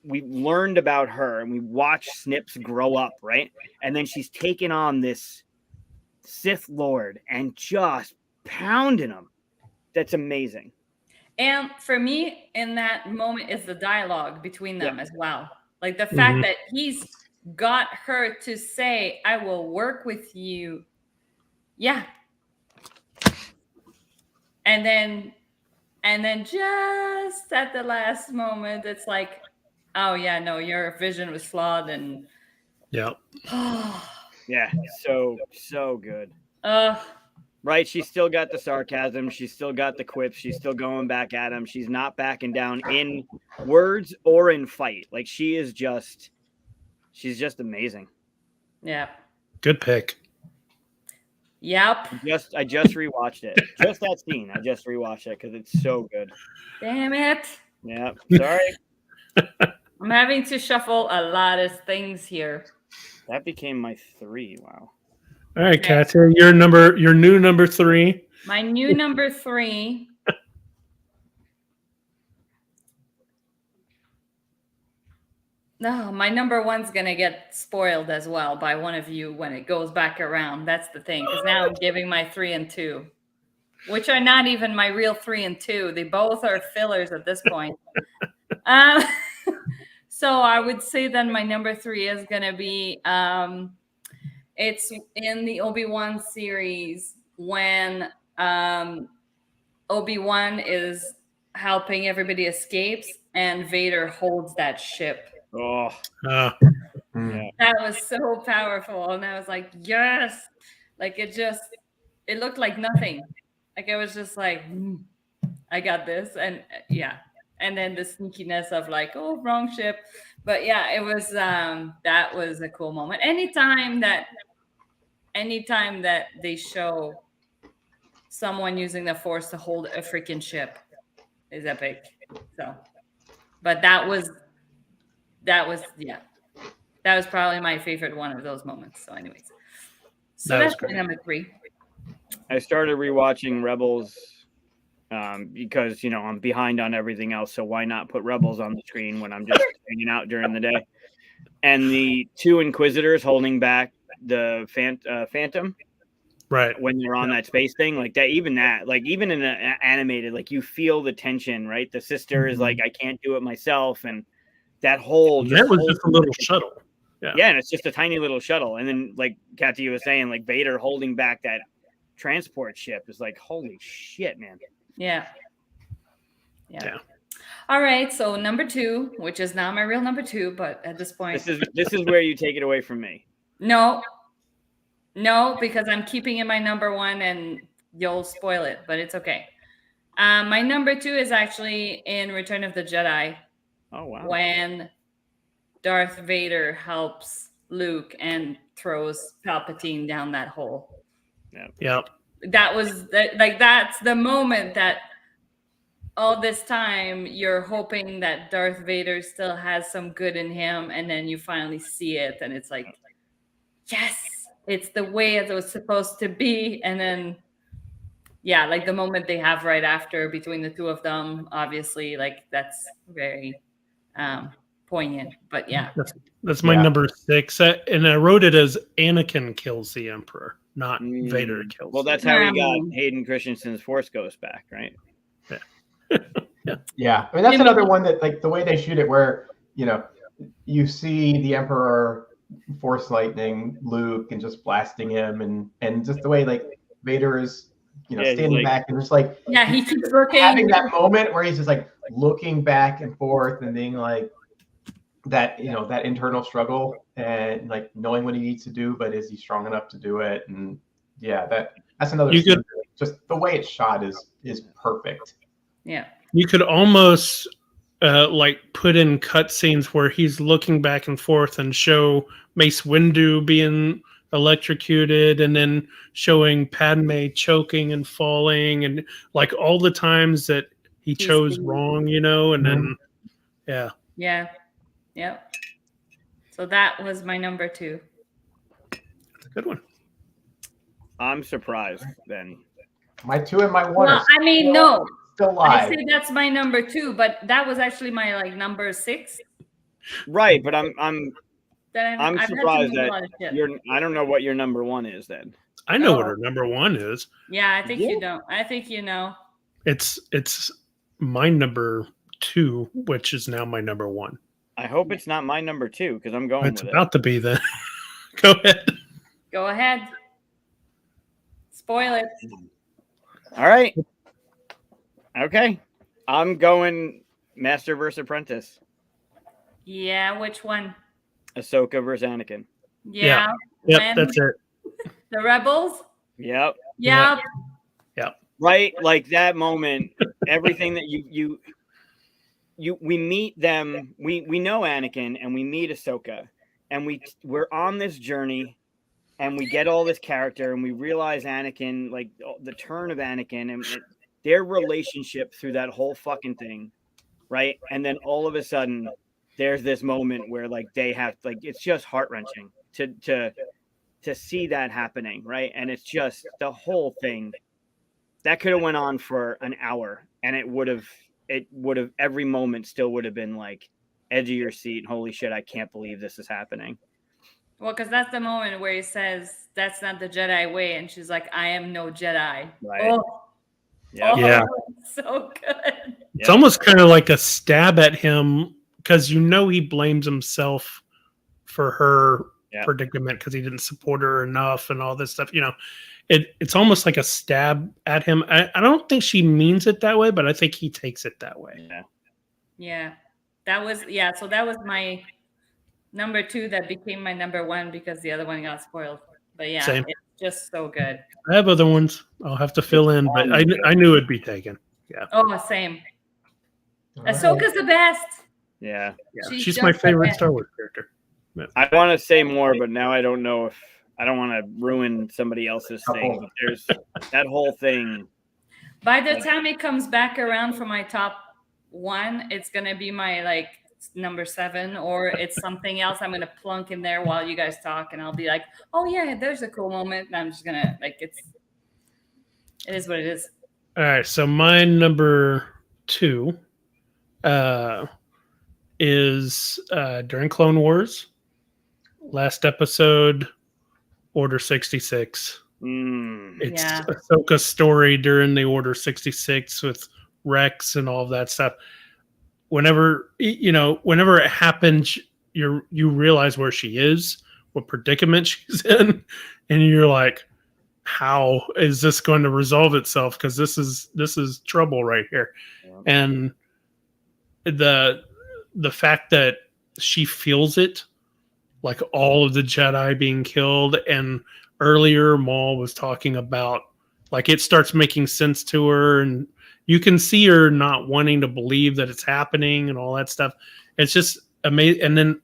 we learned about her, and we watched Snips grow up, right? And then she's taken on this Sith Lord and just pounding him. That's amazing. And for me, in that moment, is the dialogue between them as well. Like the fact that he's got her to say, "I will work with you." Yeah. And then just at the last moment, it's like, "Oh yeah, no, your vision was flawed." And yeah, so good. Right, she's still got the sarcasm. She's still got the quips. She's still going back at him. She's not backing down in words or in fight. Like she's just amazing. Yeah. Good pick. Yep. I just rewatched it. Just that scene. I just rewatched it because it's so good. Damn it. Yeah. Sorry. I'm having to shuffle a lot of things here. That became my 3. Wow. All right, Katia, your new number 3. My new number 3 No, my number one's gonna get spoiled as well by one of you when it goes back around. That's the thing, because now I'm giving my 3 and 2, which are not even my real 3 and 2. They both are fillers at this point. Um, so I would say then my number 3 is gonna be it's in the Obi-Wan series when Obi-Wan is helping everybody escapes and Vader holds that ship. Oh, Uh, Mm. That was so powerful. And I was like, yes. Like it looked like nothing. Like I was just like, I got this. And yeah. And then the sneakiness of like, oh, wrong ship. But yeah, it was that was a cool moment. Anytime that they show someone using the force to hold a freaking ship is epic. So but that was yeah. That was probably my favorite one of those moments. So anyways. So That was that's my great. number 3. I started rewatching Rebels because I'm behind on everything else. So why not put Rebels on the screen when I'm just hanging out during the day? And the 2 Inquisitors holding back the Phantom, right. when you're on that space thing, like that, even in an animated, like you feel the tension, right? The sister is like, I can't do it myself, and that whole That was just a little shuttle. Yeah, and it's just a tiny little shuttle, and then like Katia was saying, like Vader holding back that transport ship is like, holy shit, man. Yeah. All right, so number 2, which is not my real number 2, but at this point, this is where you take it away from me. No, because I'm keeping it my number 1, and you'll spoil it, but it's okay. My number 2 is actually in Return of the Jedi. Oh wow! When Darth Vader helps Luke and throws Palpatine down that hole. Yep. That was that's the moment that all this time you're hoping that Darth Vader still has some good in him, and then you finally see it, and it's like, yes, it's the way it was supposed to be. And then yeah, like the moment they have right after between the two of them, obviously, like that's very poignant. But yeah, that's my number 6, and I wrote it as Anakin kills the Emperor, not Vader kills. Well, that's how we got Hayden Christensen's Force Ghost back, right? Yeah, I mean that's another one that, like, the way they shoot it, where you see the Emperor force lightning Luke and just blasting him, and just the way like Vader is standing back and just like he keeps looking, having that moment where he's just like looking back and forth and being like that that internal struggle and like knowing what he needs to do, but is he strong enough to do it? And yeah, that's another scene. Just the way it's shot is perfect. Yeah, you could almost like put in cutscenes where he's looking back and forth and show Mace Windu being electrocuted, and then showing Padme choking and falling, and like all the times that he chose wrong, and then Yep. So that was my number 2. That's a good one. I'm surprised then. My 2 and my 1. Well, I mean, no. Still live. I say that's my number 2, but that was actually my like number 6. Right, but I'm surprised that I don't know what your number 1 is then. I know what her number 1 is. Yeah, I think you don't. I think you know. It's my number 2, which is now my number 1. I hope it's not my number 2 because I'm going. It's about to be then. Go ahead. Go ahead. Spoil it. All right. Okay. I'm going Master versus Apprentice. Yeah, which one? Ahsoka versus Anakin. Yeah. Yep, that's it. The Rebels? Yep. Right, like that moment, everything that we meet them, we know Anakin and we meet Ahsoka, and we're on this journey, and we get all this character, and we realize Anakin, like the turn of Anakin and their relationship through that whole fucking thing, right? And then all of a sudden there's this moment where like they have, like, it's just heart-wrenching to see that happening, right? And it's just the whole thing that could have went on for an hour, and it would have every moment still would have been like edge of your seat. Holy shit, I can't believe this is happening. Well, because that's the moment where he says, "That's not the Jedi way," and she's like, "I am no Jedi." Right. Oh, Yep. Yeah. so good. It's almost kind of like a stab at him because he blames himself for her predicament because he didn't support her enough and all this stuff. It's almost like a stab at him. I don't think she means it that way, but I think he takes it that way. Yeah. So that was my number 2 that became my number 1 because the other one got spoiled. But yeah, Same. it's just so good. I have other ones I'll have to fill in, but I knew it'd be taken. Yeah. Oh, same. All Ahsoka's the best. Yeah. She's my favorite Star Wars character. Yeah. I want to say more, but now I don't know if I don't want to ruin somebody else's thing. But there's that whole thing. By the time it comes back around for my top 1, it's gonna be my number 7, or it's something else I'm gonna plunk in there while you guys talk, and I'll be like, "Oh yeah, there's a cool moment." And I'm just gonna it is what it is. All right, so my number 2 is during Clone Wars, last episode, Order 66. It's Ahsoka's story during the Order 66 with Rex and all of that stuff. Whenever it happens, you realize where she is, what predicament she's in, and you're like, how is this going to resolve itself? Because this is trouble right here. And the fact that she feels it, like all of the Jedi being killed, and earlier Maul was talking about it starts making sense to her, and you can see her not wanting to believe that it's happening and all that stuff. It's just amazing. And then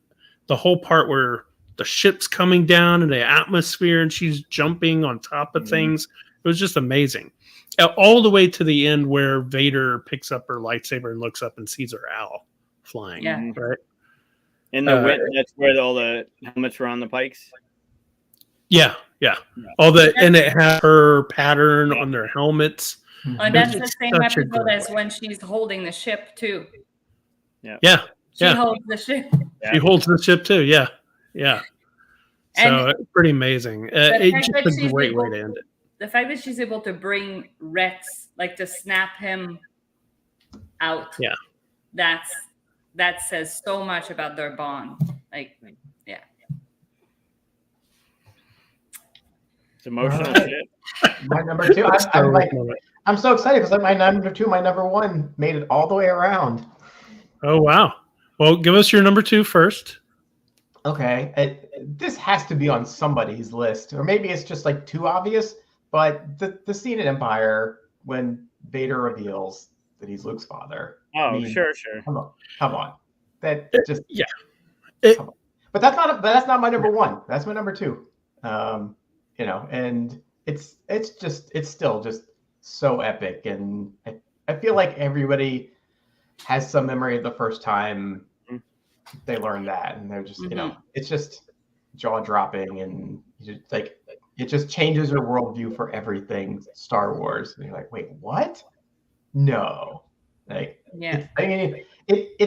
the whole part where the ship's coming down in the atmosphere and she's jumping on top of things, it was just amazing. All the way to the end where Vader picks up her lightsaber and looks up and sees her owl flying. Yeah. Right. In the wind, that's where all the helmets were on the pikes. Yeah. All that, and it had her pattern on their helmets. And that's the same episode as when she's holding the ship too. Yeah. She holds the ship. She holds the ship too. Yeah. So it's pretty amazing. It's just a great way to end it. The fact that she's able to bring Rex, to snap him out. Yeah. That says so much about their bond. It's emotional shit. My number 2. I'm so excited because my number 2, my number 1 made it all the way around. Oh wow! Well, give us your number 2 first. Okay, this has to be on somebody's list, or maybe it's just too obvious. But the scene in Empire when Vader reveals that he's Luke's father. Oh, sure. Come on. That just But that's not my number 1. That's my number 2. And it's still just so epic, and I feel like everybody has some memory of the first time they learned that, and they're just it's just jaw dropping, and it just changes your worldview for everything Star Wars. And you're like, wait, what? No, it's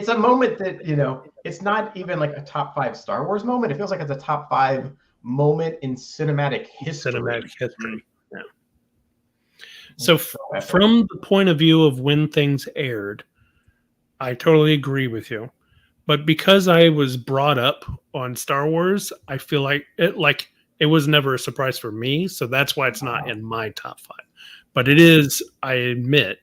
a moment that it's not even a top 5 Star Wars moment. It feels like it's a top 5 moment in cinematic history. Yeah. So from the point of view of when things aired, I totally agree with you. But because I was brought up on Star Wars, I feel like it was never a surprise for me. So that's why it's not in my top 5. But it is, I admit,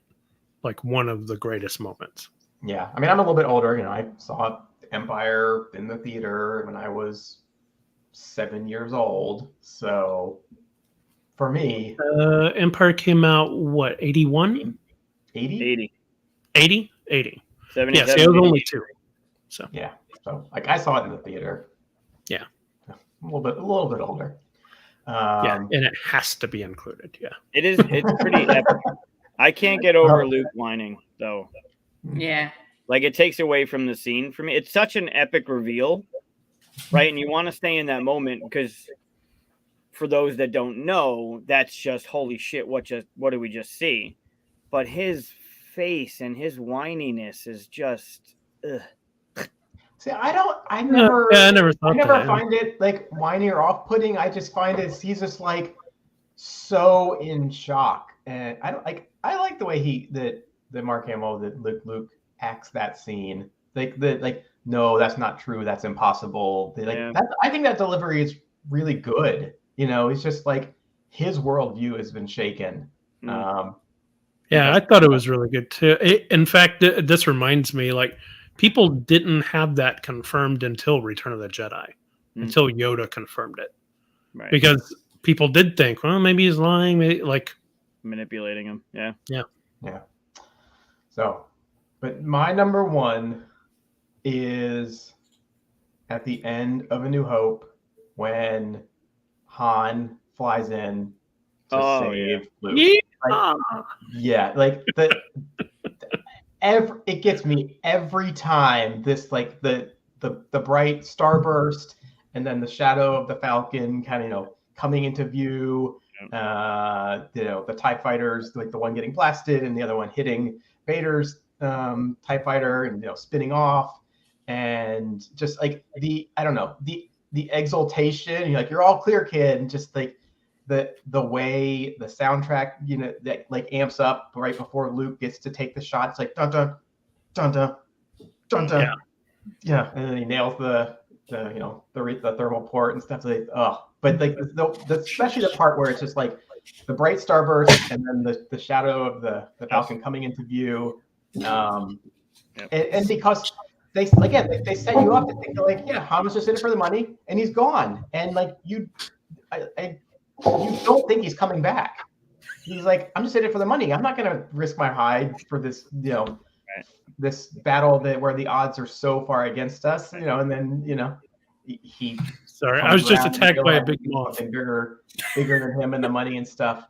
one of the greatest moments. Yeah. I mean, I'm a little bit older. I saw Empire in the theater when I was 7 years old. So for me, Empire came out, what, 81? 80? 80? 80. 77, yeah, so it was only 2. So yeah. So I saw it in the theater. Yeah. A little bit older. And it has to be included. Yeah. It's pretty epic. I can't get over Luke whining though. Yeah. It takes away from the scene for me. It's such an epic reveal, right? And you want to stay in that moment because for those that don't know, that's just holy shit. What did we just see? But his face and his whininess is just. Ugh. See, I I never thought I never that. find it like whiny or off-putting. I just find he's just like so in shock, and I don't like. I like the way that Mark Hamill, that Luke acts that scene. No, that's not true. That's impossible. I think that delivery is really good. It's just like his worldview has been shaken. Yeah, I thought it was really good too. In fact, this reminds me, like, people didn't have that confirmed until Return of the Jedi, until Yoda confirmed it, Right. because people did think, well, maybe he's lying, maybe, like manipulating him. Yeah. So, but my number one is at the end of A New Hope when Han flies in to save Luke. It gets me every time. This like the bright starburst, and then the shadow of the Falcon kind of coming into view. The TIE fighters, like the one getting blasted and the other one hitting Vader's TIE fighter and spinning off, and just like the exultation. You're all clear, kid, and just like the way the soundtrack that like amps up right before Luke gets to take the shot. It's like dun dun dun dun dun dun. Yeah, and then he nails the thermal port and stuff. But like especially the part where it's just like the bright starburst and then the shadow of the Falcon coming into view, and because they set you up to think like, Han was just in it for the money and he's gone, and like you don't think he's coming back. He's like, I'm just in it for the money. I'm not going to risk my hide for this, this battle where the odds are so far against us, and then, he. Sorry, I was just attacked by a big moth. Something bigger than him and the money and stuff.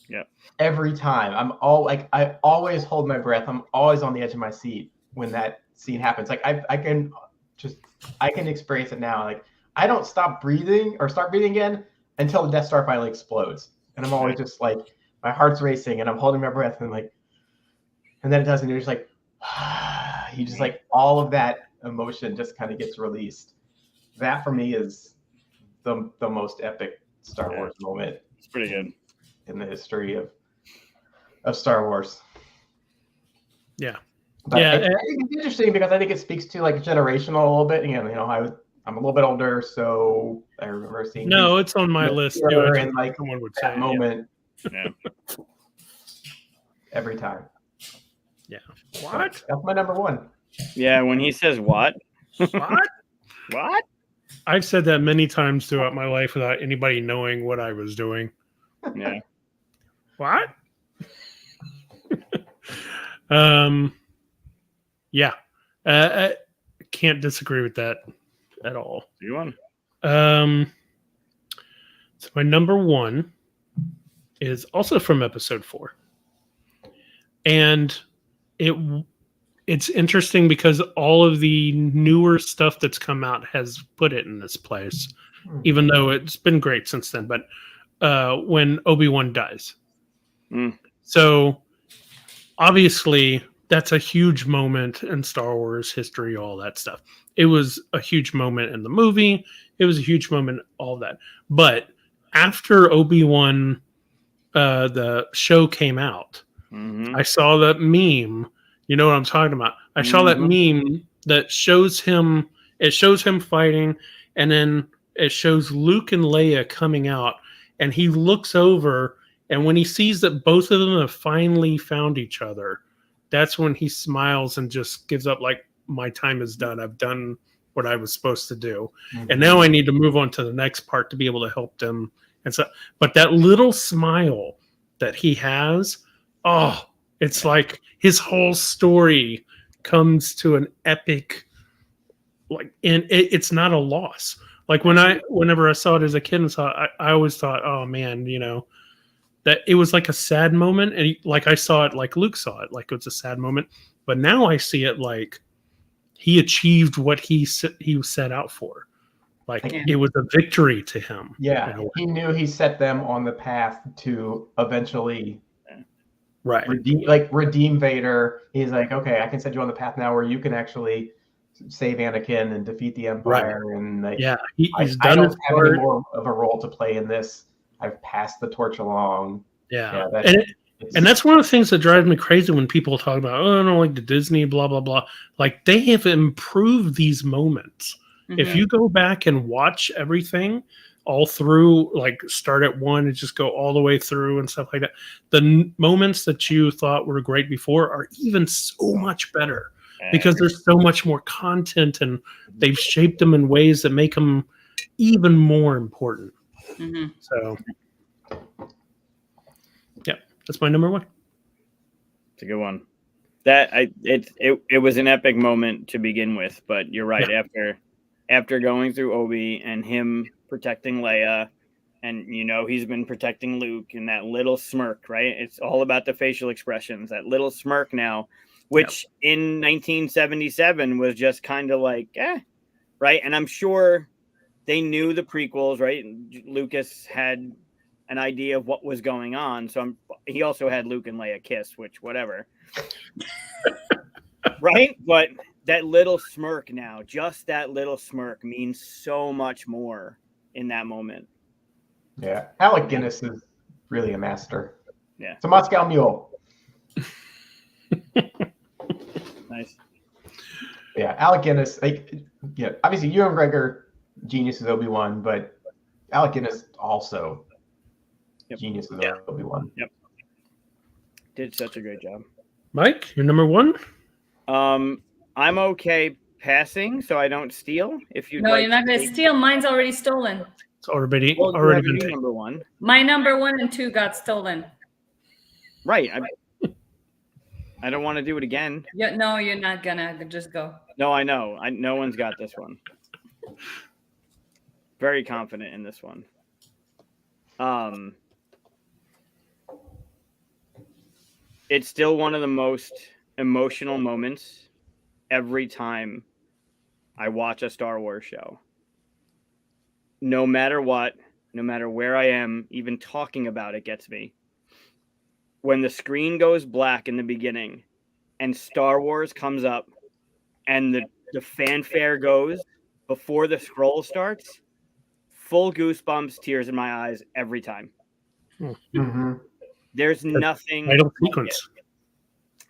Yeah. Every time I always hold my breath. I'm always on the edge of my seat when that scene happens. Like I can experience it now. Like I don't stop breathing or start breathing again until the Death Star finally explodes. And I'm always just like, my heart's racing and I'm holding my breath and then it does, and you're just like, you just like all of that emotion just kind of gets released. That for me is the most epic Star Wars moment. It's pretty good in the history of Star Wars. Yeah. But I think it's interesting because I think it speaks to like generational a little bit. I'm a little bit older, so I remember seeing. No, it's on my list too. And like someone would that say moment, every time. Yeah. What? That's my number one. Yeah, when he says what? What? What? I've said that many times throughout my life without anybody knowing what I was doing. Yeah. What? Yeah. I can't disagree with that at all. Do you want? So my number one is also from episode 4. And it's interesting because all of the newer stuff that's come out has put it in this place, even though it's been great since then. But when Obi-Wan dies. So obviously that's a huge moment in Star Wars history, all that stuff. It was a huge moment in the movie. It was a huge moment, all that. But after Obi-Wan, the show came out, I saw that meme. You know what I'm talking about? I saw that meme that shows him. It shows him fighting, and then it shows Luke and Leia coming out, and he looks over, and when he sees that both of them have finally found each other, that's when he smiles and just gives up, like, my time is done. I've done what I was supposed to do. And now I need to move on to the next part to be able to help them. And so, but that little smile that he has, it's like his whole story comes to an epic, like, and it's not a loss. Like whenever I saw it as a kid and I always thought, oh man, that it was like a sad moment. And like I saw it, like Luke saw it, like it was a sad moment. But now I see it like he achieved what he set out for. Like it was a victory to him. Yeah, he knew he set them on the path to eventually redeem Vader. He's like, okay, I can set you on the path now where you can actually save Anakin and defeat the Empire, and like, Yeah, he's I done don't his have any part. more of a role to play in this. I've passed the torch along. Yeah, it's- and that's one of the things that drives me crazy when people talk about, oh, I don't like the Disney, blah blah blah. Like they have improved these moments. If you go back and watch everything all through, like start at one and just go all the way through and stuff like that, the moments that you thought were great before are even so much better because there's so much more content and they've shaped them in ways that make them even more important. So, yeah, that's my number one. It's a good one. It was an epic moment to begin with, but you're right. Yeah. After going through Obi and him protecting Leia, and he's been protecting Luke, and that little smirk, right? It's all about the facial expressions. That little smirk now, which in 1977 was just kind of like, right? And I'm sure they knew the prequels, right? Lucas had an idea of what was going on, so he also had Luke and Leia kiss, which whatever. Right? But that little smirk now, just that little smirk means so much more in that moment. Yeah. Alec Guinness is really a master. Yeah. It's a Moscow Mule. Nice. Yeah. Alec Guinness, obviously Ewan McGregor, genius as Obi-Wan, but Alec Guinness also genius as Obi-Wan. Yep. Did such a great job. Mike, you're number one? I'm okay passing, so I don't steal. If you you're not gonna steal. Mine's already stolen. It's already been taken. Number one. My number 1 and 2 got stolen. Right. I don't want to do it again. Yeah, no, you're not gonna. Just go. No, I know. No one's got this one. Very confident in this one. It's still one of the most emotional moments every time I watch a Star Wars show. No matter what, no matter where I am, even talking about it gets me. When the screen goes black in the beginning and Star Wars comes up and the fanfare goes before the scroll starts, full goosebumps, tears in my eyes every time. Mm-hmm. There's nothing. Title sequence.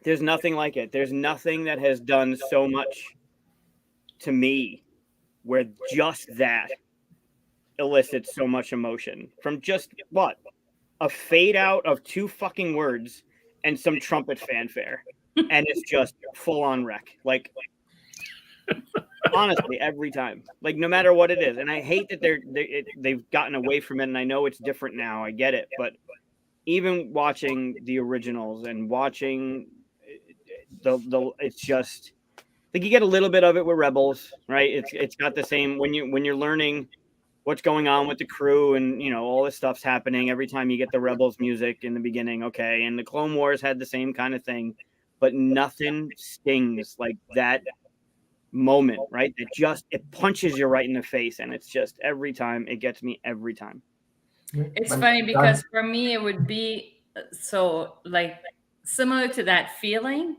There's nothing like it. There's nothing that has done so much to me where just that elicits so much emotion from just a fade out of 2 fucking words and some trumpet fanfare, and it's just full on wreck. Like honestly, every time, like no matter what it is. And I hate that they've gotten away from it, and I know it's different now. I get it, but even watching the originals and watching it's just like you get a little bit of it with Rebels, right? It's got the same when you're learning what's going on with the crew and all this stuff's happening every time you get the Rebels music in the beginning. Okay, and the Clone Wars had the same kind of thing, but nothing stings like that moment, right? It punches you right in the face, and it's just every time it gets me every time. It's funny because for me it would be so like similar to that feeling.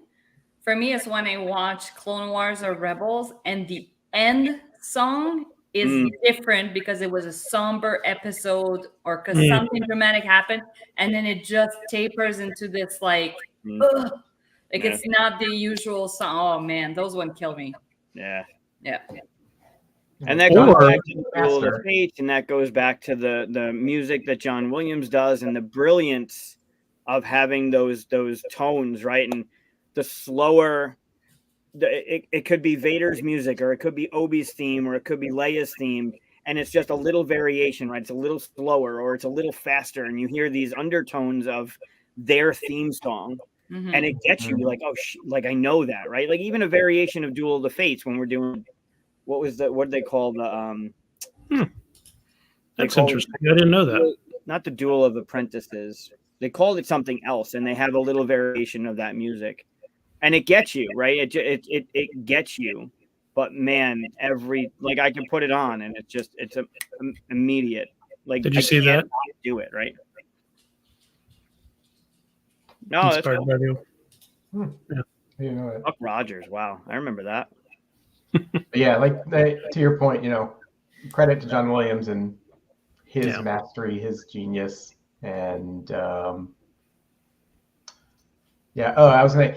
For me, it's when I watch Clone Wars or Rebels, and the end song is different because it was a somber episode or because something dramatic happened, and then it just tapers into this it's not the usual song. Oh man, those ones kill me. Yeah. And that goes back to the Duel of the Fates, and that goes back to the music that John Williams does, and the brilliance of having those tones, right? And the slower, it could be Vader's music, or it could be Obi's theme, or it could be Leia's theme, and it's just a little variation, right? It's a little slower, or it's a little faster, and you hear these undertones of their theme song, and it gets you like, oh, like I know that, right? Like even a variation of Duel of the Fates when we're doing, what did they call the That's interesting. I didn't know that. Not the Duel of Apprentices. They called it something else, and they have a little variation of that music. And it gets you, right? It gets you, but man, I can put it on, and it's immediate. Like, did you see that? Do it right? No, that's cool. Yeah. You know it. Buck Rogers. Wow, I remember that. Yeah, like to your point, credit to John Williams and his mastery, his genius, and yeah. Oh, I was gonna.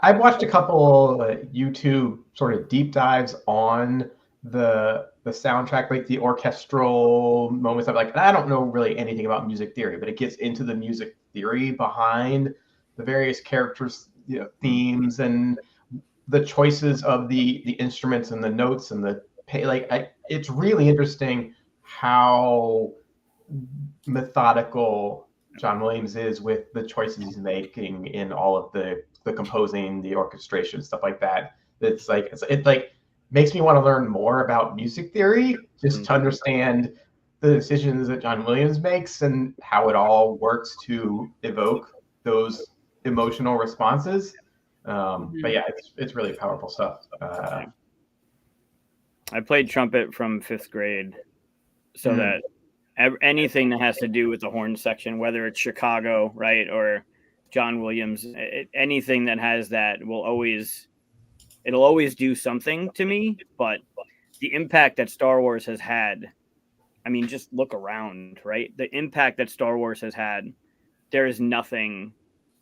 I've watched a couple YouTube sort of deep dives on the soundtrack, like the orchestral moments. Of like, I don't know really anything about music theory, but it gets into the music theory behind the various characters, themes, and the choices of the instruments and the notes and the pay. It's really interesting how methodical John Williams is with the choices he's making in all of the composing, the orchestration, stuff like that. It's like it like makes me want to learn more about music theory, just to understand the decisions that John Williams makes and how it all works to evoke those emotional responses. But yeah, it's really powerful stuff. I played trumpet from 5th grade, so that anything that has to do with the horn section, whether it's Chicago, right, or John Williams, anything that has that it'll always do something to me. But the impact that Star Wars has had, I mean, just look around, right? The impact that Star Wars has had, there's nothing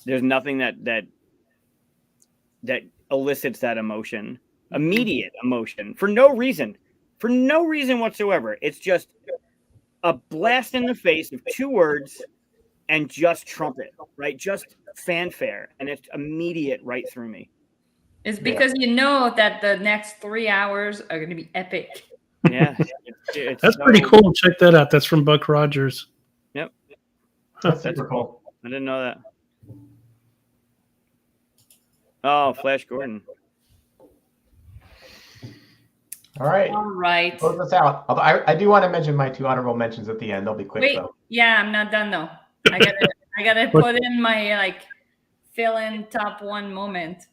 that elicits that emotion, immediate emotion, for no reason whatsoever. It's just a blast in the face of 2 words and just trumpet, right? Just fanfare, and it's immediate right through me. It's because you know that the next 3 hours are going to be epic. Yeah, that's pretty cool. Check that out. That's from Buck Rogers. Yep, that's super cool. I didn't know that. Oh, Flash Gordon. All right. Close us out. Although I do want to mention my 2 honorable mentions at the end. They'll be quick though. Yeah, I'm not done though. I gotta put in my fill in top 1 moment.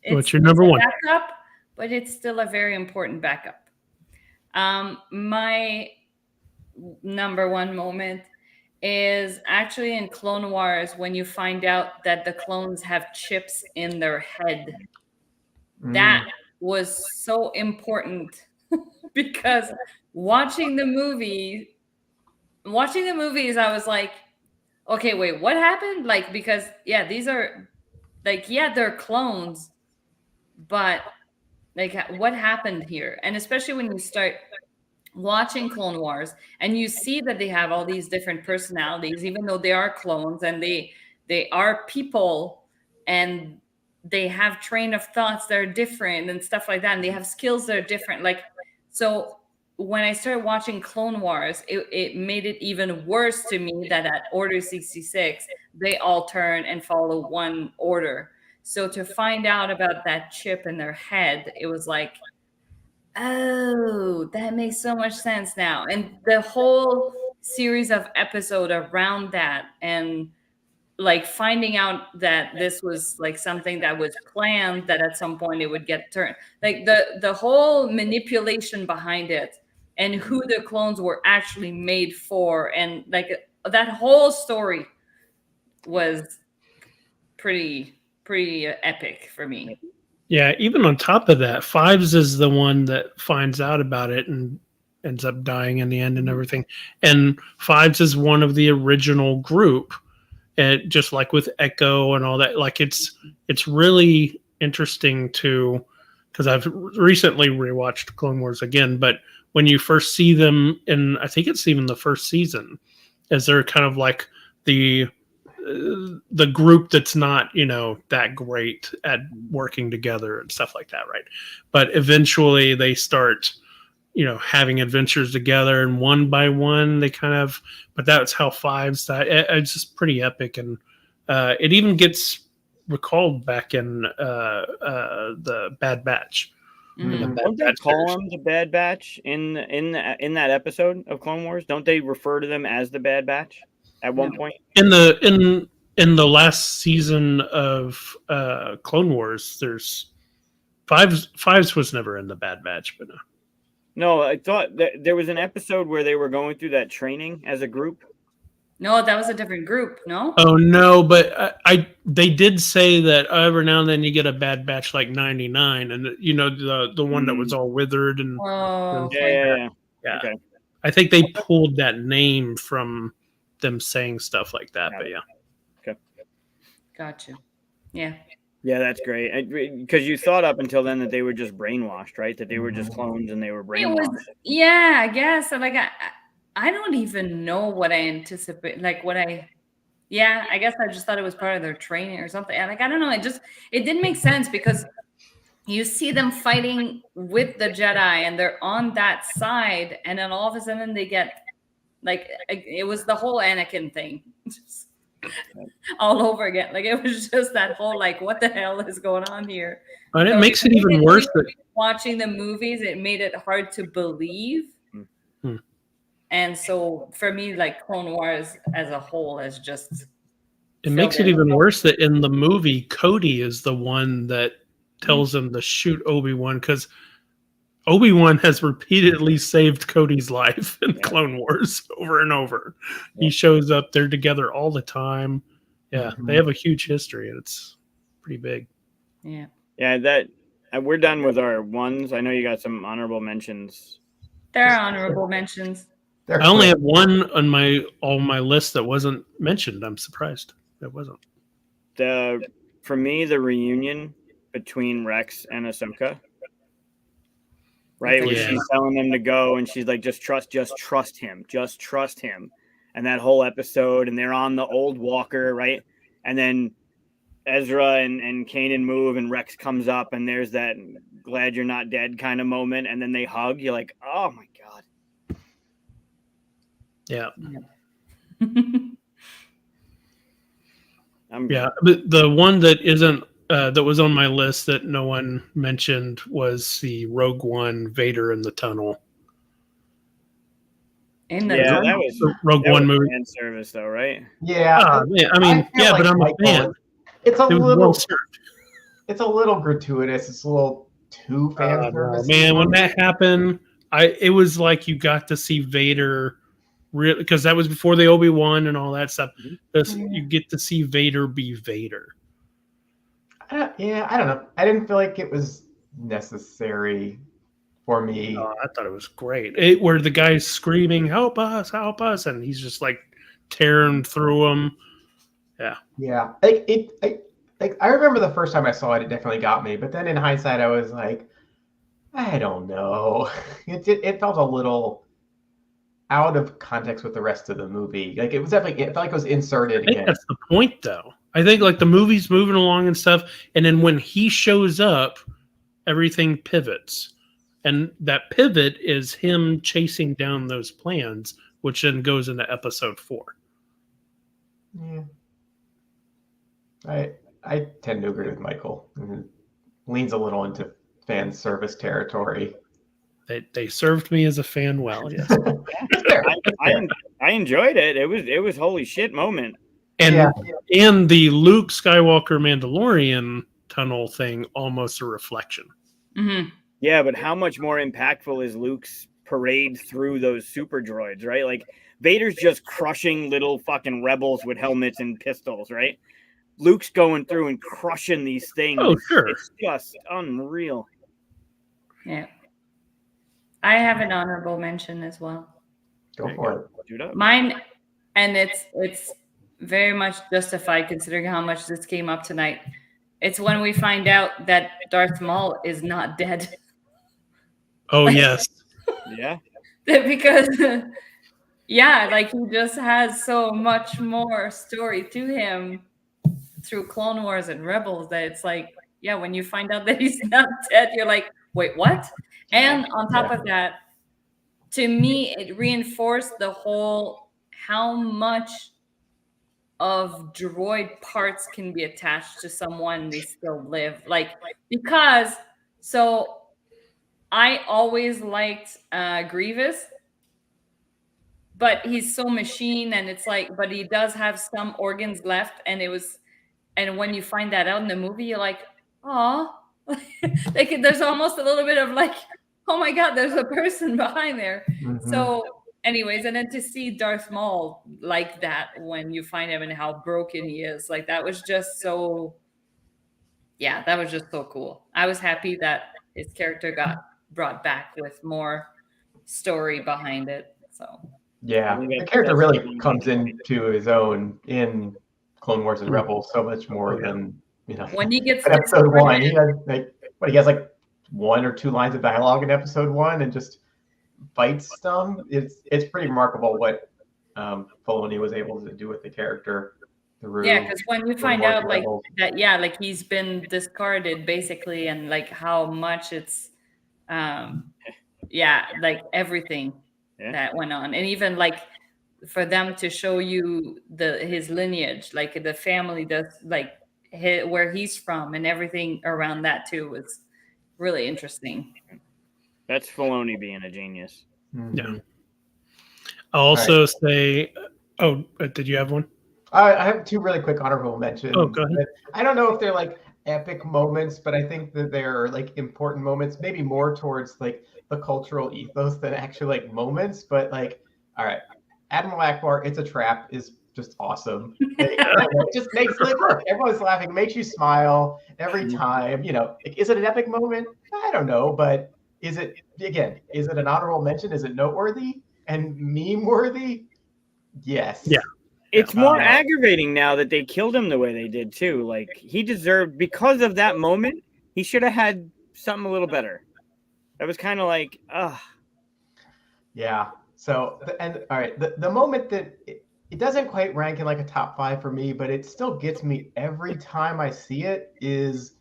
What's your number 1? Backup, but it's still a very important backup. My number 1 moment is actually in Clone Wars when you find out that the clones have chips in their head. That was so important because watching the movies, I was like, okay, wait, what happened? Because these are they're clones, but what happened here? And especially when you start watching Clone Wars and you see that they have all these different personalities, even though they are clones and they are people and they have train of thoughts that are different and stuff like that, and they have skills that are different. So when I started watching Clone Wars, it made it even worse to me that at Order 66 they all turn and follow one order. So to find out about that chip in their head, it was like, oh, that makes so much sense now. And the whole series of episode around that, and finding out that this was something that was planned, that at some point it would get turned, the whole manipulation behind it and who the clones were actually made for, and that whole story was pretty epic for me. Yeah, even on top of that, Fives is the one that finds out about it and ends up dying in the end and everything. And Fives is one of the original group, and just like with Echo and all that. It's really interesting because I've recently rewatched Clone Wars again. But when you first see them, and I think it's even the first season, as they're kind of like the group that's not that great at working together and stuff like that, right? But eventually they start having adventures together, and one by one they kind of, but that's how Fives that it's just pretty epic. And it even gets recalled back in the Bad Batch. Don't they call them the Bad Batch in that episode of Clone Wars? Don't they refer to them as the Bad Batch at one point? In the last season of Clone Wars, there's Fives was never in the Bad Batch, but no, I thought that there was an episode where they were going through that training as a group. No, that was a different group. No. Oh no, but they did say that every now and then you get a Bad Batch like 99, and the one that was all withered and Oh, Yeah. yeah. Okay. I think they pulled that name from them saying stuff like that. But yeah, Gotcha. Yeah. Yeah, that's great. Because you thought up until then that they were just brainwashed, right? That they were just clones and they were It brainwashed. was, yeah, I guess. Like I don't even know what I anticipate. Like yeah, I guess I just thought it was part of their training or something. And like I don't know, it didn't make sense because you see them fighting with the Jedi and they're on that side, and then all of a sudden they get like it was the whole Anakin thing. Just all over again. Like it was just that whole like what the hell is going on here? and it So makes it even worse that watching the movies, it made it hard to believe. And so for me, like Clone Wars as a whole is just it makes it even worse that in the movie Cody is the one that tells him to shoot Obi-Wan, because Obi-Wan has repeatedly saved Cody's life in Clone Wars over and over. He shows up, they're together all the time. Yeah, they have a huge history, and it's pretty big. Yeah. Yeah, that we're done with our ones. I know you got some honorable mentions. There are honorable mentions. I only have one on my list that wasn't mentioned. I'm surprised it wasn't. For me, the reunion between Rex and Ahsoka. Right, where she's telling them to go, and she's like, just trust him, and that whole episode, and they're on the old walker, right, and then Ezra and Kanan move, and Rex comes up, and there's that glad you're not dead kind of moment, and then they hug. You're like, oh my god. Yeah. Yeah, but the one that isn't that was on my list that no one mentioned was the Rogue One Vader in the tunnel. In the that was the Rogue One movie. Fan service, though, right? Yeah. I mean, but I'm a fan. It's a little. Well served. It's a little gratuitous. It's a little too fan service. Man, when that happened, it was like you got to see Vader. Because that was before the Obi-Wan and all that stuff. You get to see Vader be Vader. I don't know. I didn't feel like it was necessary for me. Oh, I thought it was great. Where the guy's screaming, help us, and he's just like tearing through them. Yeah. Yeah. I remember the first time I saw it, it definitely got me. But then in hindsight, I was like, I don't know. It felt a little out of context with the rest of the movie. Like it felt like it was inserted again. That's the point, though. I think like the movie's moving along and stuff, and then when he shows up, everything pivots, and that pivot is him chasing down those plans, which then goes into episode 4. Yeah, I tend to agree with Michael. Leans a little into fan service territory. They served me as a fan well. Yes, I enjoyed it. It was holy shit moment. And the Luke Skywalker Mandalorian tunnel thing, almost a reflection. Mm-hmm. Yeah, but how much more impactful is Luke's parade through those super droids, right? Like Vader's just crushing little fucking rebels with helmets and pistols, right? Luke's going through and crushing these things. Oh, sure. It's just unreal. Yeah. I have an honorable mention as well. Go for it. Mine, and it's very much justified considering how much this came up tonight. It's when we find out that Darth Maul is not dead. Oh, yes. Yeah. Because, yeah, like he just has so much more story to him through Clone Wars and Rebels that it's like, yeah, when you find out that he's not dead, you're like, wait, what? And on top of that, to me, it reinforced the whole how much of droid parts can be attached to someone they still live. Like, because, so I always liked Grievous, but he's so machine, and it's like, but he does have some organs left, and when you find that out in the movie, you're like, oh, like there's almost a little bit of like, oh my God, there's a person behind there. Mm-hmm. So, anyways, and then to see Darth Maul like that when you find him and how broken he is, like that was just so. Yeah, that was just so cool. I was happy that his character got brought back with more story behind it. So Yeah, think the that's- character that's really comes into his own in Clone Wars and Rebels so much more than when he gets in episode one. He disappointed- has he has like 1 or 2 lines of dialogue in episode 1 and just fights them. It's pretty remarkable what Filoni was able to do with the character through. Yeah, because when you Clone find Wars out and like Rebels. that, yeah, like he's been discarded basically, and like how much it's, yeah, like everything Yeah. that went on, and even like for them to show you his lineage, like the family does, like where he's from, and everything around that too was really interesting. That's Filoni being a genius. Mhm. Yeah. I'll also say, oh, did you have one? I have 2 really quick honorable mentions. Oh, go ahead. I don't know if they're like epic moments, but I think that they're like important moments, maybe more towards like the cultural ethos than actually like moments. But like, all right, Admiral Akbar, It's a Trap is just awesome. Like, I don't know, it just makes look, everyone's laughing, makes you smile every time. Is it an epic moment? I don't know, but is it an honorable mention? Is it noteworthy and meme worthy? Yes. Yeah. It's more aggravating now that they killed him the way they did too. Like he deserved, because of that moment, he should have had something a little better. That was kind of like, Yeah. So, all right, the moment that it doesn't quite rank in like a top 5 for me, but it still gets me every time I see it, is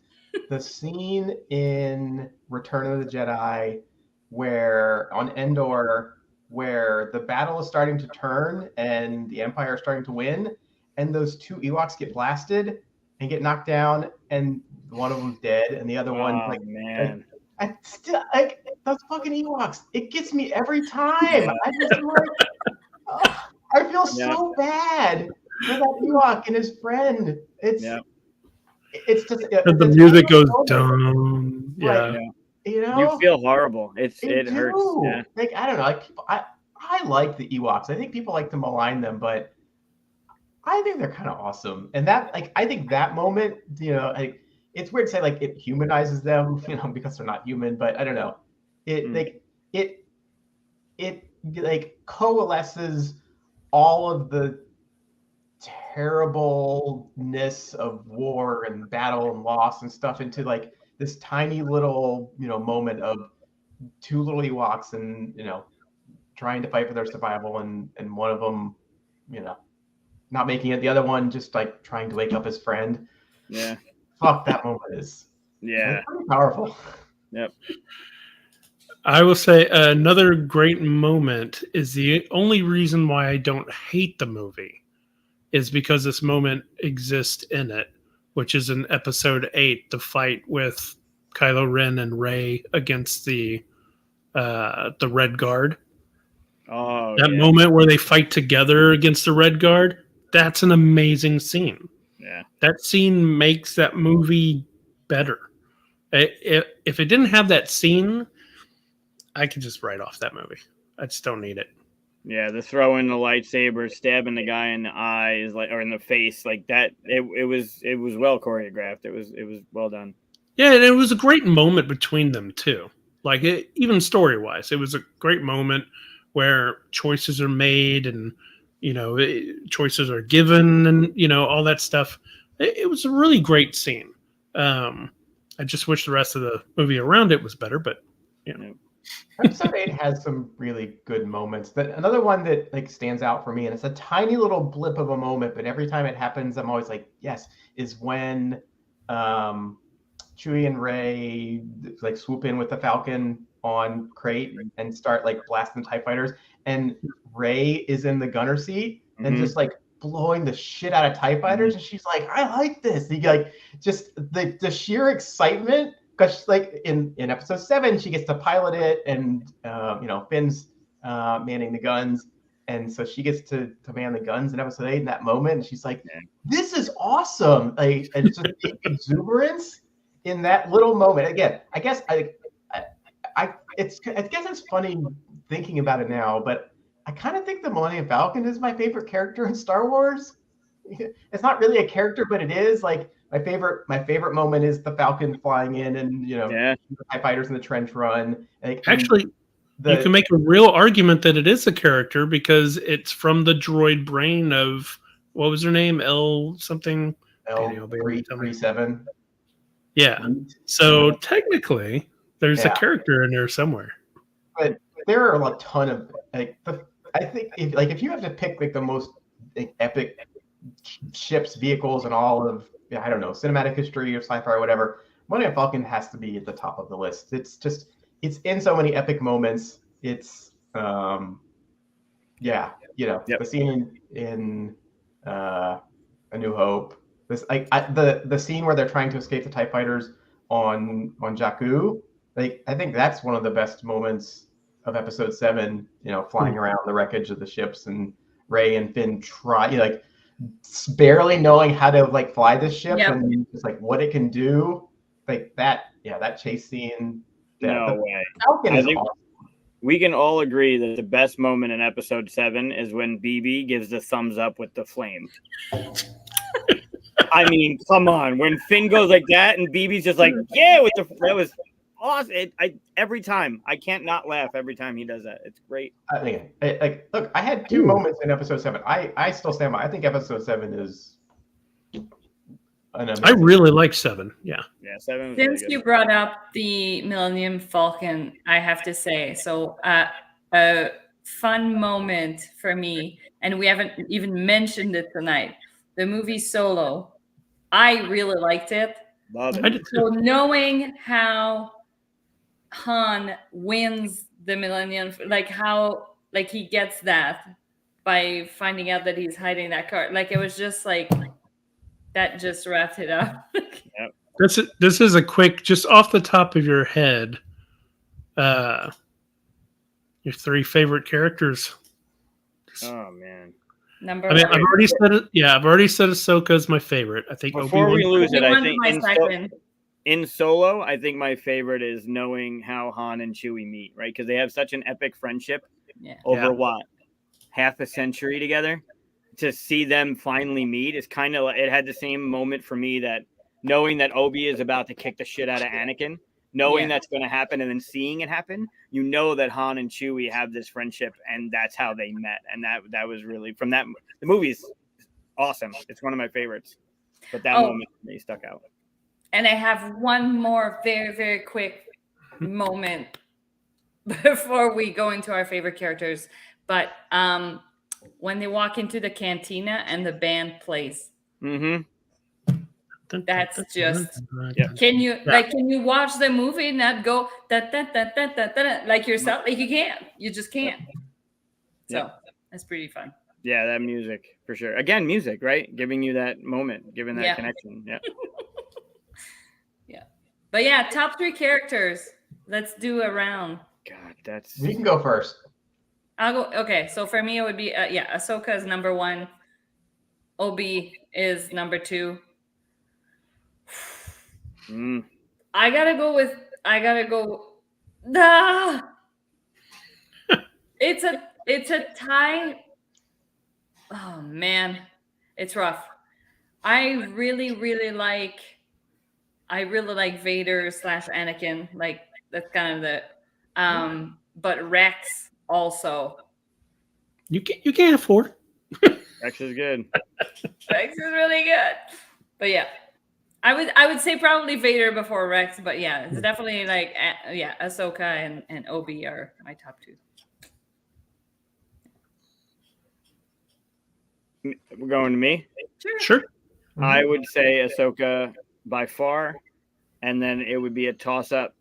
the scene in Return of the Jedi where on Endor, where the battle is starting to turn and the Empire is starting to win, and those 2 Ewoks get blasted and get knocked down, and one of them's dead, and the other one oh like man. I still like those fucking Ewoks. It gets me every time. I just like, I feel so bad for that Ewok and his friend. It's just The music goes down. Yeah. Like, You feel horrible. It hurts. Yeah. Like, I don't know. Like people, I like the Ewoks. I think people like to malign them, but I think they're kind of awesome. And that, like, I think that moment, like, it's weird to say like it humanizes them, because they're not human. But I don't know. It like coalesces all of the terribleness of war and battle and loss and stuff into like this tiny little moment of 2 little Ewoks and trying to fight for their survival, and one of them not making it, the other one just like trying to wake up his friend. Yeah. Fuck, that moment is Yeah. pretty powerful. Yep. I will say another great moment is the only reason why I don't hate the movie is because this moment exists in it, which is in episode 8, the fight with Kylo Ren and Rey against the Red Guard. Oh, That moment where they fight together against the Red Guard, that's an amazing scene. Yeah. That scene makes that movie better. If it didn't have that scene, I could just write off that movie. I just don't need it. Yeah, the throwing the lightsaber, stabbing the guy in the eyes, like, or in the face, like that. It was well choreographed. It was well done. Yeah, and it was a great moment between them too. Like even story wise, it was a great moment where choices are made and choices are given and all that stuff. It was a really great scene. I just wish the rest of the movie around it was better, but Episode 8 has some really good moments. Another one that like stands out for me, and it's a tiny little blip of a moment, but every time it happens, I'm always like, yes, is when Chewie and Rey like swoop in with the Falcon on Crate and start like blasting TIE fighters, and Rey is in the gunner seat and just like blowing the shit out of TIE fighters, and she's like, I like this. And like just the sheer excitement, because like in episode 7 she gets to pilot it, and Finn's manning the guns, and so she gets to man the guns in episode 8 in that moment, and she's like, this is awesome. Like, and just the exuberance in that little moment. Again, I guess it's funny thinking about it now, but I kind of think the Millennium Falcon is my favorite character in Star Wars. It's not really a character, but it is like my favorite moment is the Falcon flying in and the TIE fighters in the trench run. Actually, you can make a real argument that it is a character because it's from the droid brain of what was her name? L something. L337. Yeah. So technically, there's a character in there somewhere. But there are a ton of I think if you have to pick like the most epic ships, vehicles, and all of I don't know, cinematic history or sci-fi or whatever, Millennium Falcon has to be at the top of the list. It's in so many epic moments. It's the scene in A New Hope. This the scene where they're trying to escape the TIE fighters on Jakku. I think that's one of the best moments of Episode 7. Flying around the wreckage of the ships and Rey and Finn try barely knowing how to fly this ship and just what it can do. That chase scene. No way. Falcon is awesome. We can all agree that the best moment in Episode 7 is when BB gives the thumbs up with the flame. I mean, come on. When Finn goes like that and BB's just like, yeah, that was awesome. Every time. I can't not laugh every time he does that. It's great. Look, I had two moments in Episode 7. I still stand by. I think Episode 7 is I really like 7. Yeah. Yeah, 7 was Since really you brought up the Millennium Falcon, I have to say, so a fun moment for me, and we haven't even mentioned it tonight, the movie Solo. I really liked it. Love it. So knowing how Han wins the Millennium, how he gets that by finding out that he's hiding that card. It was just that just wrapped it up. Yep. This is a quick, just off the top of your head, your 3 favorite characters. Oh man. Number I've already said it. Yeah, I've already said Ahsoka is my favorite. I think before we lose it, I think second. In Solo, I think my favorite is knowing how Han and Chewie meet, right? Because they have such an epic friendship over half a century together. To see them finally meet is kind of it had the same moment for me, that knowing that Obi is about to kick the shit out of Anakin, knowing that's going to happen, and then seeing it happen, that Han and Chewie have this friendship, and that's how they met. And that was really from that. The movie's awesome. It's one of my favorites, but that moment for me stuck out. And I have one more very, very quick moment before we go into our favorite characters. But when they walk into the cantina and the band plays, that's just. Can you watch the movie and not go like yourself? You can't. You just can't. So that's pretty fun. Yeah, that music for sure. Again, music, right? Giving you that moment, giving that connection. Yeah. But top 3 characters. Let's do a round. God, you can go first. I'll go. Okay, so for me it would be Ahsoka is number 1. Obi is number 2. I gotta go. It's a tie. Oh man, it's rough. I really like Vader / Anakin. That's kind of the but Rex also. You can't afford. Rex is good. Rex is really good. But I would say probably Vader before Rex, but it's definitely Ahsoka and Obi are my top 2. We're going to me? Sure. I would say Ahsoka by far, and then it would be a toss-up.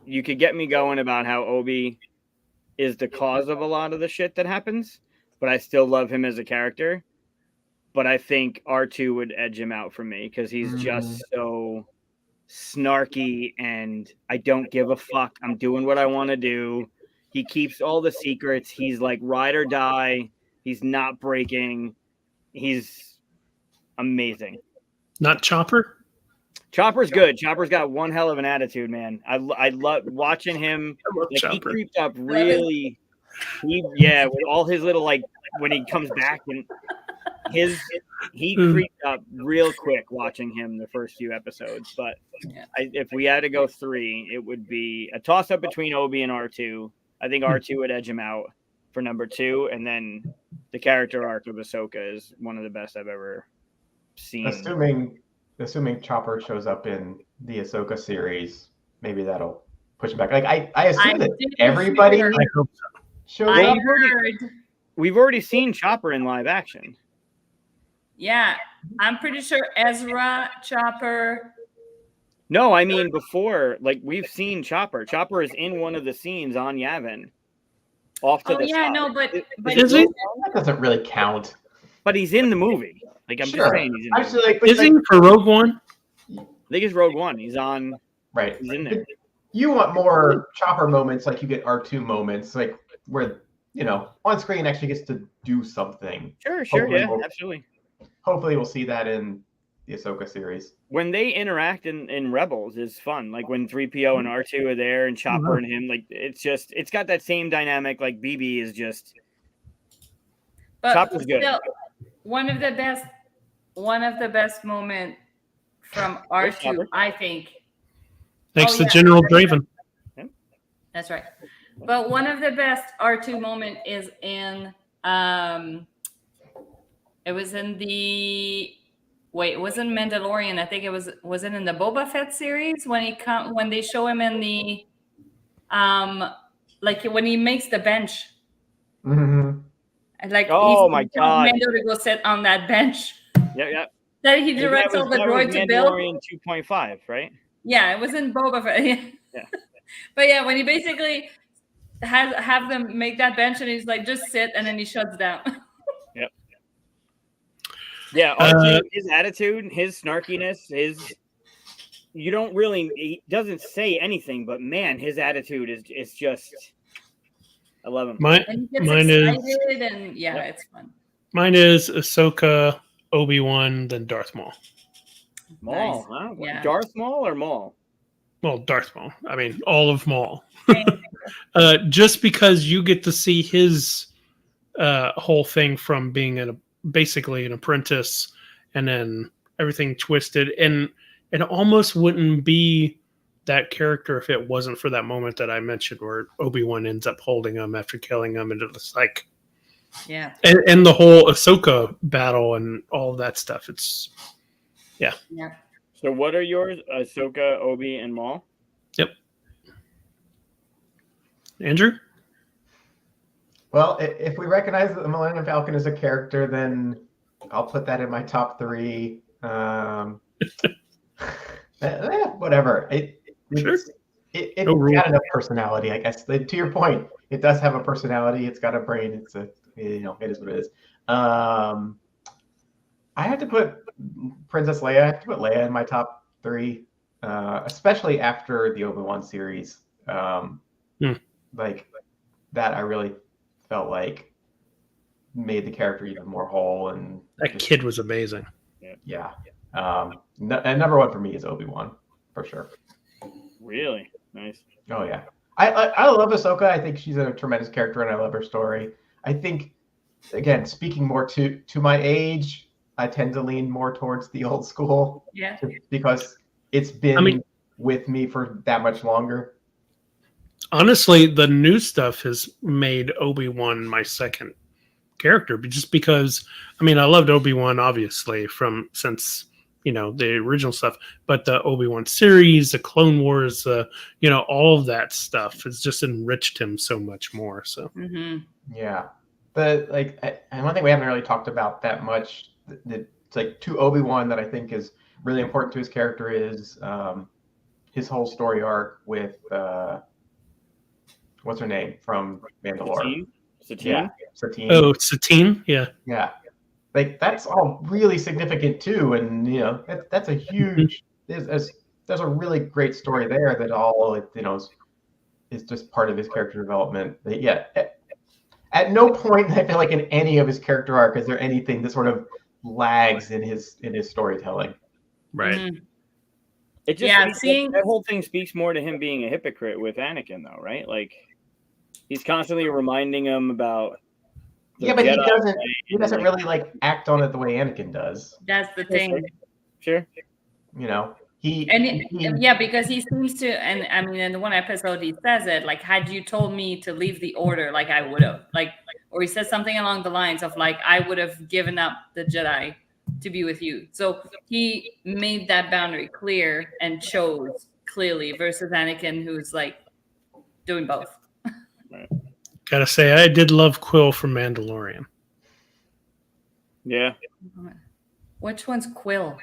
You could get me going about how Obi is the cause of a lot of the shit that happens, but I still love him as a character. But I think R2 would edge him out for me because he's just so snarky and I don't give a fuck. I'm doing what I want to do. He keeps all the secrets. He's like ride or die. He's not breaking. He's amazing. Not Chopper? Chopper's good. Chopper's got one hell of an attitude, man. I love watching him. He creeped up really with all his little like when he comes back and he creeped up real quick watching him the first few episodes. But if we had to go 3, it would be a toss up between Obi and R2. I think R2 would edge him out for number 2, and then the character arc of Ahsoka is one of the best I've ever seen. Assuming Chopper shows up in the Ahsoka series, maybe that'll push him back. Like I assume that everybody shows up. We've already seen Chopper in live action. Yeah, I'm pretty sure Ezra, Chopper. No, I mean before, like we've seen Chopper. Chopper is in one of the scenes on Yavin. Off to the side. No, but is he? That doesn't really count. But he's in the movie. Like I'm just saying, he's in. Actually, is he for Rogue One? I think it's Rogue One. He's on. Right. He's in there. You want more Chopper moments, like you get R2 moments, like where on screen actually gets to do something. Sure, absolutely. Hopefully, we'll see that in the Ahsoka series. When they interact in Rebels is fun. Like when 3PO and R2 are there and Chopper and him, like it's got that same dynamic. Like BB is just. But Chopper's good. Still, one of the best moment from R2, I think. Thanks to General Draven. That's right. But one of the best R2 moment is in it was in Mandalorian. I think it was it in the Boba Fett series when they show him in the like when he makes the bench. Mm-hmm. And like my God, Mando to go sit on that bench. Yeah. That he directs all the droids to build. Mandalorian 2.5, right? Yeah, it was in Boba Fett. Yeah. But yeah, when he basically have them make that bench and he's like, just sit, and then he shuts down. Yep. Yeah, R2, his attitude, his snarkiness, he doesn't say anything, but man, his attitude is just, I love him. Mine is it's fun. Mine is Ahsoka, Obi-Wan, then Darth Maul. Maul, Nice. huh? Yeah. Darth Maul or Maul? Well, Darth Maul. I mean, all of Maul. Just because you get to see his whole thing from being basically an apprentice, and then everything twisted, and it almost wouldn't be that character if it wasn't for that moment that I mentioned where Obi-Wan ends up holding him after killing him, and it's like, and the whole Ahsoka battle and all of that stuff. It's yeah. So what are yours? Ahsoka, Obi, and Maul? Yep. Andrew? Well, if we recognize that the Millennium Falcon is a character, then I'll put that in my top 3. Whatever. It got enough personality, I guess. To your point, it does have a personality. It's got a brain. It is what it is. I had to put Princess Leia. I have to put Leia in my top 3, especially after the Obi-Wan series. Like that, I really felt like made the character even more whole. And that kid was amazing. Yeah. And number 1 for me is Obi-Wan, for sure. Really nice. Oh yeah, I love Ahsoka. I think she's a tremendous character, and I love her story. I think, again, speaking more to my age, I tend to lean more towards the old school. Yeah. Because it's been with me for that much longer. Honestly, the new stuff has made Obi-Wan my second character, just because, I loved Obi-Wan obviously since the original stuff, but the Obi-Wan series, the Clone Wars, all of that stuff has just enriched him so much more. So yeah, but and one thing we haven't really talked about that much, it's like to Obi-Wan that I think is really important to his character is his whole story arc with what's her name from Mandalore? Satine? Yeah, Satine. Oh, Satine? Yeah. Yeah. Like that's all really significant too, and that's a huge. There's a really great story there that all is just part of his character development. But yeah, at no point I feel like in any of his character arc is there anything that sort of lags in his storytelling. Right. It just that whole thing speaks more to him being a hypocrite with Anakin, though, right? Like He's constantly reminding him about. the Yeah, but Jedi he doesn't really like act on it the way Anakin does. That's the thing. Sure. You know, Yeah, because he seems to, and I mean, in the one episode he says it like, had you told me to leave the order, like I would have, like, or he says something along the lines of like, I would have given up the Jedi to be with you. So he made that boundary clear and chose clearly versus Anakin, who's like doing both. Gotta say, I did love Quill from Mandalorian. Yeah. Which one's Quill?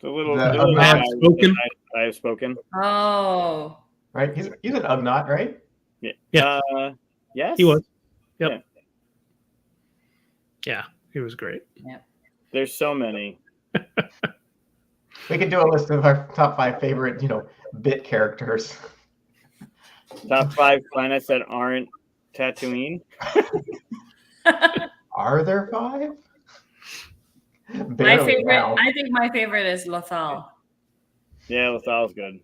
The little The guy spoken? I have spoken. Oh, right? He's an Ugnaught, right? Yeah. Yeah. Yes. He was. Yep. Yeah, he was great. There's so many. We could do a list of our top 5 favorite, bit characters. Top 5 planets that aren't Tatooine. Are there 5? my favorite. I think my favorite is Lothal. Yeah, Lethal's good.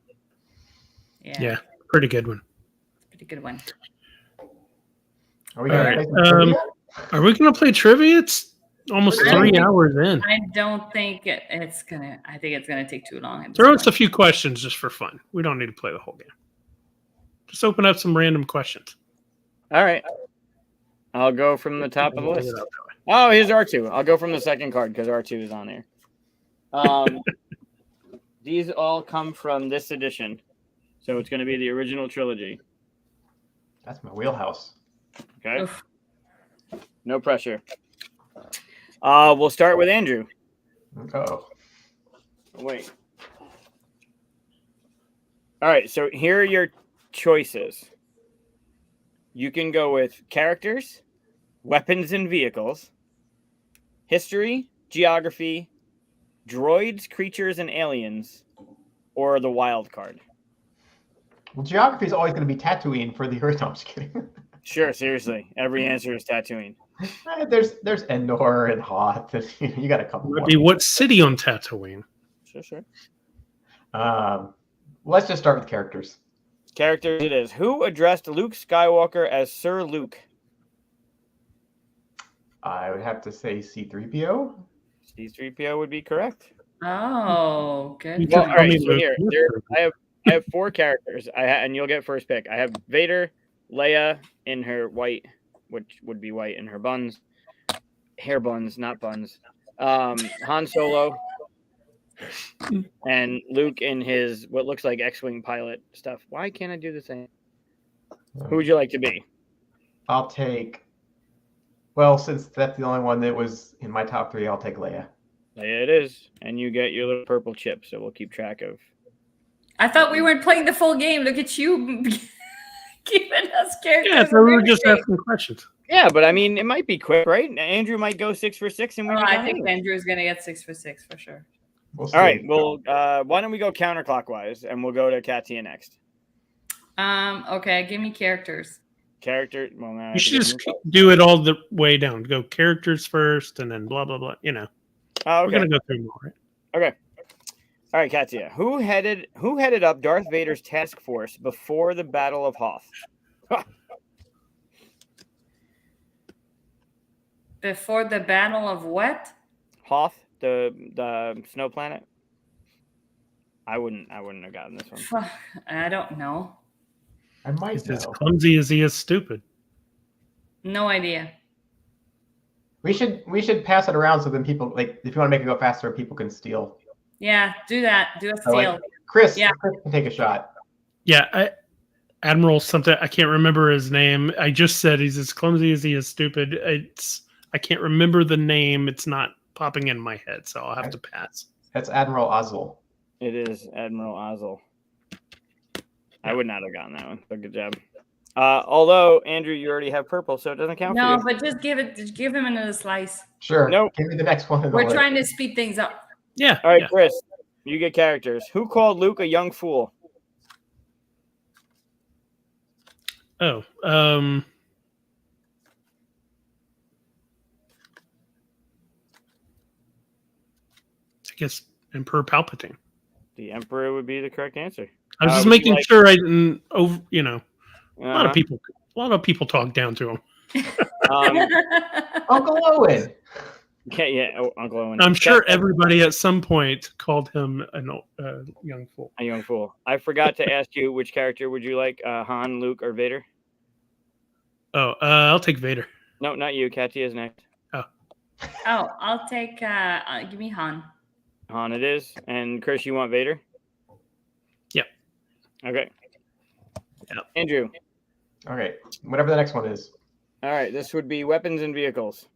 Yeah, pretty good one. Pretty good one. Are we All gonna right. play some trivia? Are we going to play trivia? It's almost 3 hours in. I don't think it's gonna. I think it's gonna take too long. Throw us a few questions just for fun. We don't need to play the whole game. Just open up some random questions. All right. I'll go from the top of the list. Oh, here's R2. I'll go from the second card because R2 is on there. These all come from this edition. So it's going to be the original trilogy. That's my wheelhouse. Okay. Oof. No pressure. We'll start with Andrew. Oh. Wait. All right. So here are your choices. You can go with characters, weapons and vehicles, history, geography, droids, creatures, and aliens, or the wild card. Well, geography is always going to be Tatooine for the Earth. No, I'm just kidding. Sure, seriously. Every answer is Tatooine. There's Endor and Hoth. You got a couple more. Maybe what city on Tatooine? Sure. Let's just start with characters. Characters it is. Who addressed Luke Skywalker as Sir Luke? I would have to say C-3PO. C-3PO would be correct. Oh, good. Well, all right, so here I have 4 characters. And you'll get first pick. I have Vader, Leia in her white, which would be white in her buns, hair buns, not buns. Han Solo, and Luke in his what looks like X-wing pilot stuff. Why can't I do the same? Who would you like to be? I'll take. Well, since that's the only one that was in my top 3, I'll take Leia. Leia it is, and you get your little purple chip, so we'll keep track of. I thought we weren't playing the full game. Look at you giving us characters. Yeah, so we were just asking questions. Yeah, but I mean, it might be quick, right? Andrew might go 6 for 6, and I think Andrew's gonna get 6 for 6 for sure. We'll see. All right. Well, why don't we go counterclockwise, and we'll go to Katia next. Okay. Give me characters. Character. Well, now You should just do it all the way down. Go characters first, and then blah blah blah. Oh, okay. We're gonna go through more, right? Okay. All right, Katia. Who headed up Darth Vader's task force before the Battle of Hoth? Before the Battle of what? Hoth, the snow planet. I wouldn't have gotten this one. I don't know. I might He's know. as clumsy as he is stupid. No idea. We should pass it around so then people, like, if you want to make it go faster, people can steal. Yeah, do that. Do a So, like, steal. Chris, Yeah. Chris can take a shot. Yeah, Admiral something. I can't remember his name. I just said he's as clumsy as he is stupid. I can't remember the name. It's not popping in my head, so I'll have to pass. That's Admiral Ozzel. It is Admiral Ozzel. I would not have gotten that one, but good job. Although Andrew, you already have purple, so it doesn't count for you. No, but just give him another slice. Sure. Nope. Give me the next one. We're trying to speed things up. Yeah. All right, yeah. Chris, you get characters. Who called Luke a young fool? Oh, I guess Emperor Palpatine. The Emperor would be the correct answer. I was just would you making like- sure I didn't. A lot of people lot of people talk down to him. Uncle Owen. Okay, yeah, Uncle Owen. I'm sure everybody at some point called him a young fool. A young fool. I forgot to ask you which character would you like, Han, Luke, or Vader? Oh, I'll take Vader. No, not you. Katia is next. Oh, I'll take. Give me Han. Han, it is. And Chris, you want Vader? Yep. Okay. Yep. Andrew. Okay, whatever the next one is. All right, this would be weapons and vehicles.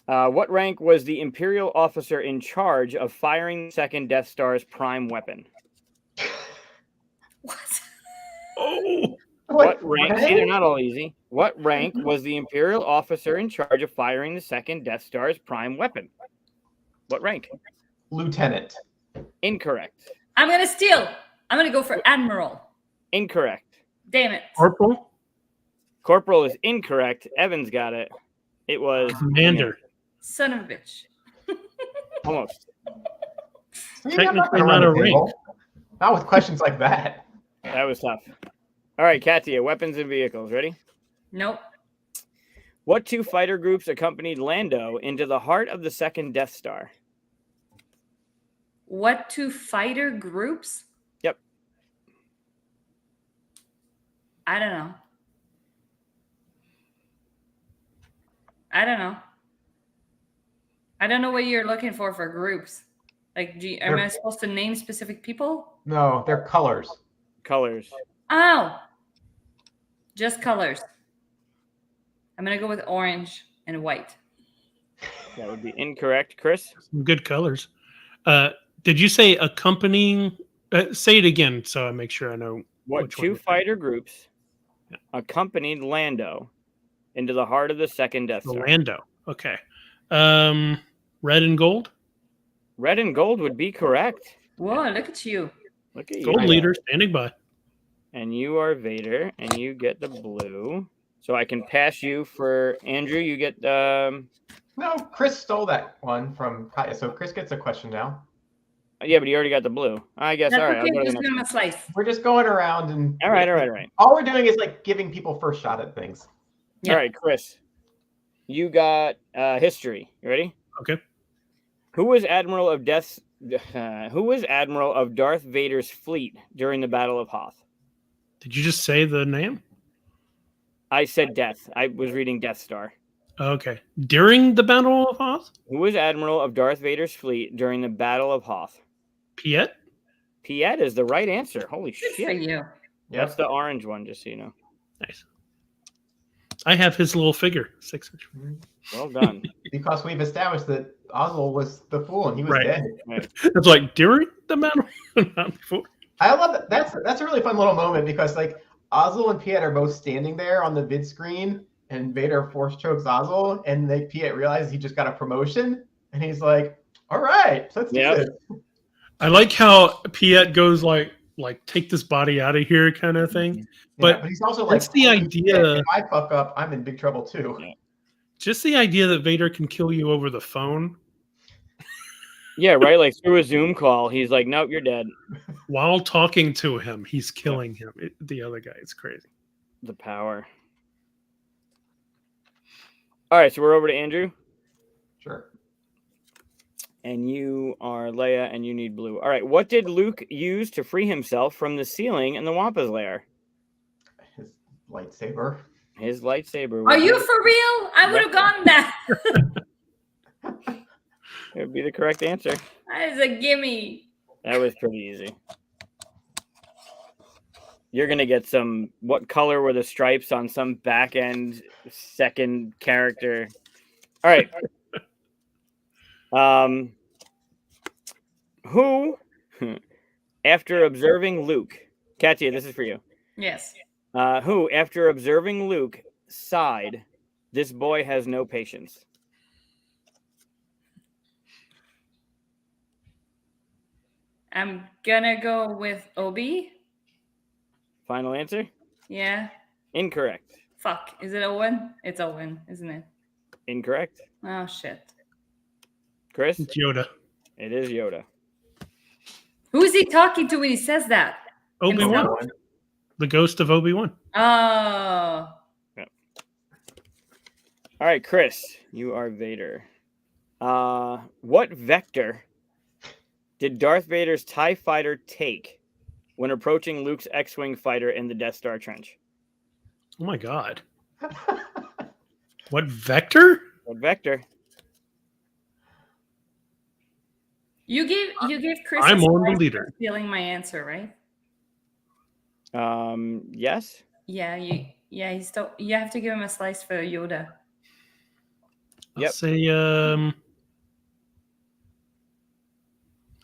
What rank was the Imperial officer in charge of firing the second Death Star's prime weapon? What? Oh, What rank? See, they're not all easy. What rank was the Imperial officer in charge of firing the second Death Star's prime weapon? What rank? Lieutenant. Incorrect. I'm gonna steal. I'm gonna go for Admiral. Incorrect. Damn it. Corporal? Corporal is incorrect. Evans got it. It was Commander. Son of a bitch. Almost. Technically not a rank. Not with questions like that. That was tough. All right, Katia, weapons and vehicles. Ready? Nope. What two fighter groups accompanied Lando into the heart of the second Death Star? What two fighter groups? Yep. I don't know. I don't know what you're looking for groups. Like, am I supposed to name specific people? No, they're colors. Colors. Oh, just colors. I'm gonna go with orange and white. That would be incorrect. Chris? Some good colors. Did you say accompanying? Say it again so I make sure I know. What two fighter groups accompanied Lando into the heart of the second Death Star? Lando. Okay. Red and gold? Red and gold would be correct. Whoa, look at you. Look at you. Gold leader standing by. And you are Vader, and you get the blue. So I can pass you for Andrew. You get No, Chris stole that one from Katia, so Chris gets a question now. Yeah, but he already got the blue. I guess. That's All right. okay. I'll go to Just the give him a next slice. We're just going around and All right. all we're doing is like giving people first shot at things. Yeah. All right, Chris. You got history. You ready? Okay. Who was Admiral of Darth Vader's fleet during the Battle of Hoth? Did you just say the name? I said Death. I was reading Death Star. Okay. During the Battle of Hoth? Who was Admiral of Darth Vader's fleet during the Battle of Hoth? Piet? Piet is the right answer. Holy Good for shit. you. That's the orange one, just so you know. Nice. I have his little figure, 6-inch. Well done. Because we've established that Ozzel was the fool and he was Right. dead. Right. It's like during the battle, not before. I love that. That's a really fun little moment because like Ozzel and Piet are both standing there on the vid screen, and Vader force chokes Ozzel, and Piet realizes he just got a promotion, and he's like, "All right, let's do this." I like how Piet goes like take this body out of here kind of thing. But he's also like, that's the "Holy idea. shit, if I fuck up, I'm in big trouble too." Yeah. Just the idea that Vader can kill you over the phone Yeah, right. Like through a Zoom call, he's like, "Nope, you're dead." while talking to him, he's killing him. The other guy, it's crazy. The power. All right, so we're over to Andrew. Sure. And you are Leia, and you need blue. All right, what did Luke use to free himself from the ceiling in the Wampa's lair? His lightsaber. His lightsaber. Are you for real? I would have gone that. It would be the correct answer. That is a gimme. That was pretty easy. You're going to get some, what color were the stripes on some back end second character? All right. Who, after observing Luke, Katia, this is for you. Yes. Who, after observing Luke, sighed, "This boy has no patience"? I'm gonna go with Obi. Final answer? Yeah. Incorrect. Fuck. Is it Owen? It's Owen, isn't it? Incorrect. Oh shit. Chris? It's Yoda. It is Yoda. Who is he talking to when he says that? Obi-Wan. Obi-Wan. The ghost of Obi-Wan. Oh. All right, Chris, you are Vader. What vector did Darth Vader's TIE fighter take when approaching Luke's X-Wing fighter in the Death Star trench? Oh my god. What vector? What vector? You gave Chris I'm a on the slice leader. for stealing my answer, right? Yes. Yeah, he still you have to give him a slice for Yoda. I'll Yep. say I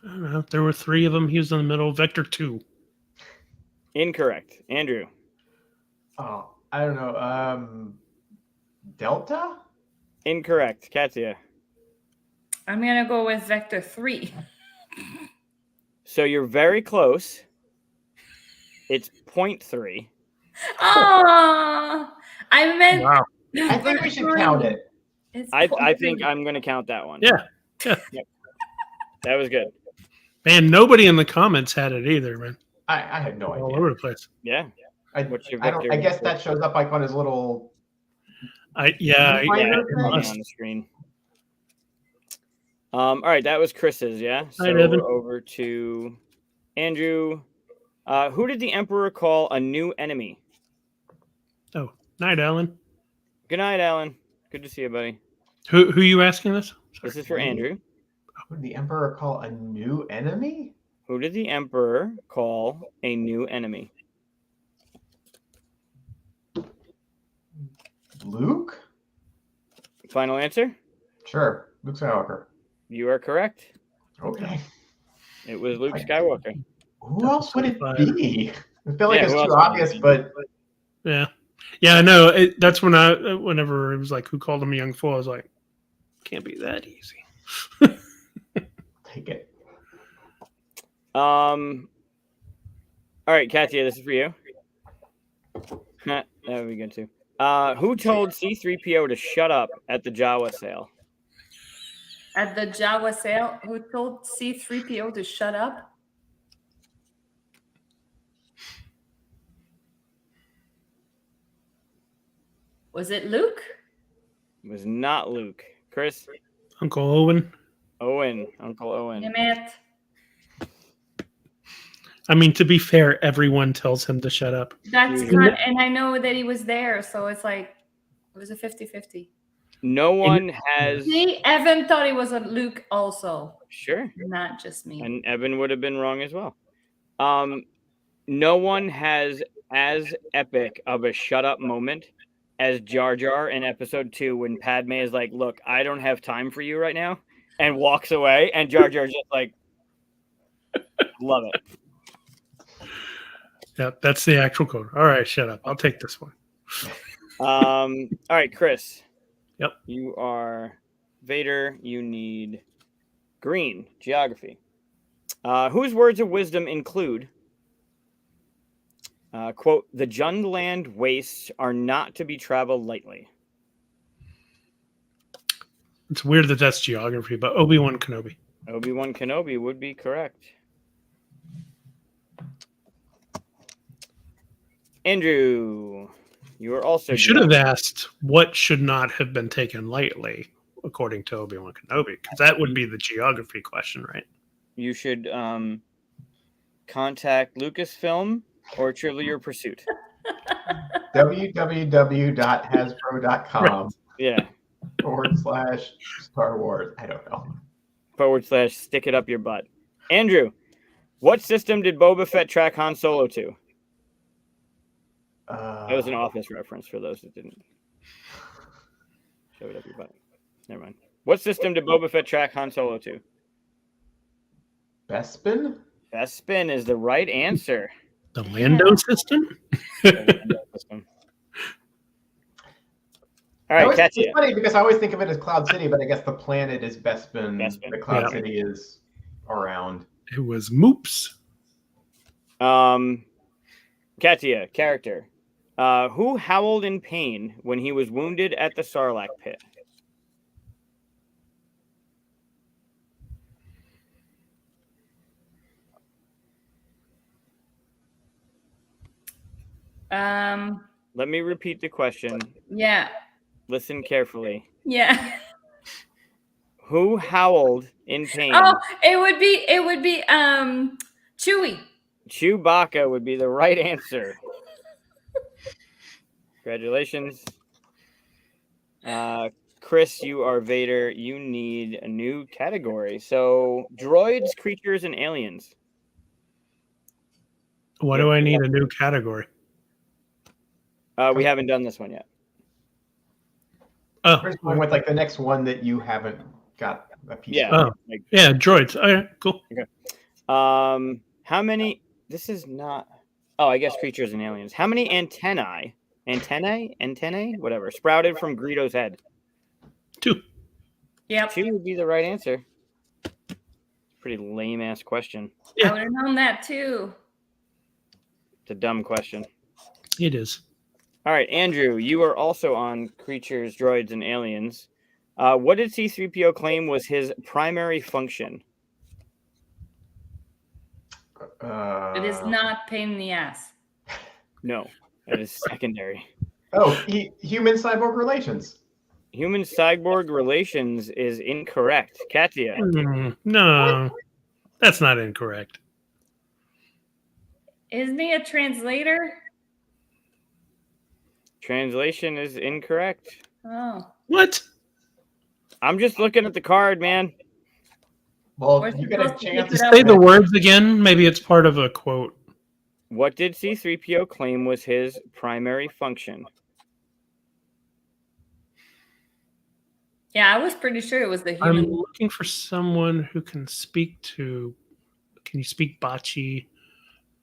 don't know. There were 3 of them. He was in the middle. Vector 2. Incorrect. Andrew. Oh, I don't know. Delta? Incorrect. Katia. I'm gonna go with Vector 3. So you're very close. It's 0.3. Oh, I meant. Wow. I think we should count it. It's I 0.3. think I'm going to count that one. Yeah. Yep. That was good. Man, nobody in the comments had it either, man. I had no All idea. over the place. Yeah. I guess that shows up like on his little. Yeah, Minor It's thing? on the screen. All right, that was Chris's, yeah? So Hi, Evan. we're over to Andrew. Who did the Emperor call a new enemy? Oh, night, Alan. Good night, Alan. Good to see you, buddy. Who are you asking this? This is for Andrew. Who did the Emperor call a new enemy? Who did the Emperor call a new enemy? Luke? Final answer? Sure. Luke Skywalker. You are correct. Okay. It was Luke Skywalker. Who else would it be? I feel like Yeah, it's who else too would it obvious, be? but Yeah. Yeah, I know. That's whenever it was like, who called him a young fool, I was like, can't be that easy. take it. All right, Katia, this is for you. That would be good too. Who told C-3PO to shut up at the Jawa sale? At the Jawa sale, who told C-3PO to shut up? Was it Luke? It was not Luke. Chris? Uncle Owen. Owen. Uncle Owen. Damn it. I mean, to be fair, everyone tells him to shut up. That's Usually. not, and I know that he was there, so it's like, it was a 50-50. No one has... See, Evan thought it was a Luke also, Sure. not just me. And Evan would have been wrong as well. No one has as epic of a shut up moment as Jar Jar in episode 2 when Padme is like, look, I don't have time for you right now, and walks away, and Jar Jar's just like, love it. Yeah, that's the actual code. All right, shut up. I'll take this one. All right, Chris. Yep. You are Vader. You need green geography. Whose words of wisdom include, quote, the Jundland wastes are not to be traveled lightly. It's weird that that's geography, but Obi-Wan Kenobi. Obi-Wan Kenobi would be correct. Andrew, you are also... You should have asked what should not have been taken lightly, according to Obi-Wan Kenobi, because that would be the geography question, right? You should contact Lucasfilm or Trivial Pursuit. www.hasbro.com Yeah. /Star Wars. I don't know. / stick it up your butt. Andrew, what system did Boba Fett track Han Solo to? That was an Office reference for those that didn't. Show it up your butt. Never mind. What system did Boba Fett track Han Solo to? Bespin? Bespin is the right answer. The Lando system? All right, Katia. It's funny because I always think of it as Cloud City, but I guess the planet is Bespin. Bespin. The Cloud Yeah. City is around. It was Moops. Katia, character. Who howled in pain when he was wounded at the Sarlacc pit? Let me repeat the question. Yeah. Listen carefully. Yeah. Who howled in pain? Oh, it would be Chewy. Chewbacca would be the right answer. Congratulations. Chris, you are Vader. You need a new category. So, droids, creatures, and aliens. Why do I need a new category? We haven't done this one yet. Oh, Where's one with like the next one that you haven't got a piece Yeah. of? Oh. Yeah, droids. Okay, cool. How many? This is not. Oh, I guess creatures and aliens. How many antennae, whatever, sprouted from Greedo's head? 2. Yep. 2 would be the right answer. Pretty lame ass question. Yeah. I would have known that too. It's a dumb question. It is. All right, Andrew, you are also on creatures, droids, and aliens. What did C-3PO claim was his primary function? It is not pain in the ass. No, that is secondary. Human cyborg relations. Human cyborg relations is incorrect. Katia. No, that's not incorrect. Isn't he a translator? Translation is incorrect. Oh. What? I'm just looking at the card, man. Well, We're you get a supposed to chance keep to it Say the words again. Maybe it's part of a quote. What did C-3PO claim was his primary function? Yeah, I was pretty sure it was the I'm human. looking for someone who can speak to. Can you speak Bachi?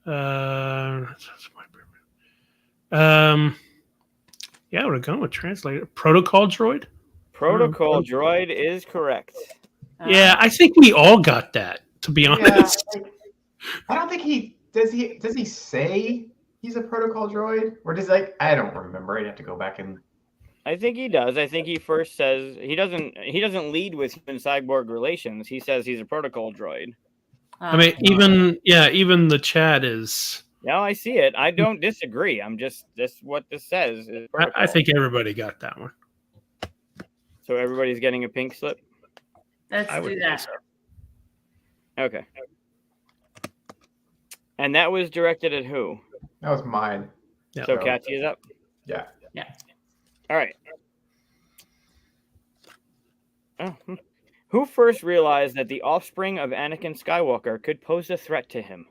Yeah, I would have gone with translator. Protocol droid. Protocol droid is correct. Yeah, I think we all got that. To be honest. I don't think he does. Does he say he's a protocol droid, or does I don't remember. I'd have to go back and. I think he does. I think he first says he doesn't lead with human cyborg relations. He says he's a protocol droid. I mean, even the chat is. Yeah, I see it. I don't disagree. I'm just what this says is protocol. I think everybody got that one. So everybody's getting a pink slip. Let's do that. So. Okay. And that was directed at who? That was mine. Yeah. So Katia's up. Yeah. Yeah. All right. Who first realized that the offspring of Anakin Skywalker could pose a threat to him?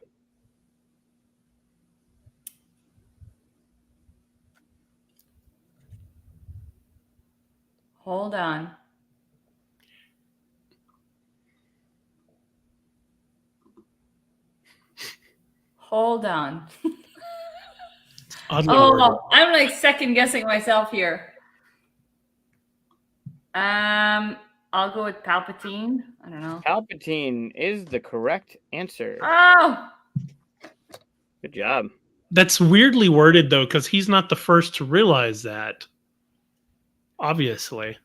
Hold on. Hold on. Oh, I'm like second guessing myself here. I'll go with Palpatine. I don't know. Palpatine is the correct answer. Oh, Good job. that's weirdly worded though, because he's not the first to realize that. Obviously,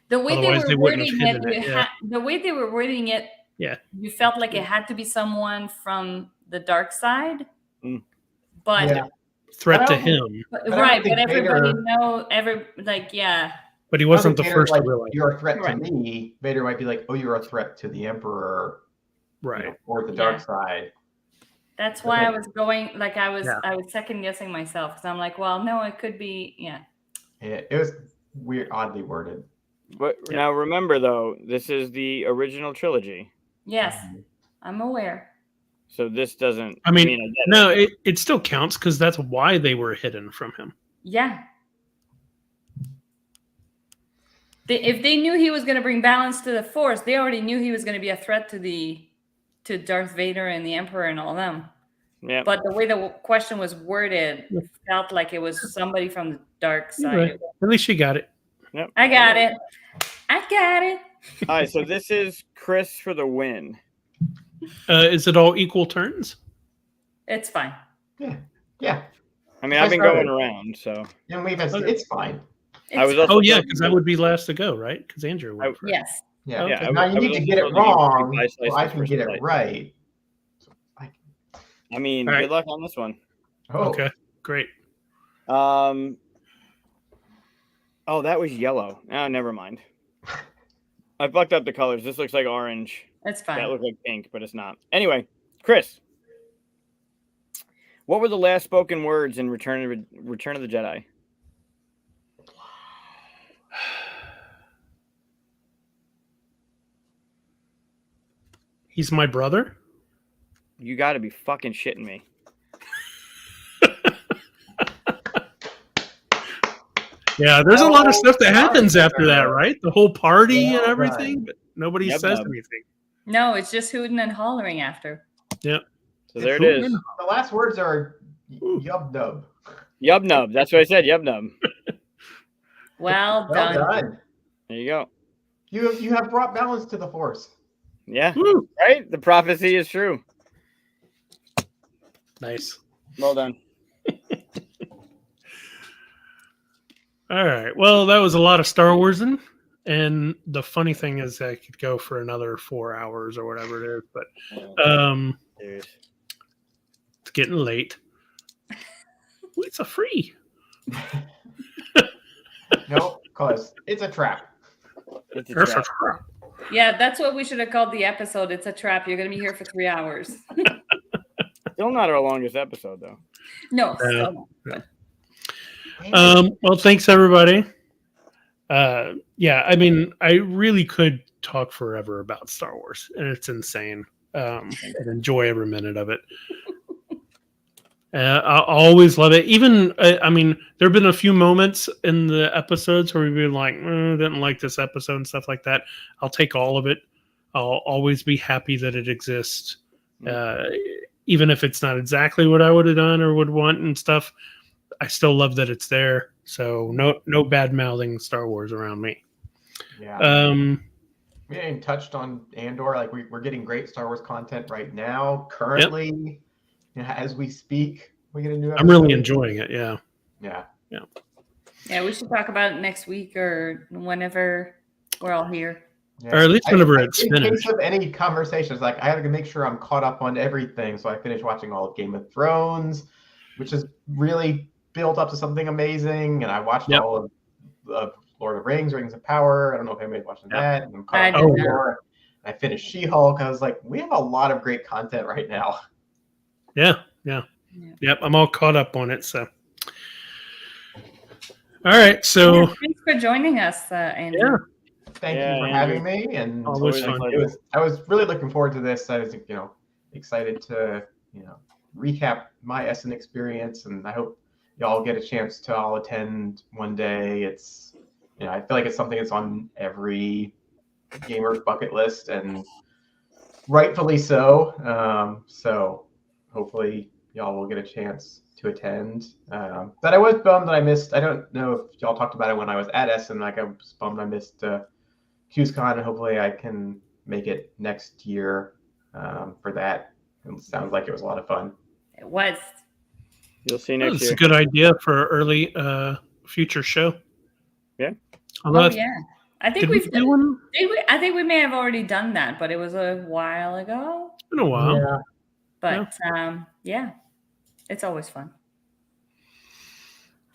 the way Otherwise they they were wouldn't wording have it, hidden it, the way they were wording it, yeah, you felt like it had to be someone from the dark side. Mm. But Yeah. threat to I don't- him, but- don't right, think but everybody Vader- yeah. but he wasn't the Vader, first like, to realize. you're a threat Right. to me. Vader might be like, oh, you're a threat to the Emperor, Right. or the Yeah. dark side. That's why Okay. I was going like I was Yeah. second guessing myself because I'm like, well, no, it could be It was weird, oddly worded. But Yeah. now remember, though, this is the original trilogy. Yes, I'm aware. So this doesn't. I mean, get it. no, it still counts because that's why they were hidden from him. Yeah. If they knew he was going to bring balance to the Force, they already knew he was going to be a threat to Darth Vader and the Emperor and all of them. Yeah. But the way the question was worded felt like it was somebody from the dark side. Right. At least you got it. Yep. I got it. I got it. All right. So this is Chris for the win. Is it all equal turns? It's fine. Yeah. I mean, I I've been started. going around, so And it's fine. I was also. Oh yeah, told- because I would be last to go, right? Because Andrew went first. Yes. Yeah. Okay. Yeah, Now you I need was to get it also told you wrong, buy so I slices can for get it slice. right. I mean, All right. good luck on this one. Oh, Okay, great. Oh, that was yellow. Oh, never mind. I fucked up the colors. This looks like orange. That's fine. That looks like pink, but it's not. Anyway, Chris, what were the last spoken words in Return of the Jedi? He's my brother. You got to be fucking shitting me. Yeah, there's a lot of stuff that happens after that, right? The whole party and Well everything, but nobody Yep, says yep. anything. No, it's just hooting and hollering after. Yep. So there it is. The last words are yub nub. Yub nub. That's what I said. Yub nub. Well Well done. done. There you go. You have brought balance to the Force. Yeah. Woo. Right? The prophecy is true. Nice. Well done. All right. Well, that was a lot of Star Wars, and the funny thing is, I could go for another 4 hours or whatever it is, but Dude. it's getting late. Ooh, it's a free. No, because it's a trap. It's a There's trap. a trap. Yeah, that's what we should have called the episode. It's a trap. You're going to be here for 3 hours. Still not our longest episode, though. No. Still not. Well, thanks everybody. Yeah, I mean, I really could talk forever about Star Wars, and it's insane. And enjoy every minute of it. I always love it. Even, I mean, there have been a few moments in the episodes where we've been like, didn't like this episode and stuff like that. I'll take all of it. I'll always be happy that it exists. Even if it's not exactly what I would have done or would want and stuff, I still love that it's there. So no bad mouthing Star Wars around me. Yeah. We ain't touched on Andor. Like we're getting great Star Wars content right now. Currently, as we speak, we get a new episode. I'm really enjoying it. Yeah. Yeah, we should talk about it next week or whenever we're all here. Yeah. Or at least whenever it's in case finished. of any conversations, like I have to make sure I'm caught up on everything. So I finished watching all of Game of Thrones, which is really built up to something amazing. And I watched all of Lord of the Rings, Rings of Power. I don't know if anybody's watching that. And I'm caught up on more. I finished She-Hulk. I was like, we have a lot of great content right now. Yeah. Yep, I'm all caught up on it. So, all right. So, Yeah, thanks for joining us, Andy. yeah, Thank you for having me. And always fun. I was really looking forward to this. I was, excited to, recap my Essen experience, and I hope y'all get a chance to all attend one day. It's, I feel like it's something that's on every gamer's bucket list, and rightfully so. So hopefully y'all will get a chance to attend. But I was bummed that I missed. I don't know if y'all talked about it when I was at Essen. Like I was bummed I missed QSCon, and hopefully I can make it next year for that. It sounds like it was a lot of fun. It was. You'll see next That's year. a good idea for an early future show. Yeah. Yeah. I think we've do one. I think we may have already done that, but it was a while ago. It's been a while. Yeah. But yeah, it's always fun.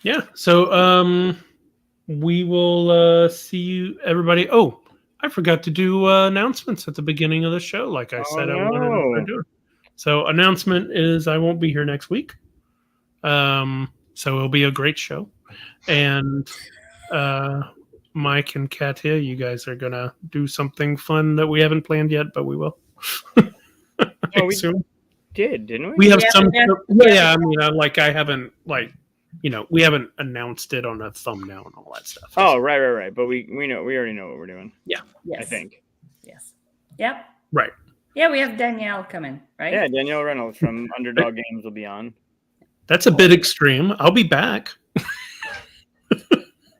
Yeah. So we will see you, everybody. Oh, I forgot to do announcements at the beginning of the show, like I said I wanted to do. So announcement is I won't be here next week. So it'll be a great show. And Mike and Katia, you guys are gonna do something fun that we haven't planned yet, but we will. We soon. did, didn't we? We have some. Yeah. I mean, I haven't we haven't announced it on a thumbnail and all that stuff. Oh, right. But we already know what we're doing. Yes. I think. Yes. Yep. Right. Yeah, we have Danielle coming, right? Yeah, Danielle Reynolds from Underdog Games will be on. That's a bit extreme. I'll be back.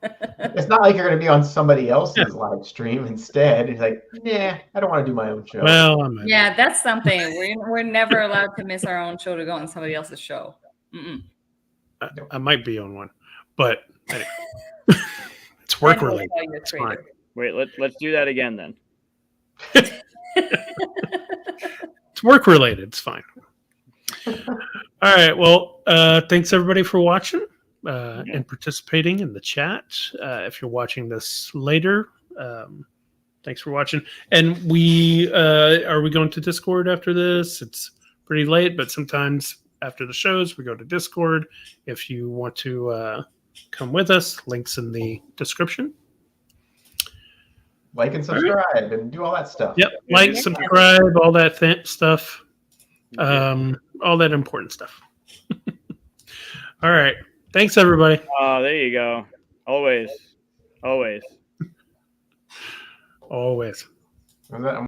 It's not like you're going to be on somebody else's live stream instead. It's like, nah, I don't want to do my own show. Well, Yeah, that's something. We're never allowed to miss our own show to go on somebody else's show. I might be on one, but anyway. It's work related. It's fine. Wait, let's do that again then. It's work related. It's fine. All right. Well, thanks everybody for watching. and participating in the chat. If you're watching this later, thanks for watching. And we are we going to Discord after this? It's pretty late, but sometimes after the shows, we go to Discord. If you want to come with us, links in the description. Like and subscribe and do all that stuff. Yep, like, subscribe, all that stuff, all that important stuff. All right, thanks everybody. Oh, there you go. Always. Always. I'm